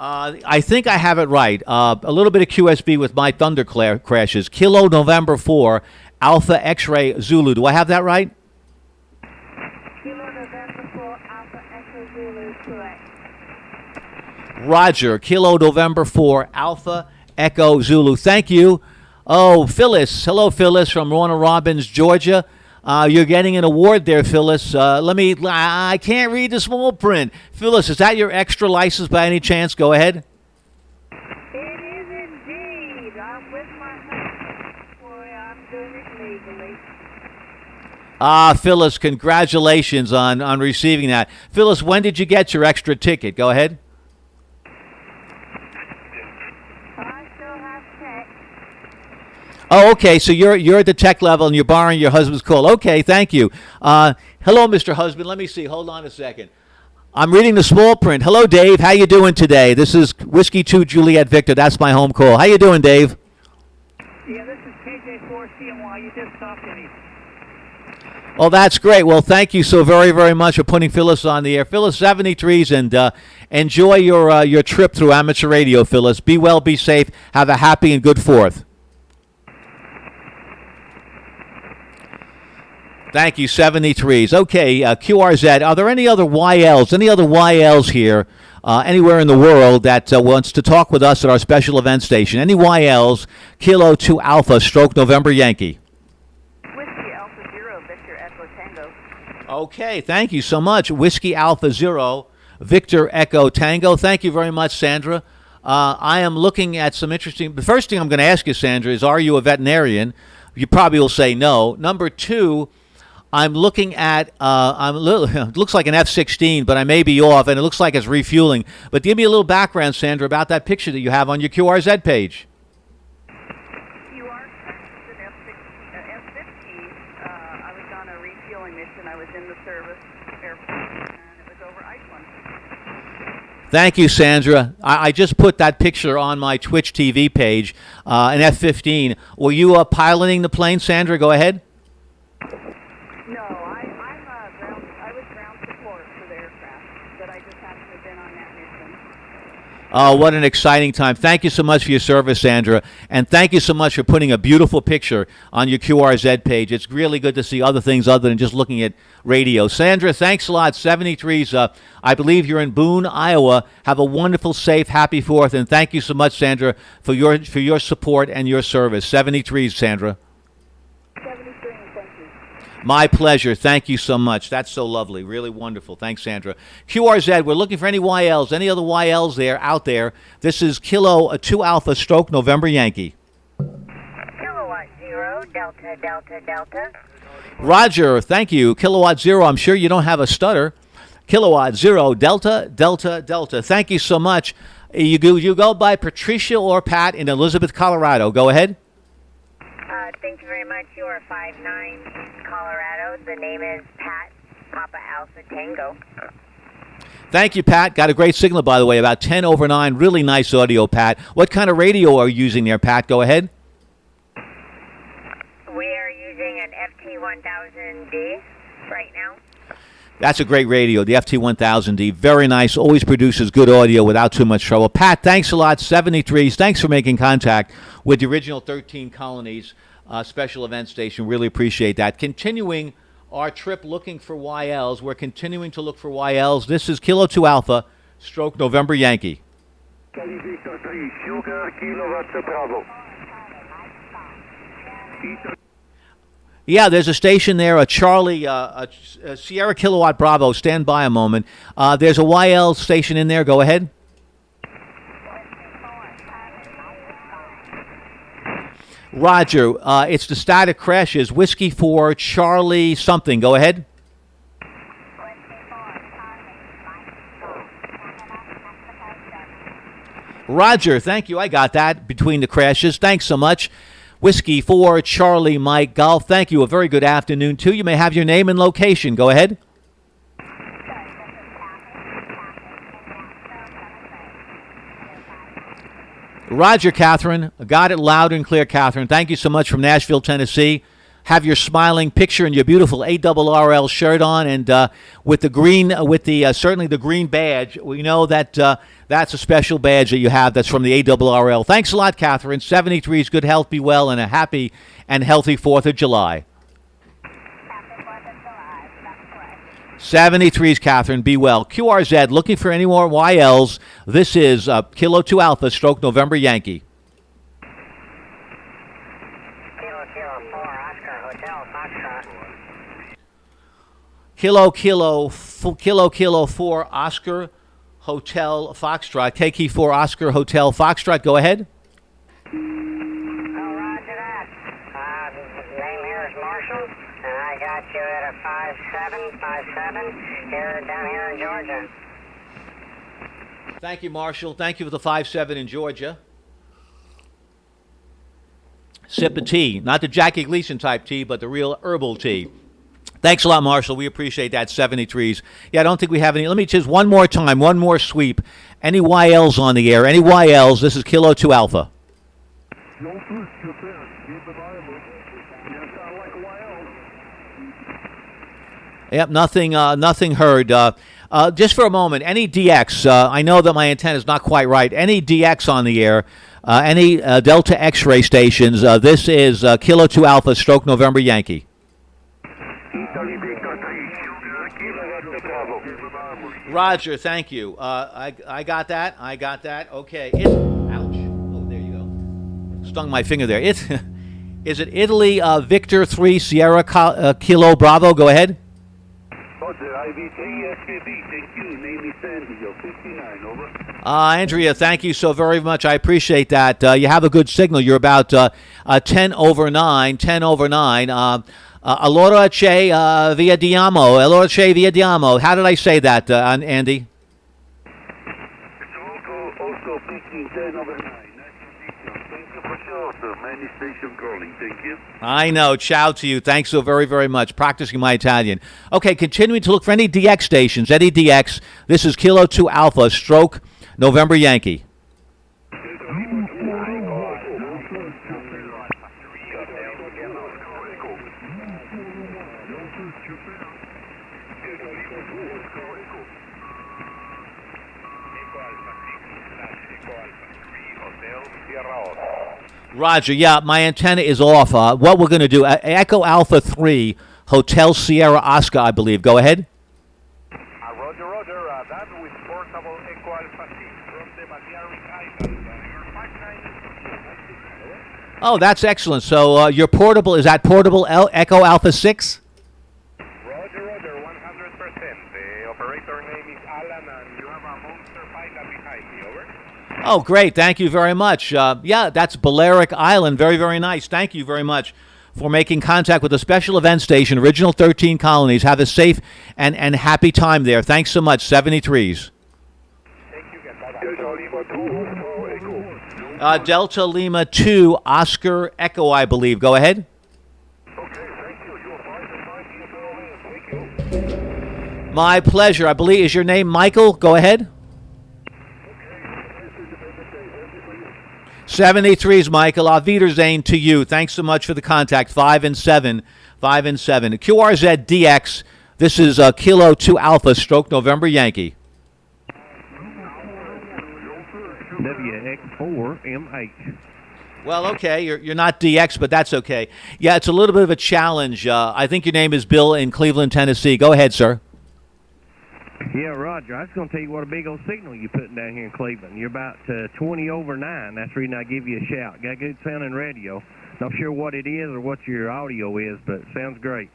I think I have it right. A little bit of QSB with my thunder crashes. Kilo November 4 Alpha X-Ray Zulu. Do I have that right? Roger, Kilo November 4 Alpha Echo Zulu. Thank you. Oh, Phyllis. Hello, Phyllis from Warner Robins, Georgia. You're getting an award there, Phyllis. I can't read the small print. Phyllis, is that your extra license by any chance? Go ahead. It is indeed. I'm with my husband. Boy, I'm doing it legally. Phyllis, congratulations on receiving that. Phyllis, when did you get your extra ticket? Go ahead. I still have tech. Oh, okay. So you're at the tech level and you're borrowing your husband's call. Okay, thank you. Hello, Mr. Husband. Let me see. Hold on a second. I'm reading the small print. Hello, Dave. How you doing today? This is Whiskey 2 Juliet Victor. That's my home call. How you doing, Dave? Yeah, this is KJ4 CMY. You just talked to me. Oh, that's great. Well, thank you so very, very much for putting Phyllis on the air. Phyllis, 73s, and enjoy your trip through amateur radio, Phyllis. Be well, be safe. Have a happy and good 4th. Thank you, 73s. Okay, QRZ, are there any other YLs here, anywhere in the world that wants to talk with us at our special event station? Any YLs, Kilo 2 Alpha, stroke November Yankee? Whiskey Alpha Zero, Victor Echo Tango. Okay, thank you so much. Whiskey Alpha Zero, Victor Echo Tango. Thank you very much, Sandra. I am looking at some interesting... The first thing I'm going to ask you, Sandra, is are you a veterinarian? You probably will say no. Number 2... I'm looking at, it looks like an F-16, but I may be off, and it looks like it's refueling. But give me a little background, Sandra, about that picture that you have on your QRZ page. You are correct. It's an F-15. I was on a refueling mission. I was in the service airport, and it was over Iceland. Thank you, Sandra. I just put that picture on my Twitch TV page, an F-15. Were you piloting the plane, Sandra? Go ahead. I was ground support for the aircraft, but I just happened to have been on that mission. Oh, what an exciting time. Thank you so much for your service, Sandra. And thank you so much for putting a beautiful picture on your QRZ page. It's really good to see other things other than just looking at radio. Sandra, thanks a lot. 73s, I believe you're in Boone, Iowa. Have a wonderful, safe, happy 4th. And thank you so much, Sandra, for your support and your service. 73s, Sandra. My pleasure. Thank you so much. That's so lovely. Really wonderful. Thanks, Sandra. QRZ, we're looking for any YLs, any other YLs out there. This is Kilo 2 Alpha stroke November Yankee. Kilowatt Zero, Delta, Delta, Delta. Roger, thank you. Kilowatt Zero, I'm sure you don't have a stutter. Kilowatt Zero, Delta, Delta, Delta. Thank you so much. You go by Patricia or Pat in Elizabeth, Colorado. Go ahead. Thank you very much. You are 5'9" in Colorado. The name is Pat, Papa Alpha Tango. Thank you, Pat. Got a great signal, by the way, about 10 over 9. Really nice audio, Pat. What kind of radio are you using there, Pat? Go ahead. We are using an FT1000D right now. That's a great radio, the FT1000D. Very nice. Always produces good audio without too much trouble. Pat, thanks a lot. 73s. Thanks for making contact with the original 13 Colonies special event station. Really appreciate that. Continuing our trip looking for YLs. We're continuing to look for YLs. This is Kilo 2 Alpha, stroke November Yankee. Yeah, there's a station there, a Charlie, a Sierra Kilowatt Bravo. Stand by a moment. There's a YL station in there. Go ahead. Roger, it's the static crashes. Whiskey 4, Charlie something. Go ahead. Roger, thank you. I got that between the crashes. Thanks so much. Whiskey 4, Charlie Mike Golf. Thank you. A very good afternoon, too. You may have your name and location. Go ahead. Roger, Catherine. Got it loud and clear, Catherine. Thank you so much from Nashville, Tennessee. Have your smiling picture and your beautiful ARRL shirt on, and with the green, certainly the green badge. We know that that's a special badge that you have. That's from the ARRL. Thanks a lot, Catherine. 73s, good health, be well, and a happy and healthy 4th of July. 73s, Catherine, be well. QRZ, looking for any more YLs. This is Kilo 2 Alpha, stroke November Yankee. Kilo 4 Oscar Hotel Foxtrot. KK4 Oscar Hotel Foxtrot. Go ahead. Roger that. Name here is Marshall, and I got you at 5757 here down here in Georgia. Thank you, Marshall. Thank you for the 5-7 in Georgia. Sip of tea. Not the Jackie Gleason type tea, but the real herbal tea. Thanks a lot, Marshall. We appreciate that. 73s. Yeah, I don't think we have any. Let me just one more time, one more sweep. Any YLs on the air? Any YLs? This is Kilo 2 Alpha. Yep, nothing heard. Just for a moment, any DX, I know that my antenna is not quite right. Any DX on the air, any Delta X-ray stations, this is Kilo 2 Alpha stroke November Yankee. Roger, thank you. I got that. Okay. Ouch. Oh, there you go. Stung my finger there. Is it Italy Victor 3 Sierra Kilo Bravo? Go ahead. Andrea, thank you so very much. I appreciate that. You have a good signal. You're about 10 over 9. Allora c'è via Diamo. How did I say that, Andy? I know. Ciao to you. Thanks so very, very much. Practicing my Italian. Okay, continuing to look for any DX stations. Any DX. This is Kilo 2 Alpha stroke November Yankee. Roger, yeah, my antenna is off. What we're going to do, Echo Alpha 3, Hotel Sierra Oscar, I believe. Go ahead. Roger, that with portable Echo Alpha 6 from the Balearic Islands. Oh, that's excellent. So your portable, is that portable Echo Alpha 6? Roger, 100%. The operator name is Alan, and you have a monster pilot behind me, over. Oh, great. Thank you very much. Yeah, that's Balearic Island. Very, very nice. Thank you very much for making contact with the special event station, Original 13 Colonies. Have a safe and happy time there. Thanks so much. 73s. Delta Lima 2, Oscar Echo, I believe. Go ahead. My pleasure. I believe, is your name Michael? Go ahead. 73s, Michael. Auf Wiedersehen to you. Thanks so much for the contact. 5-7. QRZ DX. This is Kilo 2 Alpha stroke November Yankee. WX4MH. Well, okay, you're not DX, but that's okay. Yeah, it's a little bit of a challenge. I think your name is Bill in Cleveland, Tennessee. Go ahead, sir. Yeah, Roger, I was going to tell you what a big old signal you're putting down here in Cleveland. You're about 20 over 9. That's the reason I give you a shout. Got good sounding radio. Not sure what it is or what your audio is, but it sounds great.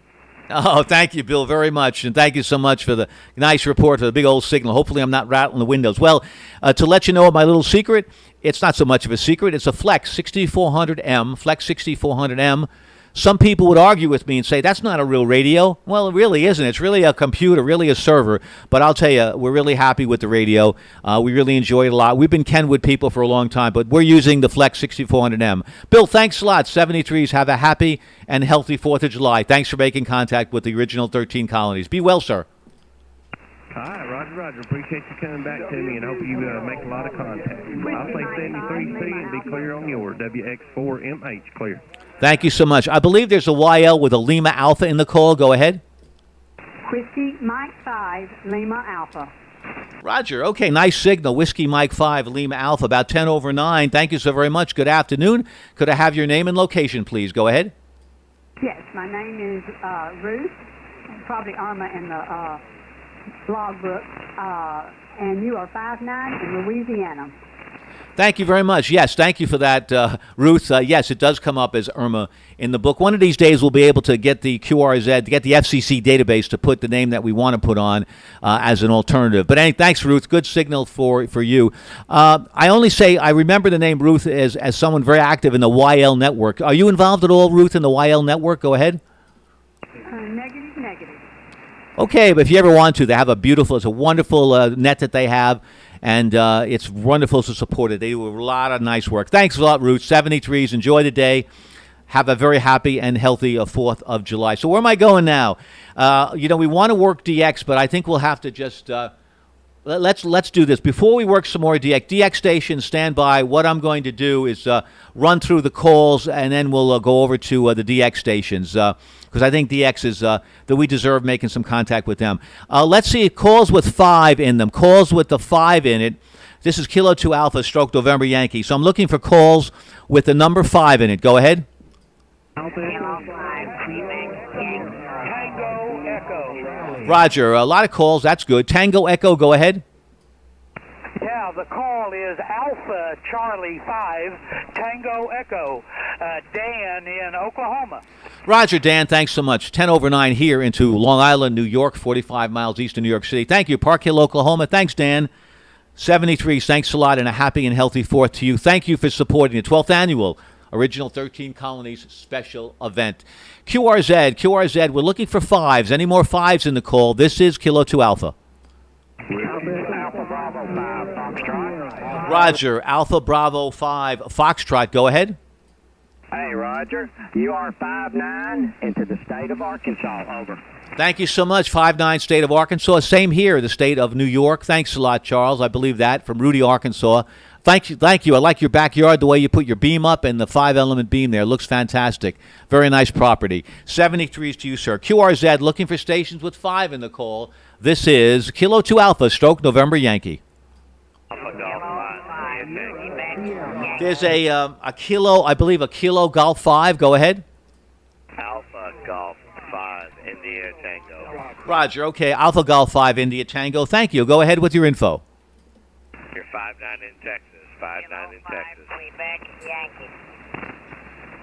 Oh, thank you, Bill, very much. And thank you so much for the nice report, for the big old signal. Hopefully I'm not rattling the windows. Well, to let you know my little secret, it's not so much of a secret. It's a Flex 6400M, Flex 6400M. Some people would argue with me and say, that's not a real radio. Well, it really isn't. It's really a computer, really a server. But I'll tell you, we're really happy with the radio. We really enjoy it a lot. We've been Kenwood people for a long time, but we're using the Flex 6400M. Bill, thanks a lot. 73s, have a happy and healthy 4th of July. Thanks for making contact with the Original 13 Colonies. Be well, sir. Hi, Roger. Appreciate you coming back to me, and hope you make a lot of contact. I'll say 73C and be clear on yours. WX4MH, clear. Thank you so much. I believe there's a YL with a Lima Alpha in the call. Go ahead. Whiskey Mike 5, Lima Alpha. Roger. Okay, nice signal. Whiskey Mike 5, Lima Alpha, about 10 over 9. Thank you so very much. Good afternoon. Could I have your name and location, please? Go ahead. Yes, my name is Ruth, probably Irma in the blog book, and you are 5'9" in Louisiana. Thank you very much. Yes, thank you for that, Ruth. Yes, it does come up as Irma in the book. One of these days we'll be able to get the QRZ, to get the FCC database to put the name that we want to put on as an alternative. But anyway, thanks, Ruth. Good signal for you. I only say I remember the name Ruth as someone very active in the YL network. Are you involved at all, Ruth, in the YL network? Go ahead. Negative. Okay, but if you ever want to, they have it's a wonderful net that they have, and it's wonderful to support it. They do a lot of nice work. Thanks a lot, Ruth. 73s. Enjoy the day. Have a very happy and healthy 4th of July. So where am I going now? We want to work DX, but I think we'll have to just let's do this. Before we work some more DX, DX stations, stand by. What I'm going to do is run through the calls, and then we'll go over to the DX stations, because I think DX is that we deserve making some contact with them. Let's see, calls with 5 in them. Calls with the 5 in it. This is Kilo 2 Alpha stroke November Yankee. So I'm looking for calls with the number 5 in it. Go ahead. Roger, a lot of calls. That's good. Tango Echo, go ahead. Yeah, the call is Alpha Charlie 5, Tango Echo, Dan in Oklahoma. Roger, Dan, thanks so much. 10 over 9 here into Long Island, New York, 45 miles east of New York City. Thank you. Park Hill, Oklahoma. Thanks, Dan. 73, thanks a lot, and a happy and healthy 4th to you. Thank you for supporting the 12th annual Original 13 Colonies special event. QRZ, we're looking for 5s. Any more 5s in the call? This is Kilo 2 Alpha. Alpha Bravo 5, Foxtrot. Roger, Alpha Bravo 5, Foxtrot, go ahead. Hey, Roger, you are 5-9 into the state of Arkansas, over. Thank you so much, 5-9 state of Arkansas. Same here, the state of New York. Thanks a lot, Charles. I believe that from Rudy, Arkansas. Thank you. I like your backyard, the way you put your beam up and the 5-element beam there. It looks fantastic. Very nice property. 73s to you, sir. QRZ, looking for stations with 5 in the call. This is Kilo 2 Alpha, stroke November Yankee. There's a Kilo, I believe a Kilo Golf 5. Go ahead. Alpha Golf 5, India Tango. Roger, okay. Alpha Golf 5, India Tango. Thank you. Go ahead with your info. You're 5-9 in Texas. 5-9 in Texas. Quebec Yankee.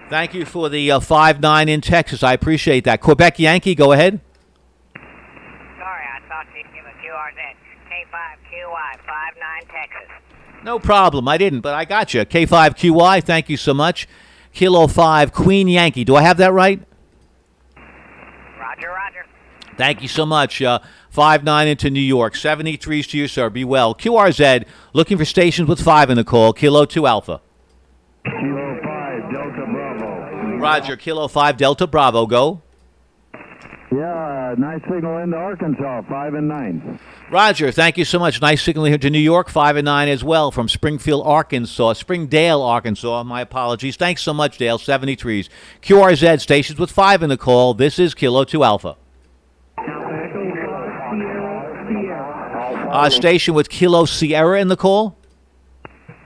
Thank you for the 5-9 in Texas. I appreciate that. Quebec Yankee, go ahead. Sorry, I thought you'd give a QRZ. K5QY, 5-9 Texas. No problem. I didn't, but I got you. K5QY, thank you so much. Kilo 5, Queen Yankee. Do I have that right? Roger. Thank you so much. 5-9 into New York. 73s to you, sir. Be well. QRZ, looking for stations with 5 in the call. Kilo 2 Alpha. Kilo 5, Delta Bravo. Roger, Kilo 5, Delta Bravo. Go. Yeah, nice signal into Arkansas, 5 and 9. Roger, thank you so much. Nice signal here to New York, 5 and 9 as well from Springdale, Arkansas. My apologies. Thanks so much, Dale. 73s. QRZ, stations with 5 in the call. This is Kilo 2 Alpha. Station with Kilo Sierra in the call.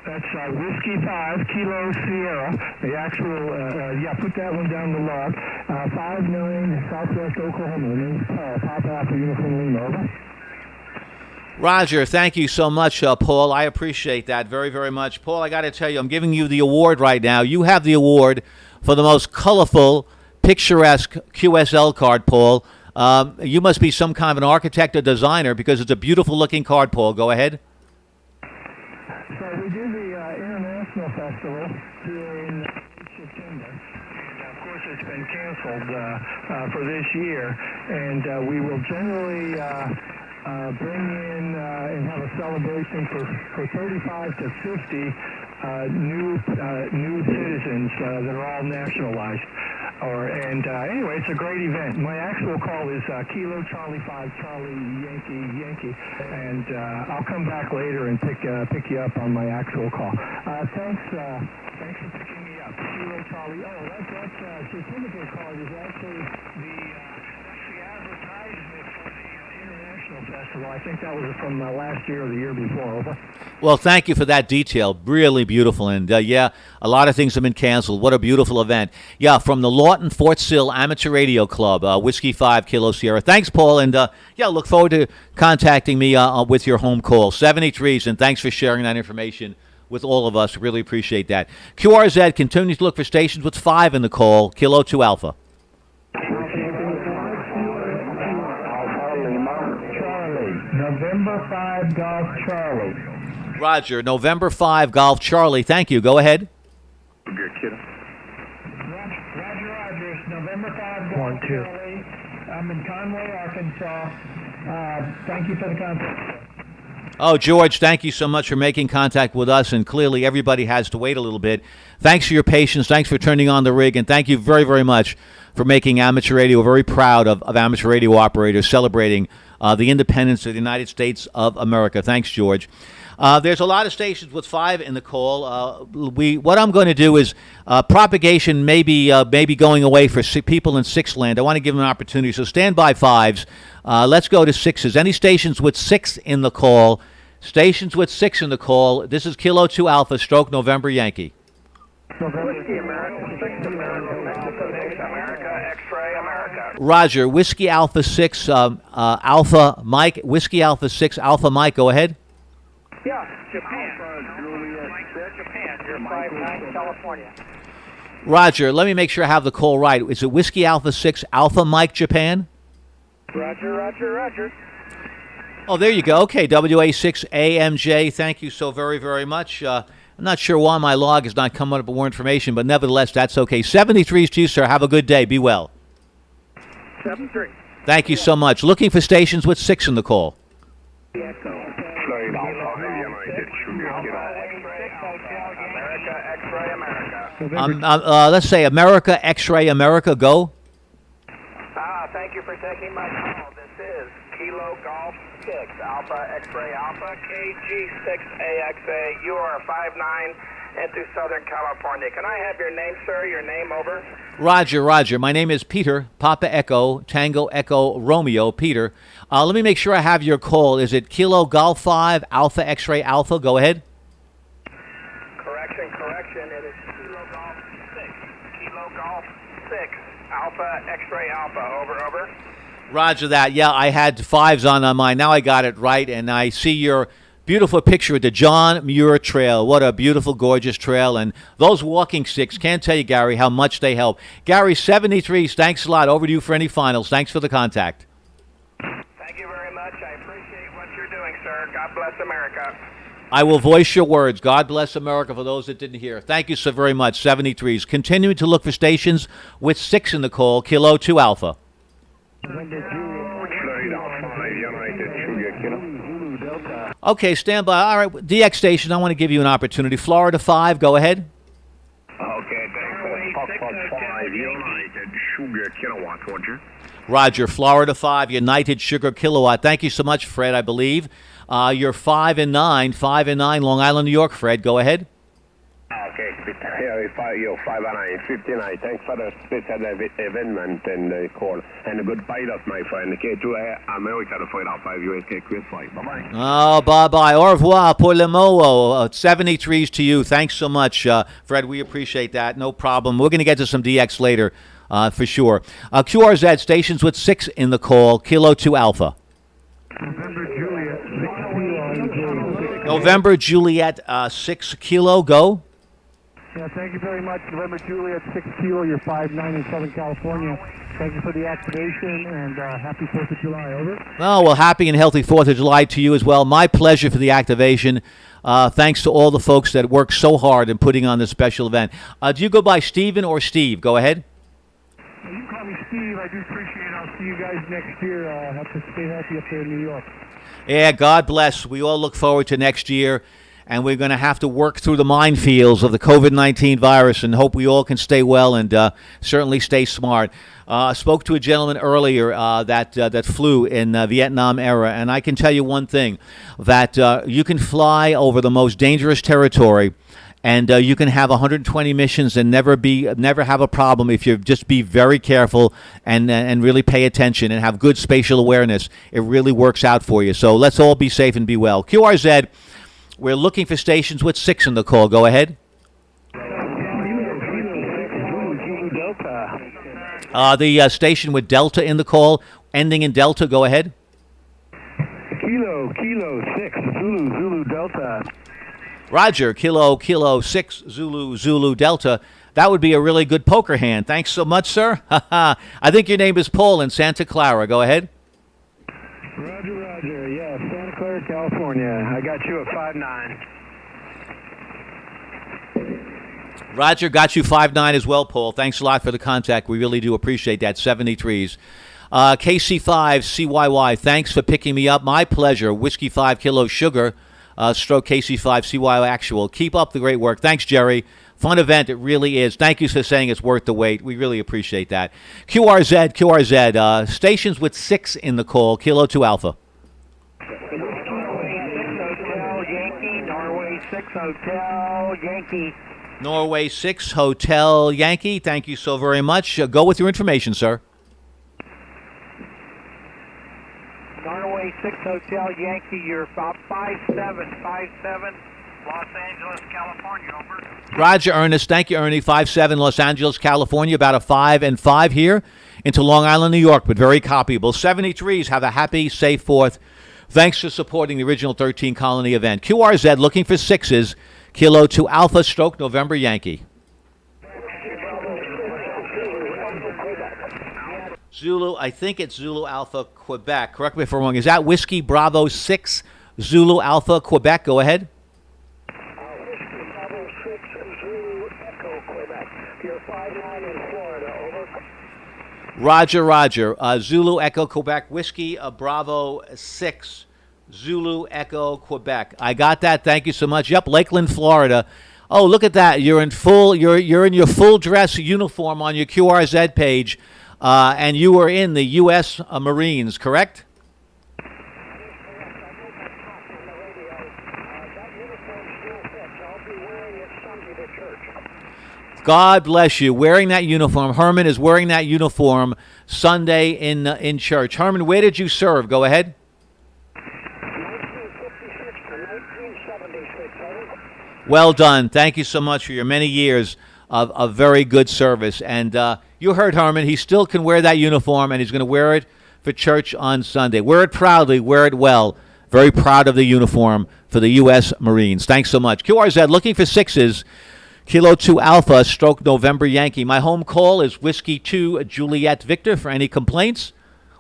That's Whiskey 5, Kilo Sierra. The actual, put that one down the log. 5-9, Southwest Oklahoma. The name's Paul. Papa Alpha Uniform Lima, over. Roger, thank you so much, Paul. I appreciate that very, very much. Paul, I got to tell you, I'm giving you the award right now. You have the award for the most colorful, picturesque QSL card, Paul. You must be some kind of an architect or designer because it's a beautiful-looking card, Paul. Go ahead. So we do the International Festival in September. And, of course, it's been canceled for this year. And we will generally bring in and have a celebration for 35 to 50 new citizens that are all nationalized. Anyway, it's a great event. My actual call is Kilo Charlie 5 Charlie Yankee, and I'll come back later and pick you up on my actual call. Thanks for picking me up. Kilo Charlie. Oh, that certificate card is actually the advertisement for the International Festival. I think that was from last year or the year before. Over. Well, thank you for that detail. Really beautiful. And, a lot of things have been canceled. What a beautiful event. Yeah, from the Lawton Fort Sill Amateur Radio Club, Whiskey 5 Kilo Sierra. Thanks, Paul. And, look forward to contacting me with your home call. 73s, and thanks for sharing that information with all of us. Really appreciate that. QRZ continues to look for stations with 5 in the call. Kilo 2 Alpha. November 5 Golf Charlie. Roger, November 5 Golf Charlie. Thank you. Go ahead. Roger, it's November 5 Golf Charlie. I'm in Conway, Arkansas. Arkansas. Thank you for the contact. Oh, George, thank you so much for making contact with us, and clearly everybody has to wait a little bit. Thanks for your patience. Thanks for turning on the rig, and thank you very, very much for making amateur radio. We're very proud of amateur radio operators celebrating the independence of the United States of America. Thanks, George. There's a lot of stations with 5 in the call. What I'm going to do is propagation may be going away for people in 6 land. I want to give them an opportunity, so stand by 5s. Let's go to 6s. Any stations with 6 in the call? Stations with 6 in the call. This is Kilo 2 Alpha, stroke November Yankee. Whiskey America, 6 America, X-ray America. Roger, Whiskey Alpha 6, Alpha Mike, Whiskey Alpha 6, Alpha Mike, go ahead. Yeah, Japan. Japan, you're 59, California. Roger, let me make sure I have the call right. Is it Whiskey Alpha 6, Alpha Mike, Japan? Roger. Oh, there you go. Okay, WA6AMJ, thank you so very, very much. I'm not sure why my log is not coming up with more information, but nevertheless, that's okay. 73s to you, sir. Have a good day. Be well. 73. Thank you so much. Looking for stations with 6 in the call. America, X-ray America. Let's say America, X-ray America, go. Thank you for taking my call. This is Kilo Golf 6, Alpha X-ray Alpha, KG6AXA. You are 59 into Southern California. Can I have your name, sir? Your name, over? Roger. My name is Peter, Papa Echo, Tango Echo, Romeo, Peter. Let me make sure I have your call. Is it Kilo Golf 5, Alpha X-ray Alpha? Go ahead. Correction. It is Kilo Golf 6. Kilo Golf 6, Alpha X-ray Alpha. Over. Roger that. Yeah, I had 5s on mine. Now I got it right, and I see your beautiful picture of the John Muir Trail. What a beautiful, gorgeous trail. And those walking sticks, can't tell you, Gary, how much they help. Gary, 73s, thanks a lot. Over to you for any finals. Thanks for the contact. Thank you very much. I appreciate what you're doing, sir. God bless America. I will voice your words. God bless America for those that didn't hear. Thank you so very much. 73s. Continuing to look for stations with 6 in the call. Kilo 2 Alpha. Okay, stand by. All right, DX station, I want to give you an opportunity. Florida 5, go ahead. Okay, thanks. Foxtrot 5, United Sugar Kilowatt, Roger. Roger, Florida 5, United Sugar Kilowatt. Thank you so much, Fred, I believe. You're 5 and 9, Long Island, New York. Fred, go ahead. Okay, 5 and 9, 59. Thanks for the special event and the call. And a good pilot, my friend. K2 America, the 5 USK Chris 5. Bye-bye. Oh, bye-bye. Au revoir pour le mot. 73s to you. Thanks so much, Fred. We appreciate that. No problem. We're going to get to some DX later, for sure. QRZ, stations with 6 in the call. Kilo 2 Alpha. November Juliet 6 Kilo, go. Yeah, thank you very much. November Juliet 6 Kilo, you're 5'9" in Southern California. Thank you for the activation, and happy 4th of July, over. Oh, well, happy and healthy 4th of July to you as well. My pleasure for the activation. Thanks to all the folks that worked so hard in putting on this special event. Do you go by Steven or Steve? Go ahead. You can call me Steve. I do appreciate it. I'll see you guys next year. Have to stay happy up there in New York. Yeah, God bless. We all look forward to next year, and we're going to have to work through the minefields of the COVID-19 virus and hope we all can stay well and certainly stay smart. I spoke to a gentleman earlier that flew in the Vietnam era, and I can tell you one thing, that you can fly over the most dangerous territory, and you can have 120 missions and never have a problem if you just be very careful and really pay attention and have good spatial awareness. It really works out for you. So let's all be safe and be well. QRZ, we're looking for stations with 6 in the call. Go ahead. The station with Delta in the call, ending in Delta. Go ahead. Kilo 6 Zulu Delta. Roger, Kilo 6 Zulu Delta. That would be a really good poker hand. Thanks so much, sir. I think your name is Paul in Santa Clara. Go ahead. Roger. Yeah, Santa Clara, California. I got you at 5'9". Roger, got you 5'9" as well, Paul. Thanks a lot for the contact. We really do appreciate that. 73s. KC5 CYY, thanks for picking me up. My pleasure. Whiskey 5 Kilo Sugar, stroke KC5 CYY Actual. Keep up the great work. Thanks, Jerry. Fun event. It really is. Thank you for saying it's worth the wait. We really appreciate that. QRZ, stations with 6 in the call, Kilo 2 Alpha. Norway 6 Hotel Yankee. Norway 6 Hotel Yankee. Thank you so very much. Go with your information, sir. Norway 6 Hotel Yankee, you're about 5757, Los Angeles, California, over. Roger, Ernest. Thank you, Ernie. 57 Los Angeles, California. About a 5 and 5 here into Long Island, New York, but very copyable. 73s. Have a happy, safe 4th. Thanks for supporting the original 13 Colony event. QRZ looking for 6s. Kilo 2 Alpha stroke November Yankee. Zulu, I think it's Zulu Alpha Quebec. Correct me if I'm wrong. Is that Whiskey Bravo 6 Zulu Alpha Quebec? Go ahead. Roger, Roger. Zulu Echo Quebec Whiskey Bravo 6 Zulu Echo Quebec. I got that. Thank you so much. Yep, Lakeland, Florida. Oh, look at that. You're in your full dress uniform on your QRZ page, and you were in the U.S. Marines, correct? God bless you. Wearing that uniform. Herman is wearing that uniform Sunday in church. Herman, where did you serve? Go ahead. Well done. Thank you so much for your many years of very good service. And you heard Herman. He still can wear that uniform, and he's going to wear it for church on Sunday. Wear it proudly. Wear it well. Very proud of the uniform for the U.S. Marines. Thanks so much. QRZ looking for 6s. Kilo 2 Alpha stroke November Yankee. My home call is Whiskey 2 Juliet Victor for any complaints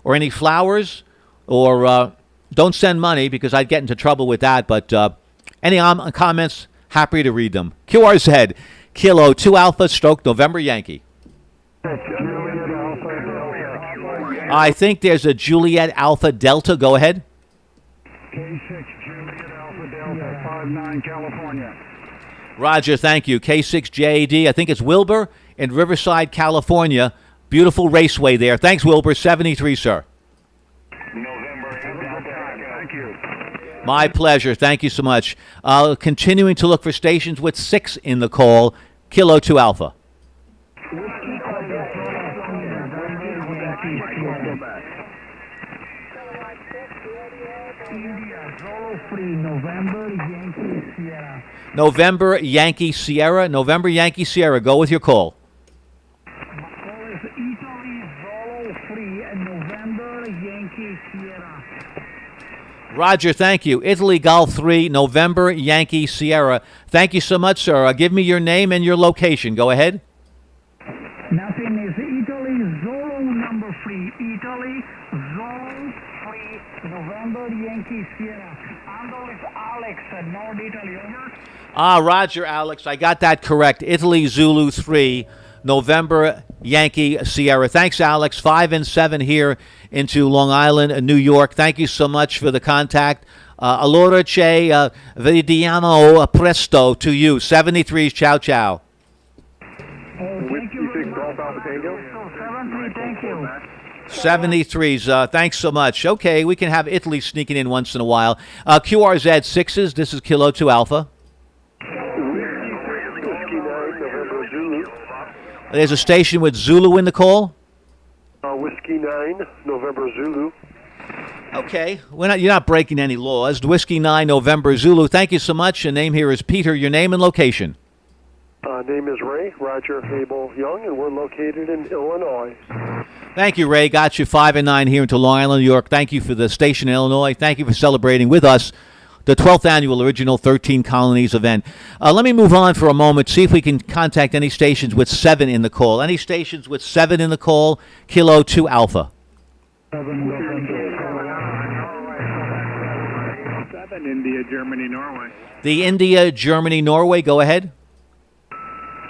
or any flowers. Or don't send money because I'd get into trouble with that. But any comments, happy to read them. QRZ, Kilo 2 Alpha stroke November Yankee. I think there's a Juliet Alpha Delta. Go ahead. K6 Juliet Alpha Delta 59 California. Roger, thank you. K6JAD, I think it's Wilbur in Riverside, California. Beautiful raceway there. Thanks, Wilbur. 73, sir. Thank you. My pleasure. Thank you so much. Continuing to look for stations with 6 in the call. Kilo 2 Alpha. November Yankee Sierra. November Yankee Sierra. Go with your call. Roger, thank you. Italy Golf 3, November Yankee Sierra. Thank you so much, sir. Give me your name and your location. Go ahead. Nothing is Italy Zulu number 3. Italy Zulu 3, November Yankee Sierra. Ando is Alex, North Italy, over. Roger, Alex. I got that correct. Italy Zulu 3, November Yankee Sierra. Thanks, Alex. 5 and 7 here into Long Island, New York. Thank you so much for the contact. Allora che vediamo presto to you. 73s, ciao, ciao. Thank you very much. 73, thank you. 73s, thanks so much. Okay, we can have Italy sneaking in once in a while. QRZ 6s, this is Kilo 2 Alpha. There's a station with Zulu in the call. Whiskey 9, November Zulu. Okay, you're not breaking any laws. Whiskey 9, November Zulu. Thank you so much. Your name here is Peter. Your name and location. Name is Ray, Roger Abel Young, and we're located in Illinois. Thank you, Ray. Got you 5 and 9 here into Long Island, New York. Thank you for the station in Illinois. Thank you for celebrating with us the 12th annual Original 13 Colonies event. Let me move on for a moment, see if we can contact any stations with 7 in the call. Any stations with 7 in the call, Kilo 2 Alpha. 7 India, Germany, Norway. The India, Germany, Norway. Go ahead.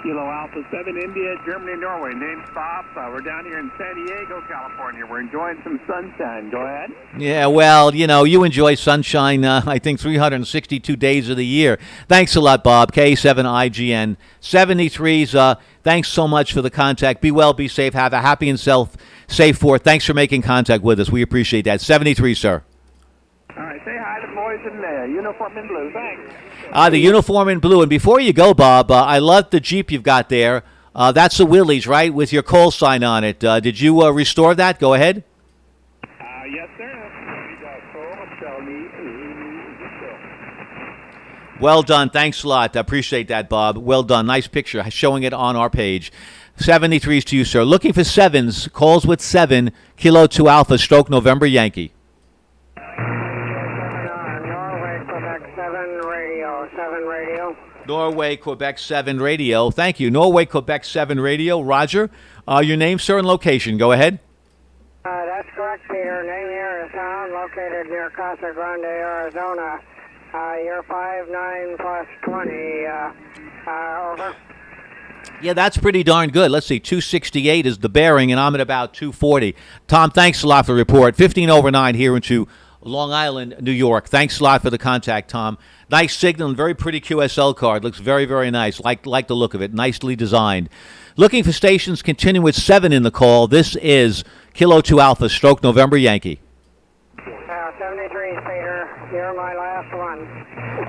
Kilo Alpha 7 India, Germany, Norway. Name's Bob. We're down here in San Diego, California. We're enjoying some sunshine. Go ahead. Yeah, well, you enjoy sunshine, I think, 362 days of the year. Thanks a lot, Bob. K7IGN 73s. Thanks so much for the contact. Be well, be safe. Have a happy and safe Fourth. Thanks for making contact with us. We appreciate that. 73, sir. All right, say hi to the boys in the uniform in blue. Thanks. The uniform in blue. And before you go, Bob, I love the Jeep you've got there. That's a Willys, right, with your call sign on it. Did you restore that? Go ahead. Yes, sir. Well done. Thanks a lot. I appreciate that, Bob. Well done. Nice picture. Showing it on our page. 73s to you, sir. Looking for 7s. Calls with 7. Kilo 2 Alpha. Stroke November Yankee. Norway, Quebec 7 radio. 7 radio. Norway, Quebec 7 radio. Thank you. Norway, Quebec 7 radio. Roger. Your name, sir, and location. Go ahead. That's correct, Peter. Name here is Sound, located near Casa Grande, Arizona. You're 5'9" plus 20. Over. Yeah, that's pretty darn good. Let's see, 268 is the bearing, and I'm at about 240. Tom, thanks a lot for the report. 15 over 9 here into Long Island, New York. Thanks a lot for the contact, Tom. Nice signal and very pretty QSL card. Looks very, very nice. Like the look of it. Nicely designed. Looking for stations continuing with 7 in the call. This is Kilo 2 Alpha, Stroke November Yankee. 73, Peter. You're my last one.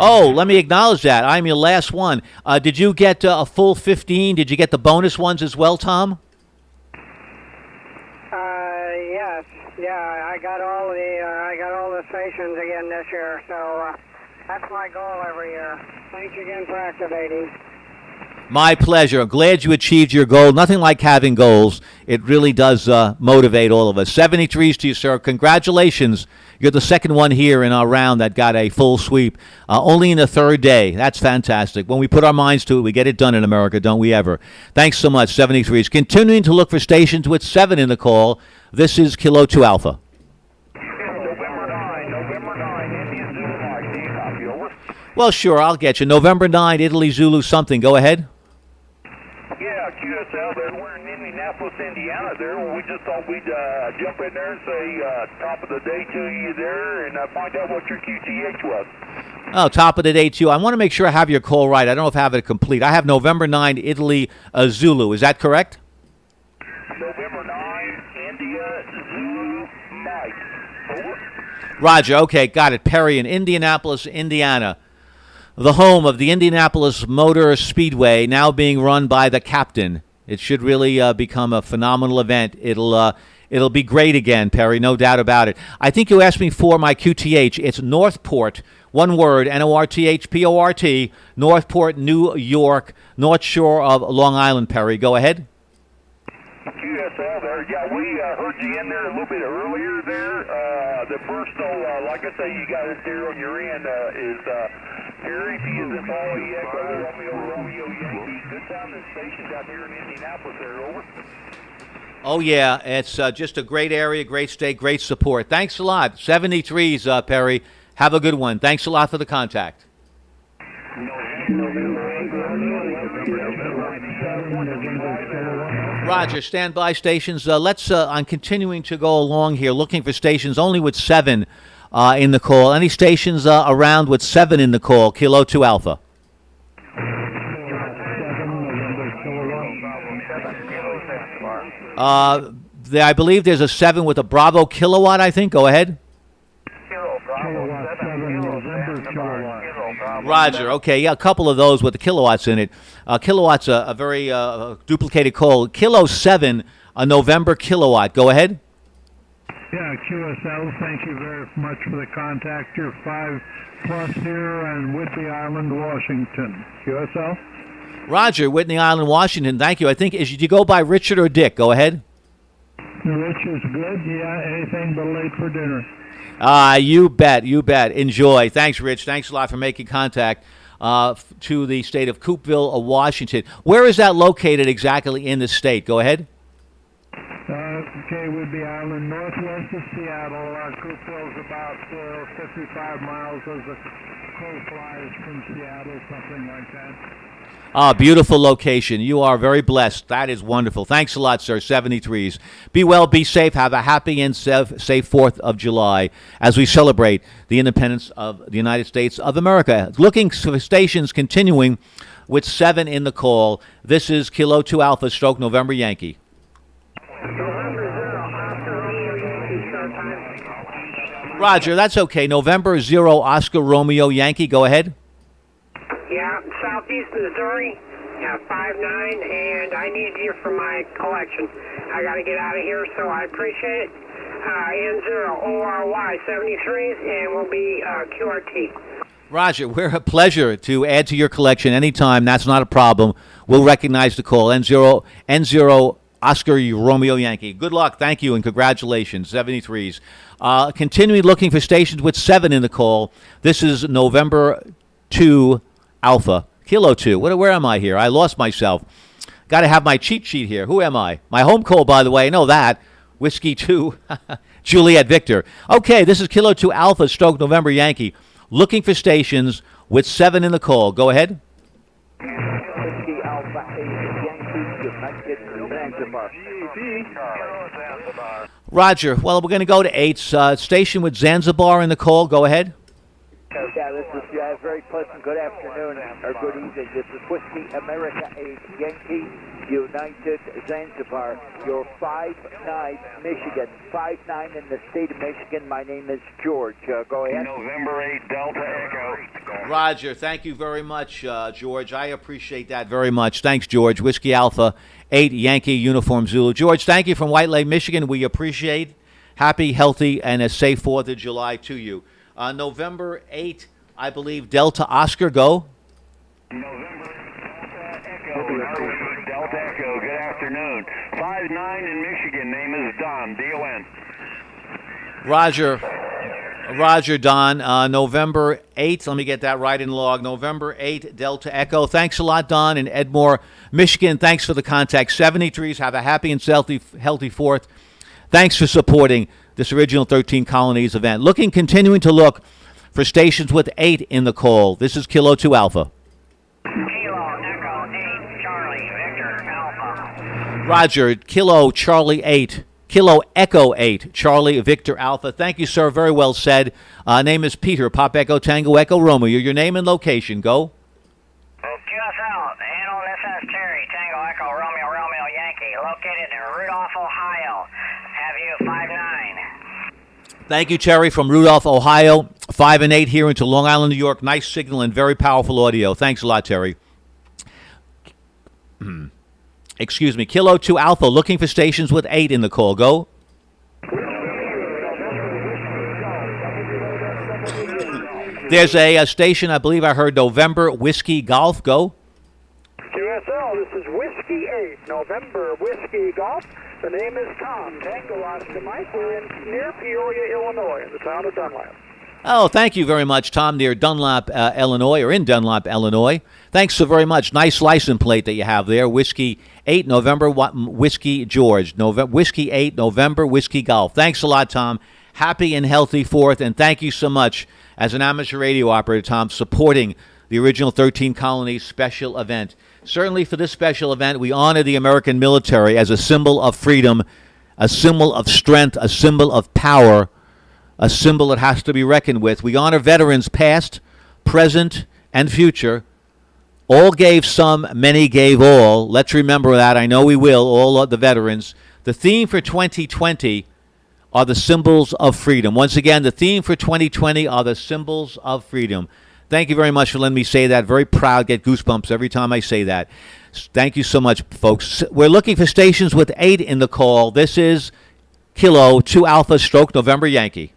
Oh, let me acknowledge that. I'm your last one. Did you get a full 15? Did you get the bonus ones as well, Tom? Yes. Yeah, I got all the stations again this year, so that's my goal every year. Thanks again for activating. My pleasure. I'm glad you achieved your goal. Nothing like having goals. It really does motivate all of us. 73s to you, sir. Congratulations. You're the second one here in our round that got a full sweep. Only in the third day. That's fantastic. When we put our minds to it, we get it done in America, don't we ever? Thanks so much, 73s. Continuing to look for stations with 7 in the call. This is Kilo 2 Alpha. Well, sure, I'll get you. November 9, Italy Zulu something. Go ahead. Yeah, QSL there. We're in Indianapolis, Indiana there. We just thought we'd jump in there and say top of the day to you there and find out what your QTH was. Oh, top of the day to you. I want to make sure I have your call right. I don't know if I have it complete. I have November 9, Italy Zulu. Is that correct? November 9, India Zulu Mike. Over. Roger. Okay, got it. Perry in Indianapolis, Indiana. The home of the Indianapolis Motor Speedway, now being run by the captain. It should really become a phenomenal event. It'll be great again, Perry, no doubt about it. I think you asked me for my QTH. It's Northport, one word, NORTHPORT, Northport, New York, North Shore of Long Island, Perry. Go ahead. QSL there. Yeah, we heard you in there a little bit earlier there. The first, like I say, you got it there on your end, is Harry, P is in Paul, Echo, Romeo, Yankee. Good sounding stations out here in Indianapolis there, over. Oh, yeah, it's just a great area, great state, great support. Thanks a lot. 73s, Perry. Have a good one. Thanks a lot for the contact. Roger, standby stations. I'm continuing to go along here, looking for stations only with 7 in the call. Any stations around with 7 in the call? Kilo 2 Alpha. I believe there's a 7 with a Bravo kilowatt, I think. Go ahead. Roger. Okay, yeah, a couple of those with the kilowatts in it. Kilowatts, a very duplicated call. Kilo 7, a November kilowatt. Go ahead. Yeah, QSL, thank you very much for the contact. You're 5+ here on Whidbey Island, Washington. QSL? Roger, Whidbey Island, Washington. Thank you. I think, did you go by Richard or Dick? Go ahead. Rich is good. Yeah, anything but late for dinner. You bet. You bet. Enjoy. Thanks, Rich. Thanks a lot for making contact to the state of Coopville, Washington. Where is that located exactly in the state? Go ahead. Okay, we'd be island northwest of Seattle. Coopville's about 55 miles as the crow flies from Seattle, something like that. Ah, beautiful location. You are very blessed. That is wonderful. Thanks a lot, sir. 73s. Be well, be safe. Have a happy and safe 4th of July as we celebrate the independence of the United States of America. Looking for stations continuing with 7 in the call. This is Kilo 2 Alpha stroke November Yankee. Roger, that's okay. November 0 Oscar Romeo Yankee. Go ahead. Yeah, southeast Missouri, 5'9", and I need you for my collection. I got to get out of here, so I appreciate it. N0ORY 73s, and will be QRT. Roger, we're a pleasure to add to your collection anytime. That's not a problem. We'll recognize the call. N0 Oscar Romeo Yankee. Good luck. Thank you, and congratulations. 73s. Continuing looking for stations with 7 in the call. This is November 2 Alpha, Kilo 2. Where am I here? I lost myself. Got to have my cheat sheet here. Who am I? My home call, by the way. I know that. Whiskey 2, Juliet Victor. Okay, this is Kilo 2 Alpha, stroke November Yankee. Looking for stations with 7 in the call. Go ahead. Whiskey Alpha 8 Yankee, United Zanzibar. Roger. Well, we're going to go to 8. Station with Zanzibar in the call. Go ahead. Yeah, this is very pleasant. Good afternoon or good evening. This is Whiskey America 8 Yankee United Zanzibar. You're 5'9", Michigan. 5'9" in the state of Michigan. My name is George. Go ahead. November 8 Delta Echo. Roger. Thank you very much, George. I appreciate that very much. Thanks, George. Whiskey Alpha 8 Yankee Uniform Zulu. George, thank you from White Lake, Michigan. We appreciate. Happy, healthy, and a safe 4th of July to you. November 8, I believe, Delta Oscar, go. November Delta Echo, good afternoon. 5'9" in Michigan, name is Don, D-O-N. Roger, Don. November 8, let me get that right in log. November 8, Delta Echo. Thanks a lot, Don, in Edmore, Michigan. Thanks for the contact. 73s, have a happy and healthy 4th. Thanks for supporting this original 13 Colonies event. Continuing to look for stations with 8 in the call. This is Kilo 2 Alpha. Kilo Echo 8 Charlie Victor Alpha. Roger, Kilo Charlie 8. Kilo Echo 8 Charlie Victor Alpha. Thank you, sir. Very well said. Name is Peter. Pop Echo Tango Echo Romeo. Your name and location. Go. QSL, handle this is Terry, Tango Echo Romeo Yankee, located in Rudolph, Ohio. Have you 5'9". Thank you, Terry, from Rudolph, Ohio. 5 and 8 here into Long Island, New York. Nice signal and very powerful audio. Thanks a lot, Terry. Excuse me. Kilo 2 Alpha, looking for stations with 8 in the call. Go. There's a station, I believe I heard November Whiskey Golf. Go. QSL, this is Whiskey 8, November Whiskey Golf. The name is Tom, Tango Oscar Mike. We're in near Peoria, Illinois, in the town of Dunlap. Oh, thank you very much, Tom, near Dunlap, Illinois, or in Dunlap, Illinois. Thanks so very much. Nice license plate that you have there. Whiskey 8, November, Whiskey George. Whiskey 8, November, Whiskey Golf. Thanks a lot, Tom. Happy and healthy 4th, and thank you so much as an amateur radio operator, Tom, supporting the original 13 Colonies special event. Certainly for this special event, we honor the American military as a symbol of freedom, a symbol of strength, a symbol of power, a symbol that has to be reckoned with. We honor veterans past, present, and future. All gave some, many gave all. Let's remember that. I know we will, all of the veterans. The theme for 2020 are the symbols of freedom. Once again, the theme for 2020 are the symbols of freedom. Thank you very much for letting me say that. Very proud, get goosebumps every time I say that. Thank you so much, folks. We're looking for stations with 8 in the call. This is Kilo 2 Alpha stroke November Yankee.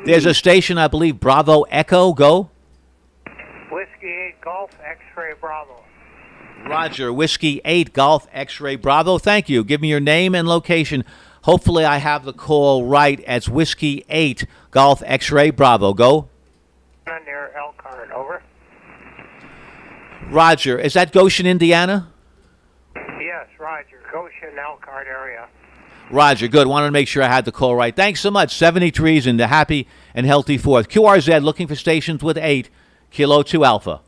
There's a station, I believe, Bravo Echo. Go. Whiskey 8 Golf X-Ray Bravo. Roger, Whiskey 8 Golf X-Ray Bravo. Thank you. Give me your name and location. Hopefully I have the call right as Whiskey 8 Golf X-Ray Bravo. Go. Near Elkhart, over. Roger. Is that Goshen, Indiana? Yes, Roger. Goshen, Elkhart area. Roger, good. Wanted to make sure I had the call right. Thanks so much. 73s and the happy and healthy 4th. QRZ looking for stations with 8, Kilo 2 Alpha.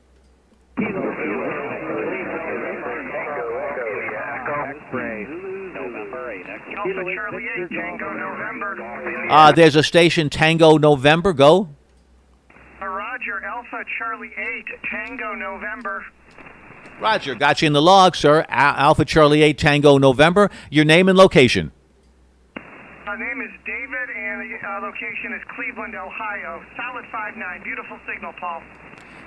There's a station, Tango November. Go. Roger, Alpha Charlie 8, Tango November. Roger, got you in the log, sir. Alpha Charlie 8, Tango November. Your name and location. My name is David, and the location is Cleveland, Ohio. Solid 5-9. Beautiful signal, Paul.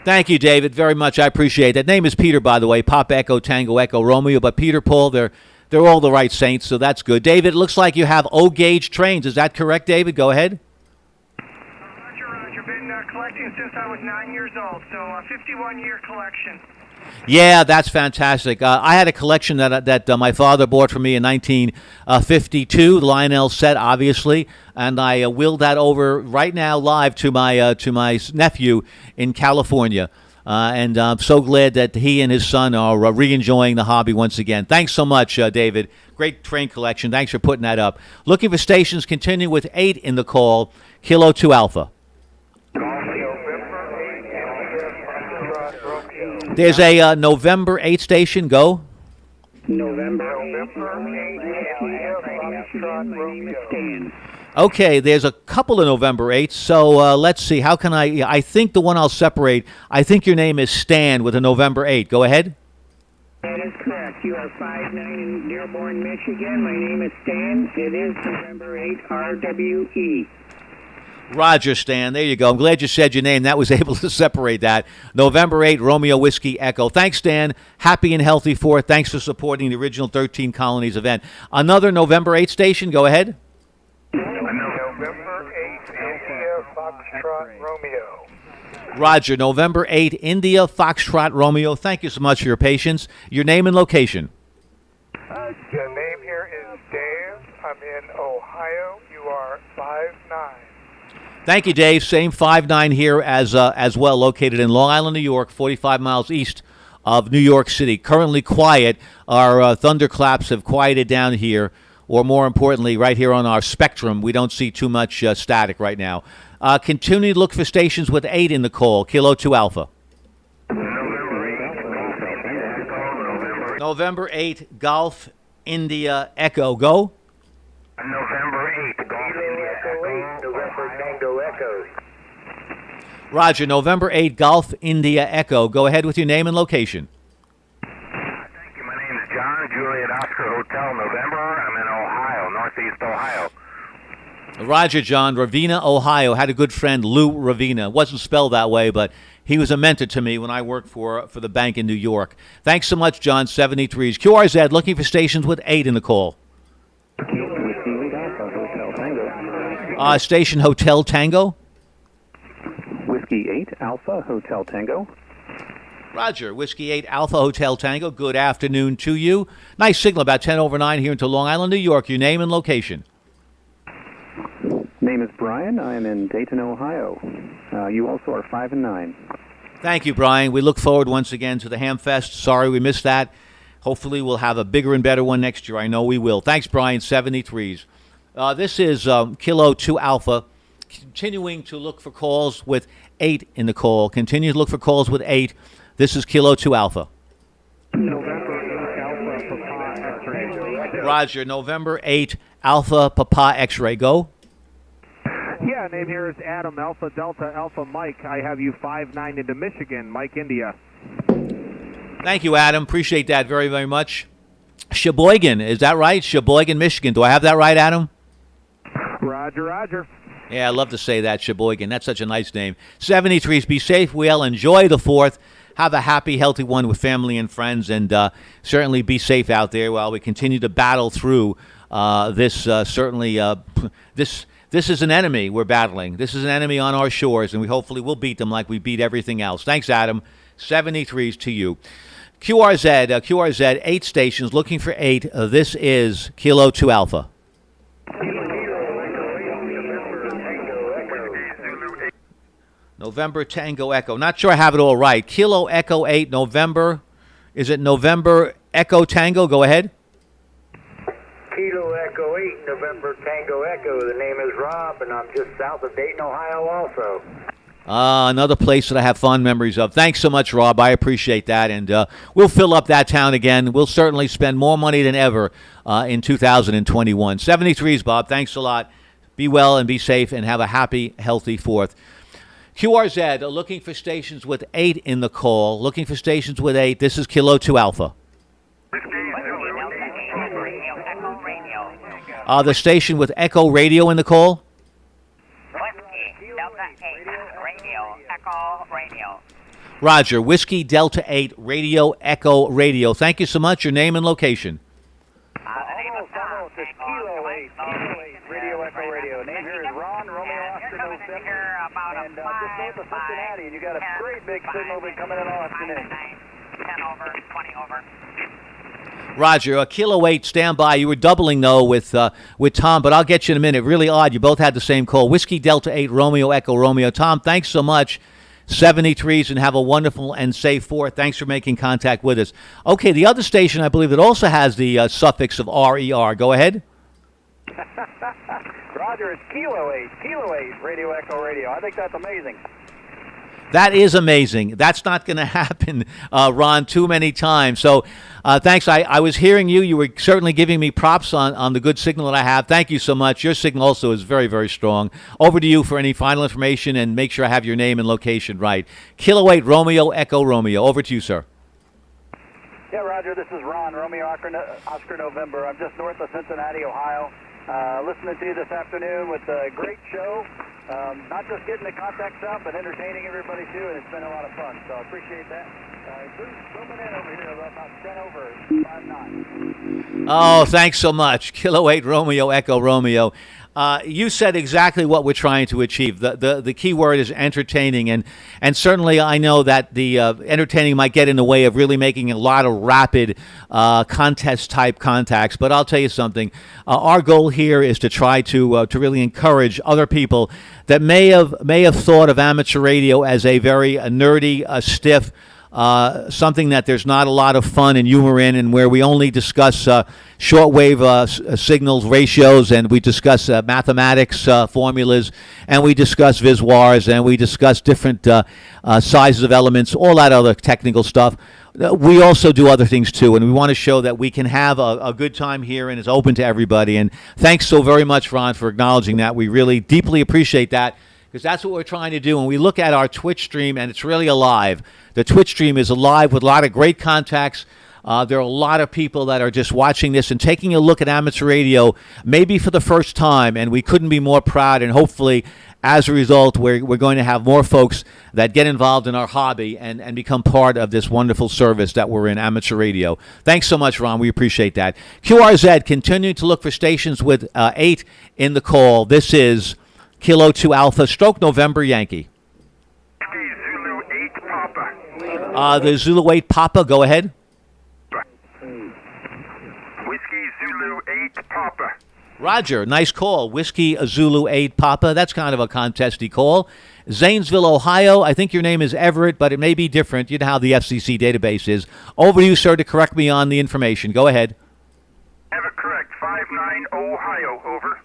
Thank you, David, very much. I appreciate that. Name is Peter, by the way. Pop Echo, Tango Echo, Romeo. But Peter, Paul, they're all the right saints, so that's good. David, it looks like you have O-gauge trains. Is that correct, David? Go ahead. Roger. Been collecting since I was 9 years old, so a 51-year collection. Yeah, that's fantastic. I had a collection that my father bought for me in 1952, the Lionel set, obviously, and I willed that over right now live to my nephew in California. And I'm so glad that he and his son are re-enjoying the hobby once again. Thanks so much, David. Great train collection. Thanks for putting that up. Looking for stations, continue with 8 in the call, Kilo 2 Alpha. There's a November 8 station. Go. Okay, there's a couple of November 8s, so let's see. How can I think the one I'll separate, I think your name is Stan with a November 8. Go ahead. That is correct. You are 5-9 in Dearborn, Michigan. My name is Stan. It is November 8 RWE. Roger, Stan. There you go. I'm glad you said your name. That was able to separate that. November 8, Romeo Whiskey Echo. Thanks, Stan. Happy and healthy 4th. Thanks for supporting the original 13 Colonies event. Another November 8 station. Go ahead. November 8, India, Foxtrot, Romeo. Roger, November 8, India, Foxtrot, Romeo. Thank you so much for your patience. Your name and location. The name here is Dave. I'm in Ohio. You are 5-9. Thank you, Dave. Same 5-9 here as well, located in Long Island, New York, 45 miles east of New York City. Currently quiet. Our thunderclaps have quieted down here, or more importantly, right here on our spectrum, we don't see too much static right now. Continue to look for stations with 8 in the call, Kilo 2 Alpha. November 8, Golf, India, Echo. Go. November 8, Golf, India, Echo. November Tango Echo. Roger, November 8, Golf, India, Echo. Go ahead with your name and location. Thank you. My name is John, Juliet Oscar Hotel, November. I'm in Ohio, Northeast Ohio. Roger, John. Ravenna, Ohio. Had a good friend, Lou Ravenna. Wasn't spelled that way, but he was a mentor to me when I worked for the bank in New York. Thanks so much, John. 73s. QRZ, looking for stations with 8 in the call. Station Hotel Tango. Whiskey 8 Alpha Hotel Tango. Roger, Whiskey 8 Alpha Hotel Tango. Good afternoon to you. Nice signal about 10 over 9 here into Long Island, New York. Your name and location. Name is Brian. I am in Dayton, Ohio. You also are 5-9. Thank you, Brian. We look forward once again to the Hamfest. Sorry we missed that. Hopefully we'll have a bigger and better one next year. I know we will. Thanks, Brian. 73s. This is Kilo 2 Alpha. Continuing to look for calls with 8 in the call. Continue to look for calls with 8. This is Kilo 2 Alpha. Roger, November 8, Alpha Papa X-Ray. Go. Yeah, name here is Adam, Alpha Delta Alpha Mike. I have you 5-9 into Michigan, Mike India. Thank you, Adam. Appreciate that very, very much. Sheboygan, is that right? Sheboygan, Michigan. Do I have that right, Adam? Roger, roger. Yeah, I love to say that, Sheboygan. That's such a nice name. 73s, be safe, well, enjoy the 4th. Have a happy, healthy one with family and friends, and certainly be safe out there while we continue to battle through this. This is an enemy we're battling. This is an enemy on our shores, and we hopefully will beat them like we beat everything else. Thanks, Adam. 73s to you. QRZ, 8 stations, looking for 8. This is Kilo 2 Alpha. November Tango Echo. Not sure I have it all right. Kilo Echo 8 November. Is it November Echo Tango? Go ahead. Kilo Echo 8 November Tango Echo. The name is Rob, and I'm just south of Dayton, Ohio also. Another place that I have fond memories of. Thanks so much, Rob. I appreciate that. And we'll fill up that town again. We'll certainly spend more money than ever in 2021. 73s, Bob. Thanks a lot. Be well and be safe and have a happy, healthy 4th. QRZ, looking for stations with 8 in the call. Looking for stations with 8. This is Kilo 2 Alpha. The station with Echo Radio in the call. Roger, Whiskey Delta 8 Radio Echo Radio. Thank you so much. Your name and location. Almost. It's Kilo 8 Radio Echo Radio. Name here is Ron Romeo Oscar November. And just north of Cincinnati, and you got a great big signal been coming in all afternoon. 10 over, 20 over. Roger, Kilo 8, stand by. You were doubling, though, with Tom, but I'll get you in a minute. Really odd. You both had the same call. Whiskey Delta 8 Romeo Echo Romeo. Tom, thanks so much. 73s, and have a wonderful and safe 4th. Thanks for making contact with us. Okay, the other station, I believe, that also has the suffix of RER. Go ahead. Roger, it's Kilo 8 Radio Echo Radio. I think that's amazing. That is amazing. That's not going to happen, Ron, too many times. So thanks. I was hearing you. You were certainly giving me props on the good signal that I have. Thank you so much. Your signal also is very, very strong. Over to you for any final information, and make sure I have your name and location right. Kilo 8 Romeo Echo Romeo. Over to you, sir. Yeah, Roger, this is Ron Romeo Oscar November. I'm just north of Cincinnati, Ohio. Listening to you this afternoon with a great show. Not just getting the contacts out, but entertaining everybody too, and it's been a lot of fun. So I appreciate that. Zooming in over here, about 10 over, 5 knots. Oh, thanks so much. Kilo 8 Romeo Echo Romeo. You said exactly what we're trying to achieve. The key word is entertaining, and certainly I know that the entertaining might get in the way of really making a lot of rapid contest-type contacts. But I'll tell you something. Our goal here is to try to really encourage other people that may have thought of amateur radio as a very nerdy, stiff, something that there's not a lot of fun and humor in, and where we only discuss shortwave signals ratios, and we discuss mathematics formulas, and we discuss visuals, and we discuss different sizes of elements, all that other technical stuff. We also do other things too, and we want to show that we can have a good time here, and it's open to everybody. And thanks so very much, Ron, for acknowledging that. We really deeply appreciate that, because that's what we're trying to do. And we look at our Twitch stream, and it's really alive. The Twitch stream is alive with a lot of great contacts. There are a lot of people that are just watching this and taking a look at amateur radio, maybe for the first time, and we couldn't be more proud. And hopefully, as a result, we're going to have more folks that get involved in our hobby and become part of this wonderful service that we're in, amateur radio. Thanks so much, Ron. We appreciate that. QRZ, continuing to look for stations with 8 in the call. This is Kilo 2 Alpha, stroke November Yankee. Zulu 8 Papa. The Zulu 8 Papa, go ahead. Whiskey Zulu 8 Papa. Roger, nice call. Whiskey Zulu 8 Papa. That's kind of a contesty call. Zanesville, Ohio. I think your name is Everett, but it may be different. You know how the FCC database is. Over to you, sir, to correct me on the information. Go ahead. Have it correct. 59 Ohio. Over.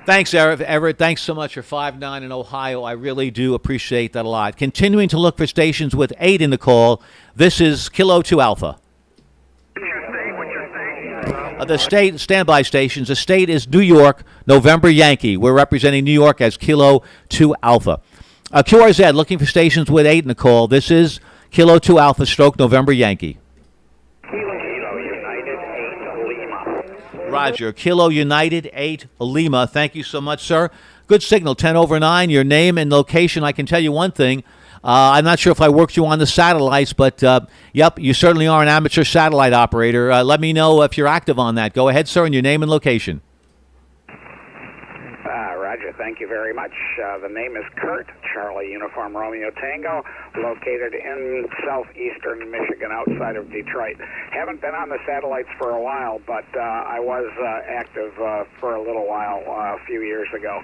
Thanks, Everett. Thanks so much for 5-9 in Ohio. I really do appreciate that a lot. Continuing to look for stations with 8 in the call. This is Kilo 2 Alpha. The state standby stations. The state is New York, November Yankee. We're representing New York as Kilo 2 Alpha. QRZ, looking for stations with 8 in the call. This is Kilo 2 Alpha, stroke November Yankee. Kilo United 8 Lima. Roger, Kilo United 8 Lima. Thank you so much, sir. Good signal, 10 over 9. Your name and location. I can tell you one thing. I'm not sure if I worked you on the satellites, but yep, you certainly are an amateur satellite operator. Let me know if you're active on that. Go ahead, sir, and your name and location. Roger, thank you very much. The name is Kurt, Charlie Uniform Romeo Tango, located in southeastern Michigan outside of Detroit. Haven't been on the satellites for a while, but I was active for a little while a few years ago.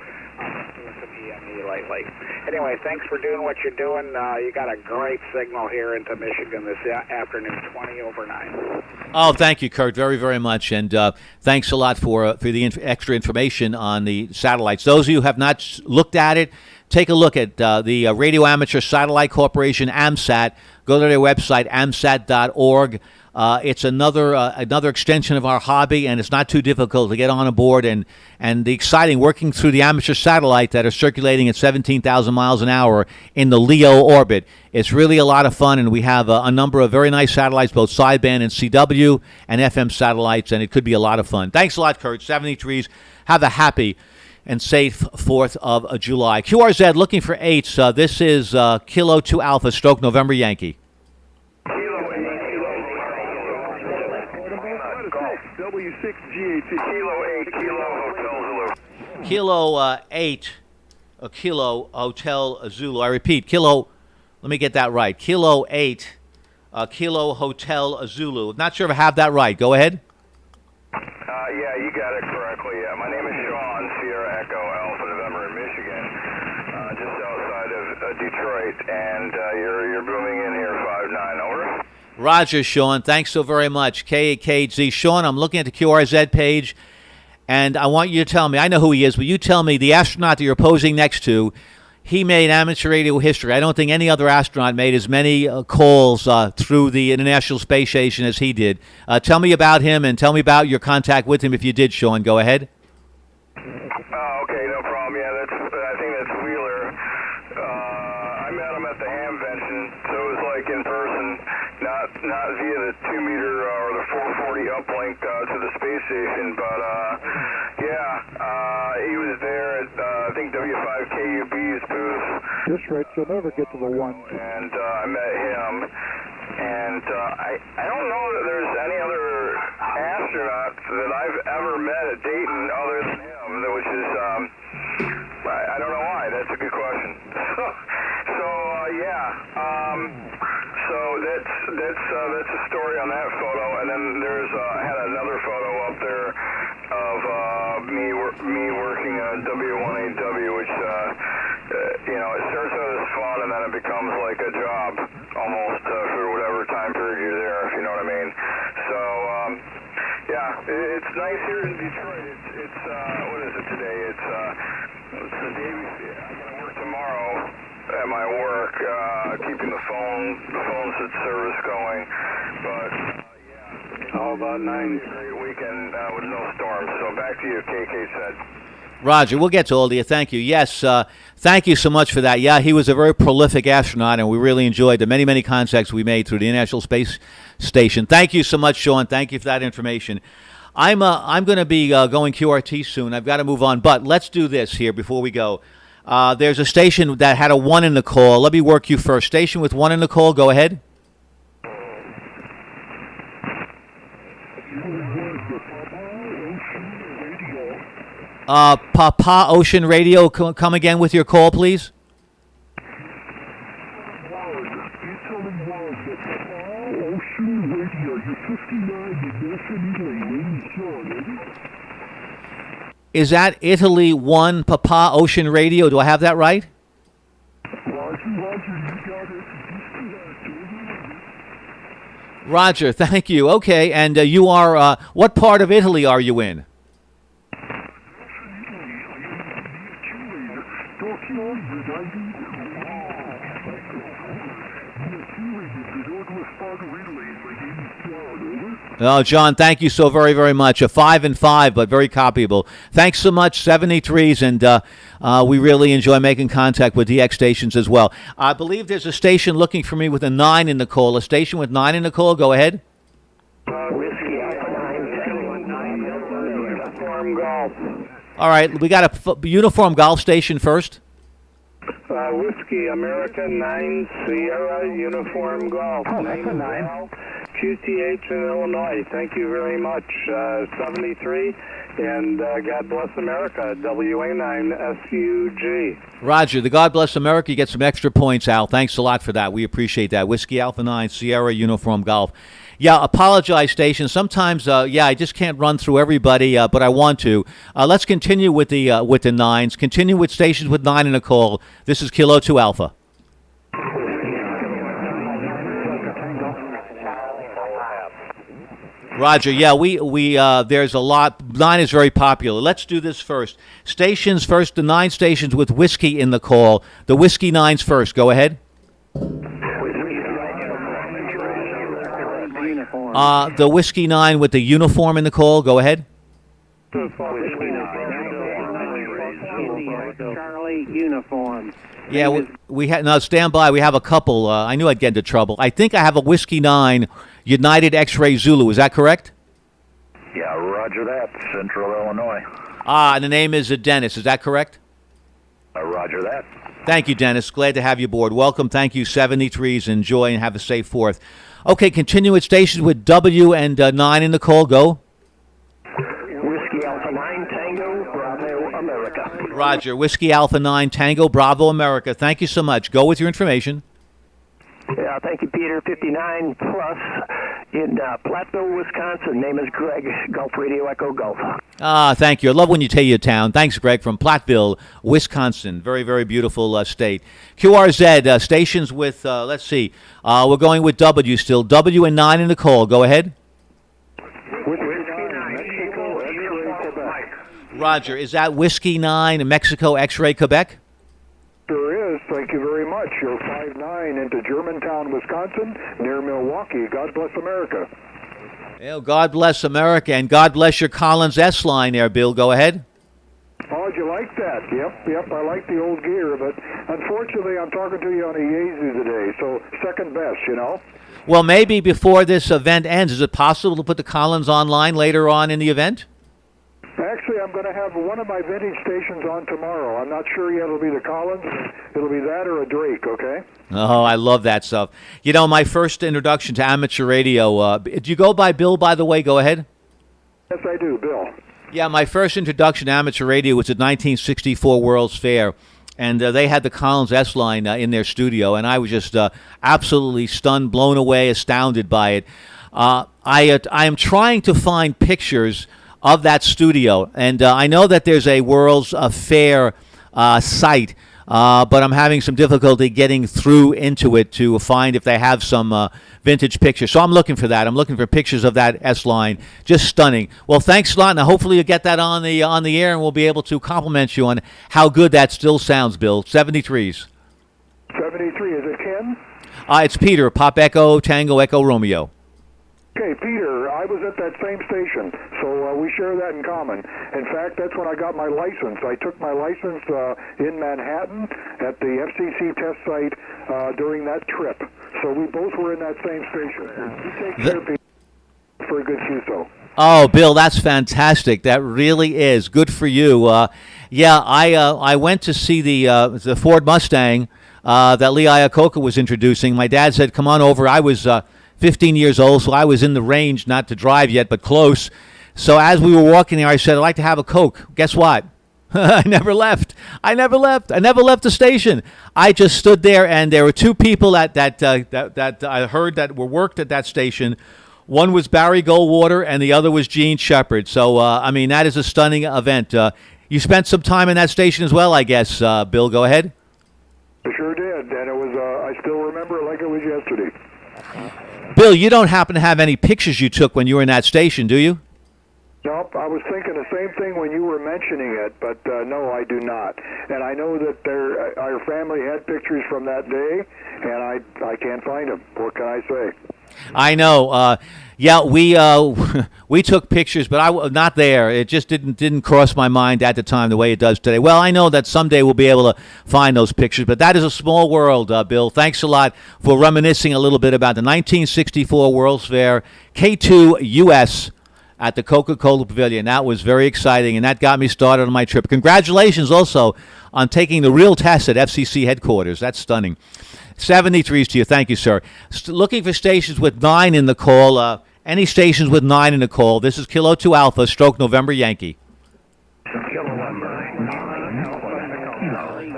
popular to me lately. Anyway, thanks for doing what you're doing. You got a great signal here into Michigan this afternoon, 20 over 9. Oh, thank you, Kurt, very, very much. And thanks a lot for the extra information on the satellites. Those of you who have not looked at it, take a look at the Radio Amateur Satellite Corporation, AMSAT. Go to their website, amsat.org. It's another extension of our hobby, and it's not too difficult to get on board. And the exciting working through the amateur satellite that are circulating at 17,000 miles an hour in the LEO orbit. It's really a lot of fun, and we have a number of very nice satellites, both sideband and CW and FM satellites, and it could be a lot of fun. Thanks a lot, Kurt. 73s. Have a happy and safe 4th of July. QRZ looking for 8s. This is Kilo 2 Alpha stroke November Yankee. W6GAT. Kilo 8, Kilo Hotel Zulu. Kilo 8, Kilo Hotel Zulu. I repeat, Kilo, let me get that right. Kilo 8, Kilo Hotel Zulu. Not sure if I have that right. Go ahead. Yeah, you got it correctly. My name is Sean, Sierra Echo Alpha November in Michigan, just outside of Detroit, and you're booming in here 5-9, over. Roger, Sean. Thanks so very much. KKZ. Sean, I'm looking at the QRZ page, and I want you to tell me, I know who he is, but you tell me the astronaut that you're posing next to, he made amateur radio history. I don't think any other astronaut made as many calls through the International Space Station as he did. Tell me about him and tell me about your contact with him if you did, Sean. Go ahead. Okay, no problem. Yeah, I think that's Wheeler. I met him at the Hamvention, so it was like in person, not via the 2-meter or the 440 uplink to the space station, but he was there at I think W5KUB's booth. Just right, you'll never get to the 1. And I met him, and I don't know that there's any other astronaut that I've ever met at Dayton other than him, which is I don't know why. That's a good question. So that's a story on that photo, and then there's had another photo up there of me working on W18W, which it starts out as fun and then it becomes like a job almost for whatever time period you're there, if you know what I mean. So it's nice here in Detroit. It's what is it today? It's the day I'm gonna work tomorrow at my work, keeping the phone service going, but how about 9? Great weekend with no storms. So back to you, KK said. Roger, we'll get to all of you. Thank you. Yes, thank you so much for that. Yeah, he was a very prolific astronaut, and we really enjoyed the many, many contacts we made through the International Space Station. Thank you so much, Sean. Thank you for that information. I'm going to be going QRT soon. I've got to move on, but let's do this here before we go. There's a station that had a 1 in the call. Let me work you first. Station with 1 in the call. Go ahead. Papa Ocean Radio, come again with your call, please. Is that Italy 1 Papa Ocean Radio? Do I have that right? Roger, thank you. Okay, and you are, what part of Italy are you in? Oh, John, thank you so very, very much. A 5 and 5, but very copyable. Thanks so much, 73s, and we really enjoy making contact with DX stations as well. I believe there's a station looking for me with a 9 in the call. A station with 9 in the call. Go ahead. Whiskey Alpha 9, Uniform Golf. All right, we got a uniform golf station first. Whiskey American 9 Sierra Uniform Golf. Oh, that's a 9. QTH in Illinois. Thank you very much. 73. And God bless America, WA9SUG. Roger. The God Bless America. You get some extra points, Al. Thanks a lot for that. We appreciate that. Whiskey Alpha 9, Sierra Uniform Golf. Yeah, apologize, station. Sometimes, I just can't run through everybody, but I want to. Let's continue with the nines. Continue with stations with 9 in a call. This is Kilo 2 Alpha. Roger, yeah, we there's a lot. 9 is very popular. Let's do this first. Stations first, the 9 stations with whiskey in the call. The Whiskey 9s first. Go ahead. The Whiskey 9 with the uniform in the call. Go ahead. Charlie uniform. Yeah, we had now stand by. We have a couple. I knew I'd get into trouble. I think I have a Whiskey 9 United X-Ray Zulu. Is that correct? Yeah, roger that. Central Illinois. And the name is Dennis. Is that correct? Roger that. Thank you, Dennis. Glad to have you aboard. Welcome. Thank you, 73s. Enjoy and have a safe 4th. Okay, continue at stations with W and 9 in the call. Go. Whiskey Alpha 9 Tango Bravo America. Roger. Whiskey Alpha 9 Tango Bravo America. Thank you so much. Go with your information. Yeah, thank you, Peter. 59 plus in Platteville, Wisconsin. Name is Greg. Gulf Radio Echo Gulf. Thank you. I love when you tell your town. Thanks, Greg, from Platteville, Wisconsin. Very, very beautiful state. QRZ, stations with, let's see, we're going with W still. W and 9 in the call. Go ahead. Roger. Is that Whiskey 9 Mexico X-Ray Quebec? Sure is. Thank you very much. You're 5-9 into Germantown, Wisconsin, near Milwaukee. God bless America. Well, God bless America, and God bless your Collins S line there, Bill. Go ahead. Oh, you like that? Yep. I like the old gear, but unfortunately, I'm talking to you on a Yaesu today, so second best, you know. Well, maybe before this event ends, is it possible to put the Collins online later on in the event? Actually, I'm going to have one of my vintage stations on tomorrow. I'm not sure yet. It'll be the Collins. It'll be that or a Drake, okay? Oh, I love that stuff. You know, my first introduction to amateur radio, do you go by Bill, by the way? Go ahead. Yes, I do, Bill. Yeah, my first introduction to amateur radio was at 1964 World's Fair, and they had the Collins S line in their studio, and I was just absolutely stunned, blown away, astounded by it. I am trying to find pictures of that studio, and I know that there's a World's Fair site, but I'm having some difficulty getting through into it to find if they have some vintage pictures. So I'm looking for that. I'm looking for pictures of that S line. Just stunning. Well, thanks a lot. Now, hopefully you'll get that on the air, and we'll be able to compliment you on how good that still sounds, Bill. 73s. 73. Is it Ken? It's Peter. Pop Echo, Tango Echo, Romeo. Okay, Peter, I was at that same station, so we share that in common. In fact, that's when I got my license. I took my license in Manhattan at the FCC test site during that trip. So we both were in that same station. You take care, Peter, for a good FUSO. Oh, Bill, that's fantastic. That really is. Good for you. I went to see the Ford Mustang that Lee Iacocca was introducing. My dad said, come on over. I was 15 years old, so I was in the range, not to drive yet, but close. So as we were walking there, I said, I'd like to have a Coke. Guess what? I never left. I never left the station. I just stood there, and there were two people that I heard that worked at that station. One was Barry Goldwater, and the other was Gene Shepard. So, that is a stunning event. You spent some time in that station as well, I guess, Bill. Go ahead. I sure did, and it was. I still remember it like it was yesterday. Bill, you don't happen to have any pictures you took when you were in that station, do you? Nope, I was thinking the same thing when you were mentioning it, but no, I do not. And I know that our family had pictures from that day, and I can't find them. What can I say? I know. We took pictures, but I was not there. It just didn't cross my mind at the time the way it does today. Well, I know that someday we'll be able to find those pictures, but that is a small world, Bill. Thanks a lot for reminiscing a little bit about the 1964 World's Fair K2 US at the Coca-Cola Pavilion. That was very exciting, and that got me started on my trip. Congratulations also on taking the real test at FCC headquarters. That's stunning. 73s to you. Thank you, sir. Looking for stations with 9 in the call. Any stations with 9 in the call. This is Kilo 2 Alpha, stroke November Yankee.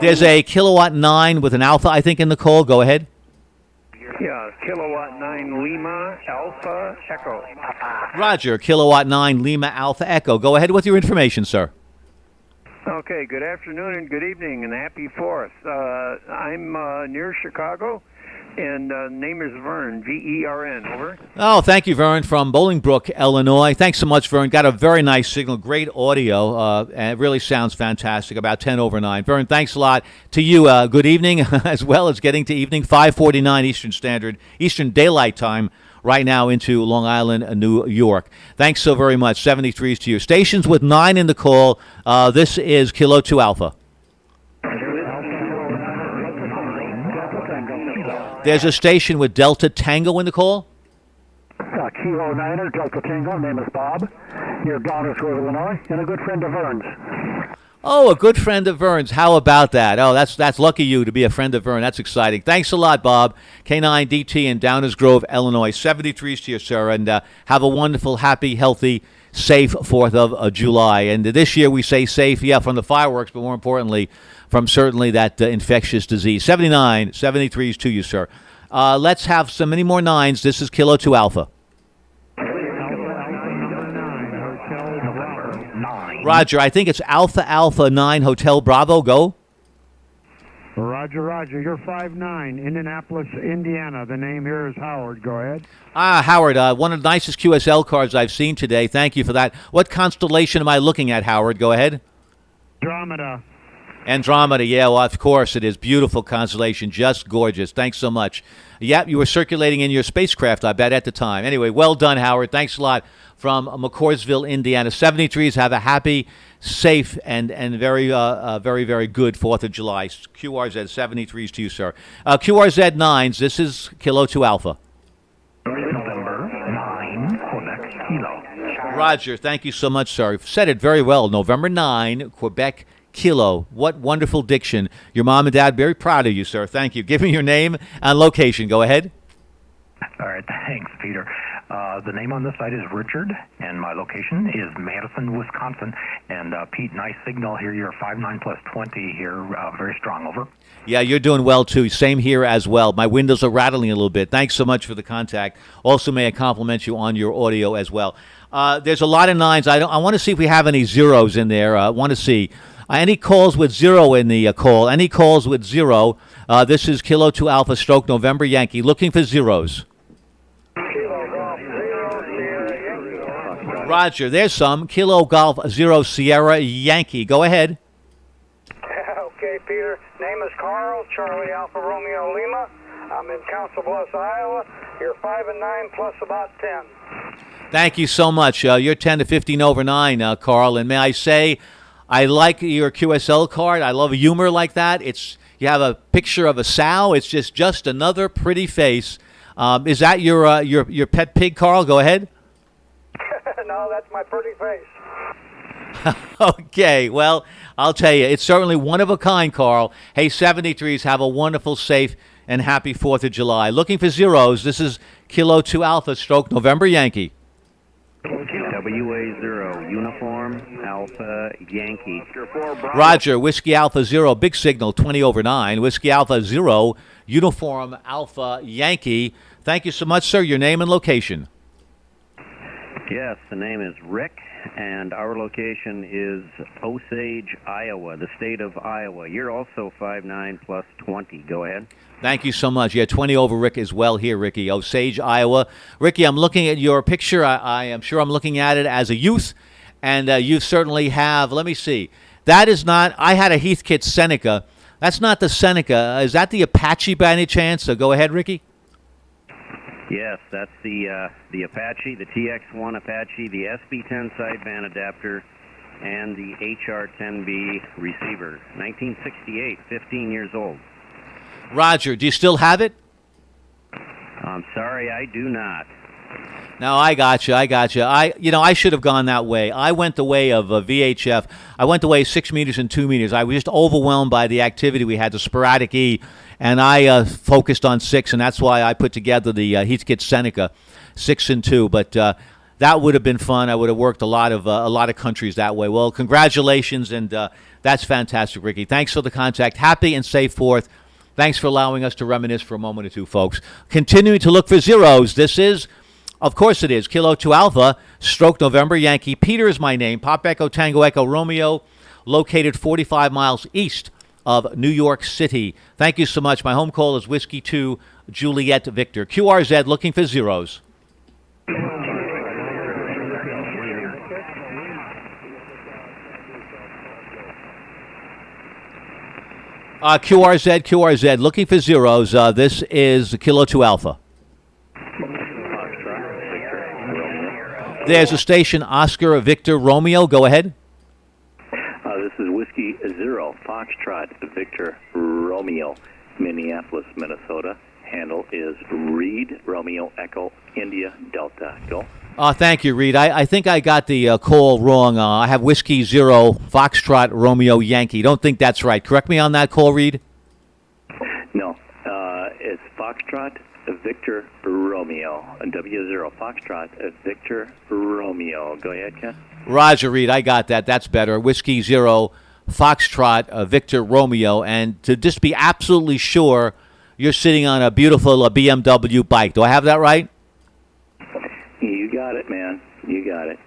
There's a Kilowatt 9 with an Alpha, I think, in the call. Go ahead. Yeah, Kilowatt 9 Lima Alpha Echo. Roger, Kilowatt 9 Lima Alpha Echo. Go ahead with your information, sir. Okay, good afternoon and good evening and happy 4th. I'm near Chicago, and name is Vern, V-E-R-N, over. Oh, thank you, Vern, from Bolingbrook, Illinois. Thanks so much, Vern. Got a very nice signal, great audio, and it really sounds fantastic, about 10 over 9. Vern, thanks a lot to you. Good evening, as well as getting to evening, 5:49 Eastern Daylight Time, right now into Long Island, New York. Thanks so very much. 73s to you. Stations with 9 in the call. This is Kilo 2 Alpha. There's a station with Delta Tango in the call. Kilo 9er, Delta Tango. Name is Bob. Near Donnersgrove, Illinois, and a good friend of Vern's. Oh, a good friend of Vern's. How about that? Oh, that's lucky you to be a friend of Vern. That's exciting. Thanks a lot, Bob. K9DT in Downers Grove, Illinois. 73s to you, sir, and have a wonderful, happy, healthy, safe 4th of July. And this year we say safe, from the fireworks, but more importantly, from certainly that infectious disease. 73s to you, sir. Let's have many more 9s. This is Kilo 2 Alpha. Roger, I think it's Alpha 9 Hotel Bravo. Go. Roger. You're 5'9", Indianapolis, Indiana. The name here is Howard. Go ahead. Howard, one of the nicest QSL cards I've seen today. Thank you for that. What constellation am I looking at, Howard? Go ahead. Andromeda, yeah, well, of course it is. Beautiful constellation, just gorgeous. Thanks so much. Yep, you were circulating in your spacecraft, I bet, at the time. Anyway, well done, Howard. Thanks a lot from McCoursville, Indiana. 73s, have a happy, safe, and very, very good 4th of July. QRZ 73s to you, sir. QRZ 9s, this is Kilo 2 Alpha. November 9, Quebec Kilo. Roger, thank you so much, sir. You've said it very well. November 9, Quebec Kilo. What wonderful diction. Your mom and dad very proud of you, sir. Thank you. Give me your name and location. Go ahead. All right, thanks, Peter. The name on the site is Richard, and my location is Madison, Wisconsin. And Pete, nice signal here. You're 5'9" plus 20 here. Very strong, over. Yeah, you're doing well, too. Same here as well. My windows are rattling a little bit. Thanks so much for the contact. Also, may I compliment you on your audio as well. There's a lot of 9s. I want to see if we have any 0s in there. I want to see. Any calls with 0 in the call? Any calls with 0? This is Kilo 2 Alpha stroke November Yankee. Looking for 0s. Roger, there's some. Kilo Golf 0 Sierra Yankee. Go ahead. Okay, Peter. Name is Carl, Charlie Alpha Romeo Lima. I'm in Council Bluffs, Iowa. You're 5'9" plus about 10. Thank you so much. You're 10 to 15 over 9, Carl. And may I say, I like your QSL card. I love humor like that. You have a picture of a sow. It's just another pretty face. Is that your pet pig, Carl? Go ahead. No, that's my pretty face. Okay, well, I'll tell you, it's certainly one of a kind, Carl. Hey, 73s, have a wonderful, safe, and happy 4th of July. Looking for 0s, this is Kilo 2 Alpha stroke November Yankee. WA0, Uniform Alpha Yankee. Roger, Whiskey Alpha 0, big signal, 20 over 9. Whiskey Alpha 0, Uniform Alpha Yankee. Thank you so much, sir. Your name and location. Yes, the name is Rick, and our location is Osage, Iowa, the state of Iowa. You're also 5'9" plus 20. Go ahead. Thank you so much. Yeah, 20 over Rick as well here, Ricky. Osage, Iowa. Ricky, I'm looking at your picture. I am sure I'm looking at it as a youth, and you certainly have. Let me see. That is not, I had a Heathkit Seneca. That's not the Seneca. Is that the Apache by any chance? So go ahead, Ricky. Yes, that's the Apache, the TX1 Apache, the SB10 sideband adapter, and the HR10B receiver. 1968, 15 years old. Roger, do you still have it? I'm sorry, I do not. No, I got you. I should have gone that way. I went the way of VHF. I went the way 6 meters and 2 meters. I was just overwhelmed by the activity we had, the sporadic E, and I focused on 6, and that's why I put together the Heathkit Seneca 6 and 2. But that would have been fun. I would have worked a lot of countries that way. Well, congratulations, and That's fantastic, Ricky. Thanks for the contact. Happy and safe fourth. Thanks for allowing us to reminisce for a moment or two, folks. Continuing to look for zeros. This is, of course it is, Kilo 2 Alpha, stroke November Yankee. Peter is my name. Pop Echo Tango Echo Romeo, located 45 miles east of New York City. Thank you so much. My home call is Whiskey 2 Juliet Victor. QRZ looking for zeros. QRZ, looking for zeros. This is Kilo 2 Alpha. There's a station, Oscar Victor Romeo. Go ahead. This is Whiskey 0, Foxtrot Victor Romeo, Minneapolis, Minnesota. Handle is Reed Romeo Echo India Delta. Go. Thank you, Reed. I think I got the call wrong. I have Whiskey 0, Foxtrot, Romeo, Yankee. Don't think that's right. Correct me on that call, Reed? No. It's Foxtrot, Victor, Romeo. W0, Foxtrot, Victor, Romeo. Go ahead, Ken. Roger, Reed. I got that. That's better. Whiskey 0, Foxtrot, Victor, Romeo. And to just be absolutely sure, you're sitting on a beautiful BMW bike. Do I have that right? You got it, man. You got it.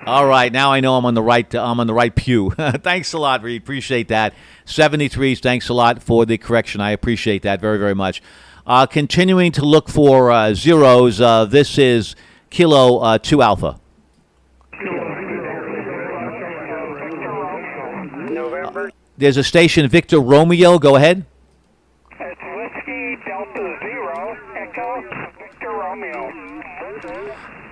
All right, now I know I'm on the right pew. Thanks a lot, Reed. Appreciate that. 73s. Thanks a lot for the correction. I appreciate that very, very much. Continuing to look for zeros. This is Kilo 2 Alpha. There's a station, Victor Romeo. Go ahead. It's Whiskey Delta 0, Echo Victor Romeo.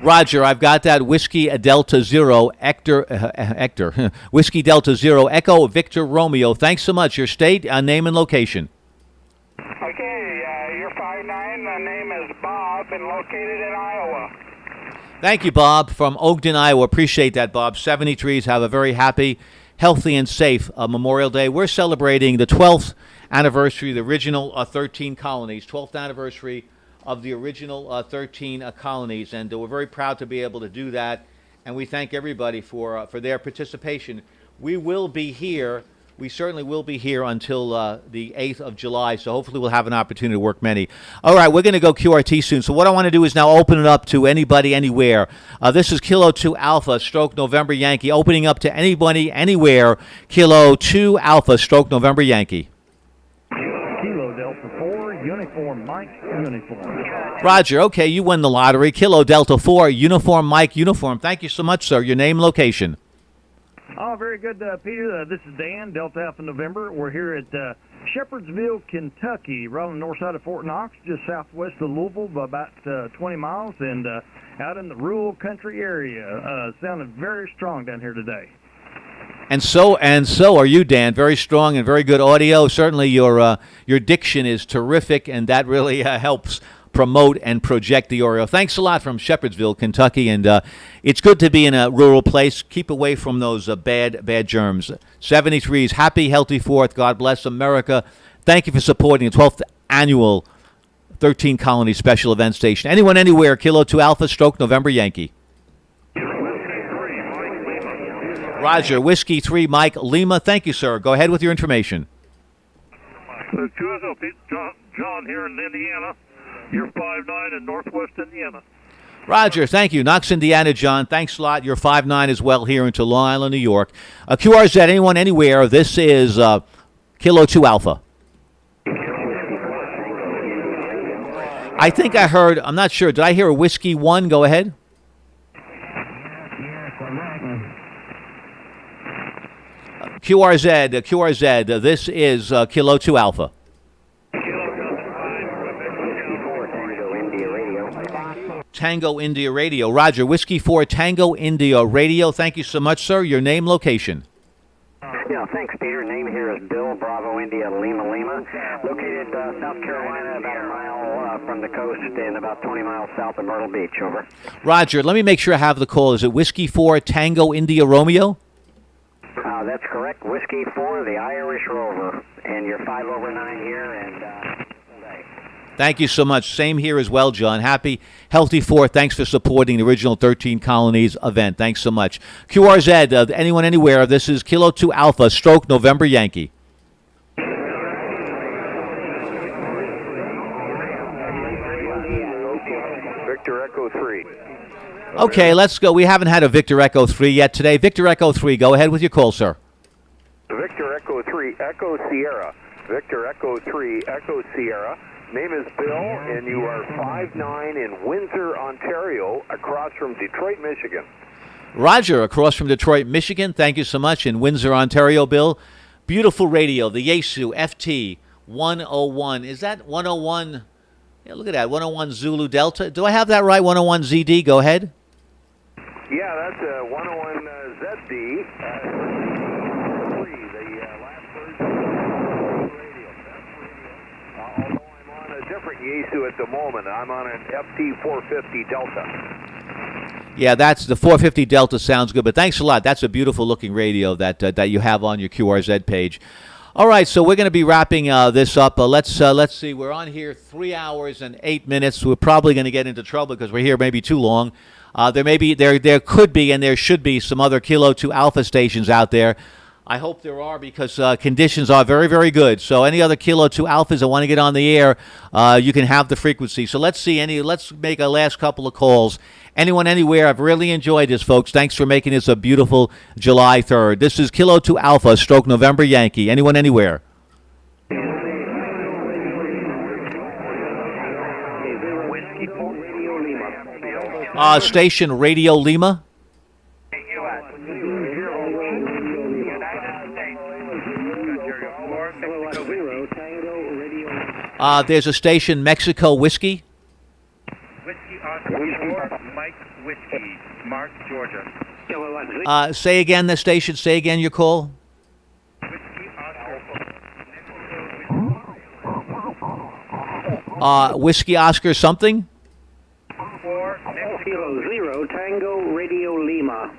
Roger, I've got that. Whiskey Delta 0, Hector. Whiskey Delta 0, Echo Victor Romeo. Thanks so much. Your state, name, and location. Okay, you're 5'9". My name is Bob and located in Iowa. Thank you, Bob, from Ogden, Iowa. Appreciate that, Bob. 73s. Have a very happy, healthy, and safe Memorial Day. We're celebrating the 12th anniversary of the original 13 colonies, 12th anniversary of the original 13 colonies, and we're very proud to be able to do that, and we thank everybody for their participation. We will be here, we certainly will be here until the 8th of July, so hopefully we'll have an opportunity to work many. All right, we're going to go QRT soon, so what I want to do is now open it up to anybody, anywhere. This is Kilo 2 Alpha, stroke November Yankee, opening up to anybody, anywhere, Kilo 2 Alpha, stroke November Yankee. Kilo Delta 4, Uniform Mike, Uniform. Roger, okay, you won the lottery. Kilo Delta 4, Uniform Mike, Uniform. Thank you so much, sir. Your name, location. Oh, very good, Peter. This is Dan, Delta Alpha November. We're here at Shepherdsville, Kentucky, right on the north side of Fort Knox, just southwest of Louisville, by about 20 miles, and out in the rural country area. Sounding very strong down here today. And so are you, Dan. Very strong and very good audio. Certainly your diction is terrific, and that really helps promote and project the audio. Thanks a lot from Shepherdsville, Kentucky, and it's good to be in a rural place. Keep away from those bad germs. 73s, happy, healthy 4th. God bless America. Thank you for supporting the 12th annual 13 Colony Special Event Station. Anyone, anywhere, Kilo 2 Alpha, stroke November Yankee. Roger, Whiskey 3, Mike Lima. Thank you, sir. Go ahead with your information. John here in Indiana. You're 5'9" in Northwest Indiana. Roger, thank you. Knox, Indiana, John. Thanks a lot. You're 5'9" as well here into Long Island, New York. QRZ, anyone, anywhere. This is Kilo 2 Alpha. I think I heard, I'm not sure, did I hear a Whiskey 1? Go ahead. QRZ, this is Kilo 2 Alpha. Tango India Radio. Roger, Whiskey 4, Tango India Radio. Thank you so much, sir. Your name, location. Yeah, thanks, Peter. Name here is Bill, Bravo, India, Lima, Lima. Located South Carolina, about a mile from the coast and about 20 miles south of Myrtle Beach. Over. Roger, let me make sure I have the call. Is it Whiskey 4, Tango India Romeo? That's correct. Whiskey 4, the Irish Rover. And you're 5 over 9 here, and... Thank you so much. Same here as well, John. Happy, healthy 4th. Thanks for supporting the original 13 Colonies event. Thanks so much. QRZ, anyone, anywhere, this is Kilo 2 Alpha, stroke November Yankee. Victor Echo 3. Okay, let's go. We haven't had a Victor Echo 3 yet today. Victor Echo 3, go ahead with your call, sir. Victor Echo 3, Echo Sierra. Victor Echo 3, Echo Sierra. Name is Bill, and you are 5'9" in Windsor, Ontario, across from Detroit, Michigan. Roger, across from Detroit, Michigan. Thank you so much. In Windsor, Ontario, Bill. Beautiful radio, the Yaesu FT 101. Is that 101? Yeah, look at that, 101 Zulu Delta. Do I have that right, 101 ZD? Go ahead. Yeah, that's a 101 ZD. Different Yaesu at the moment. I'm on an FT 450 Delta. Yeah, that's the 450 Delta sounds good, but thanks a lot. That's a beautiful looking radio that you have on your QRZ page. All right, so we're going to be wrapping this up. Let's see. We're on here 3 hours and 8 minutes. We're probably going to get into trouble because we're here maybe too long. There could be and there should be some other Kilo 2 Alpha stations out there. I hope there are because conditions are very, very good. So any other Kilo 2 Alphas that want to get on the air, you can have the frequency. So let's make a last couple of calls. Anyone, anywhere, I've really enjoyed this, folks. Thanks for making this a beautiful July 3rd. This is Kilo 2 Alpha, stroke November Yankee. Anyone, anywhere. Station Radio Lima. There's a station, Mexico Whiskey. Whiskey Oscar 4, Mike Whiskey, Mark, Georgia. Say again the station. Say again your call. Whiskey Oscar. Whiskey Oscar something? 4, Mexico 0, Tango Radio Lima.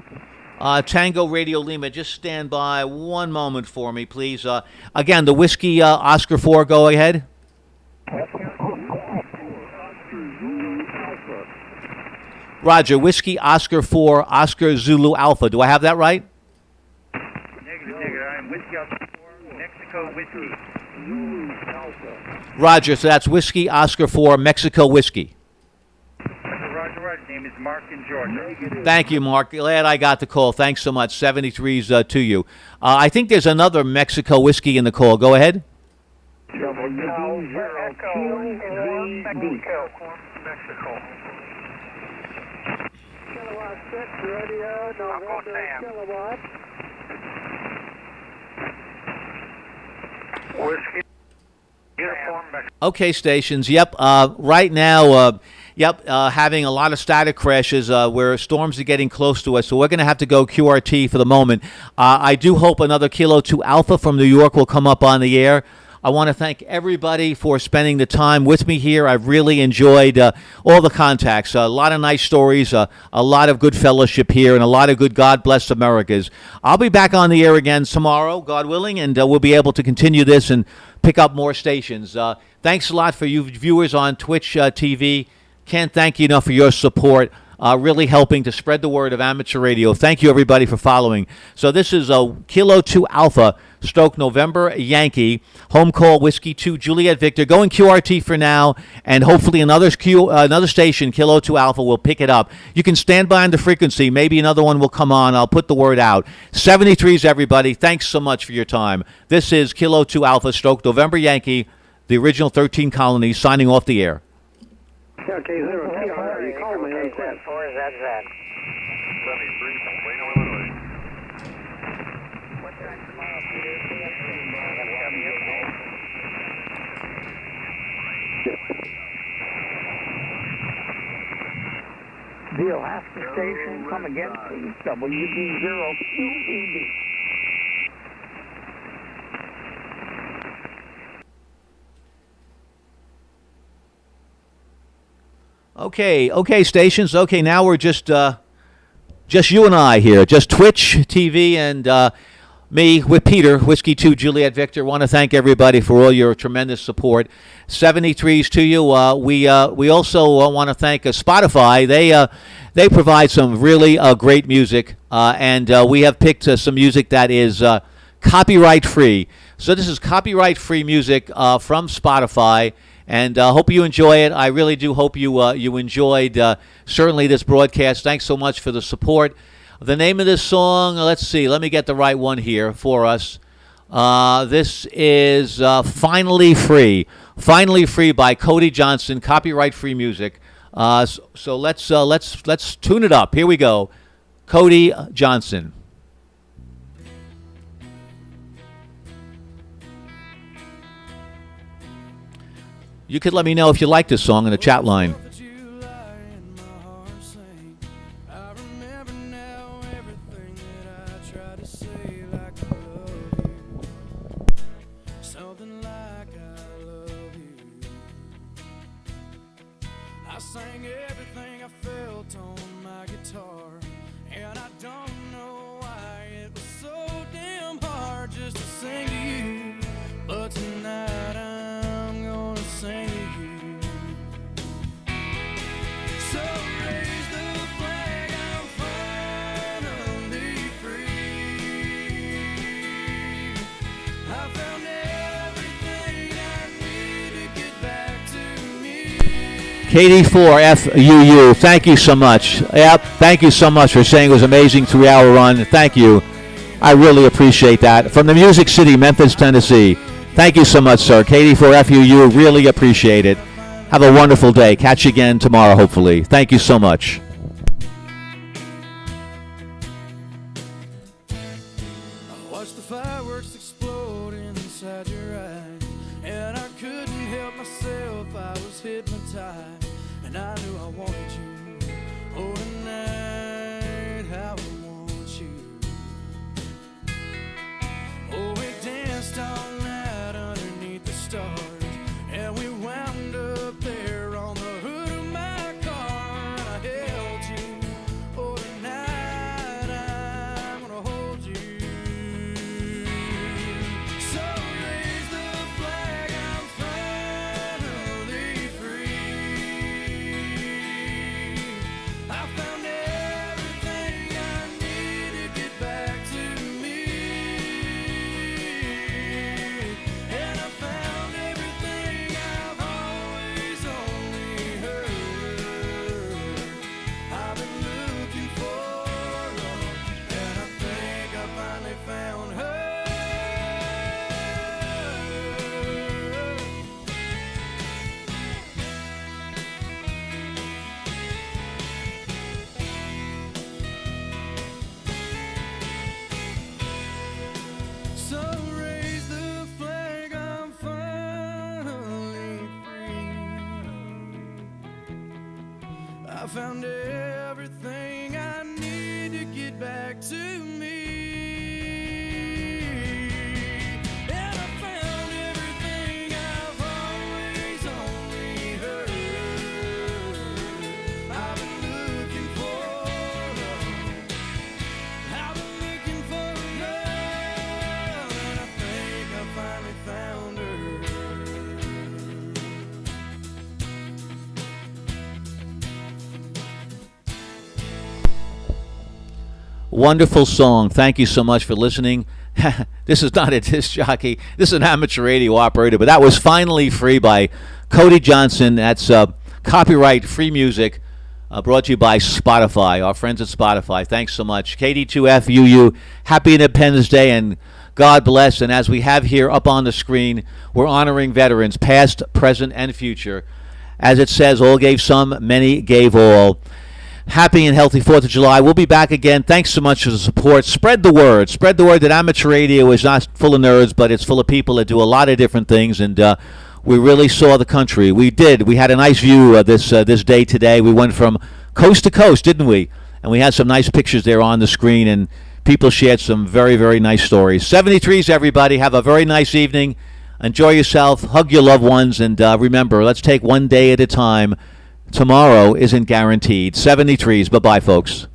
Tango Radio Lima. Just stand by one moment for me, please. Again, the Whiskey Oscar 4, go ahead. Roger, Whiskey Oscar 4, Oscar Zulu Alpha. Do I have that right? Negative. I'm Whiskey Oscar 4, Mexico Whiskey. Roger, so that's Whiskey Oscar 4, Mexico Whiskey. Roger. Name is Mark in Georgia. Thank you, Mark. Glad I got the call. Thanks so much. 73's to you. I think there's another Mexico Whiskey in the call. Go ahead. Mexico. Kilowatt 6, radio, November, kilowatt. Whiskey, uniform, Mexico. Okay, stations. Yep. Right now, having a lot of static crashes where storms are getting close to us, so we're going to have to go QRT for the moment. I do hope another Kilo 2 Alpha from New York will come up on the air. I want to thank everybody for spending the time with me here. I've really enjoyed all the contacts, a lot of nice stories, a lot of good fellowship here, and a lot of good God Bless Americas. I'll be back on the air again tomorrow, God willing, and we'll be able to continue this and pick up more stations. Thanks a lot for you viewers on Twitch TV. Can't thank you enough for your support. Really helping to spread the word of amateur radio. Thank you, everybody, for following. So this is a Kilo 2 Alpha, stroke November Yankee, home call Whiskey 2 Juliet Victor, going QRT for now, and hopefully another station, Kilo 2 Alpha, will pick it up. You can stand by on the frequency. Maybe another one will come on. I'll put the word out. 73's, everybody. Thanks so much for your time. This is Kilo 2 Alpha, stroke November Yankee, the original 13 Colonies, signing off the air. Okay, 0, TR, you called me on set. 4 ZZ. The Alaska station, come again, please. WD0QED. Okay, stations. Okay, now we're just you and I here, just Twitch TV and me with Peter, Whiskey 2 Juliet Victor, want to thank everybody for all your tremendous support. 73s to you. We also want to thank Spotify. They provide some really great music, and we have picked some music that is copyright free. So this is copyright free music from Spotify, and hope you enjoy it. I really do hope you enjoyed certainly this broadcast. Thanks so much for the support. The name of this song, let's see, let me get the right one here for us. This is Finally Free. Finally Free by Cody Johnson, copyright free music. So let's tune it up. Here we go. Cody Johnson. You could let me know if you like this song in the chat line. KD4FUU, thank you so much. Yep, thank you so much for saying it was an amazing 3-hour run. Thank you. I really appreciate that. From the Music City, Memphis, Tennessee. Thank you so much, sir. KD4FUU, really appreciate it. Have a wonderful day. Catch you again tomorrow, hopefully. Thank you so much. Watch the fireworks explode inside your eyes, and I couldn't help myself. I was hypnotized. And I knew I wanted you, oh tonight, how I want you. Oh, we danced all night underneath the stars, and we wound up there on the hood of my car, and I held you, oh tonight, I'm gonna hold you. So raise the flag, I'm finally free. I found everything I need to get back to me, and I found everything I've always only heard. I've been looking for, and I think I finally found her. So raise the flag, I'm finally free. I found everything I need to get back to me, and I found everything I've always only heard. I've been looking for, I've been looking for love, and I think I finally found her. Wonderful song. Thank you so much for listening. This is not a disc jockey. This is an amateur radio operator, but that was Finally Free by Cody Johnson. That's copyright free music brought to you by Spotify, our friends at Spotify. Thanks so much. KD2FUU, happy Independence Day, and God bless. And as we have here up on the screen, we're honoring veterans, past, present, and future. As it says, all gave some, many gave all. Happy and healthy 4th of July. We'll be back again. Thanks so much for the support. Spread the word. Spread the word that amateur radio is not full of nerds, but it's full of people that do a lot of different things, and we really saw the country. We did. We had a nice view of this day today. We went from coast to coast, didn't we? And we had some nice pictures there on the screen, and people shared some very, very nice stories. 73s, everybody. Have a very nice evening. Enjoy yourself. Hug your loved ones, and remember, let's take one day at a time. Tomorrow isn't guaranteed. 73s. Bye-bye, folks.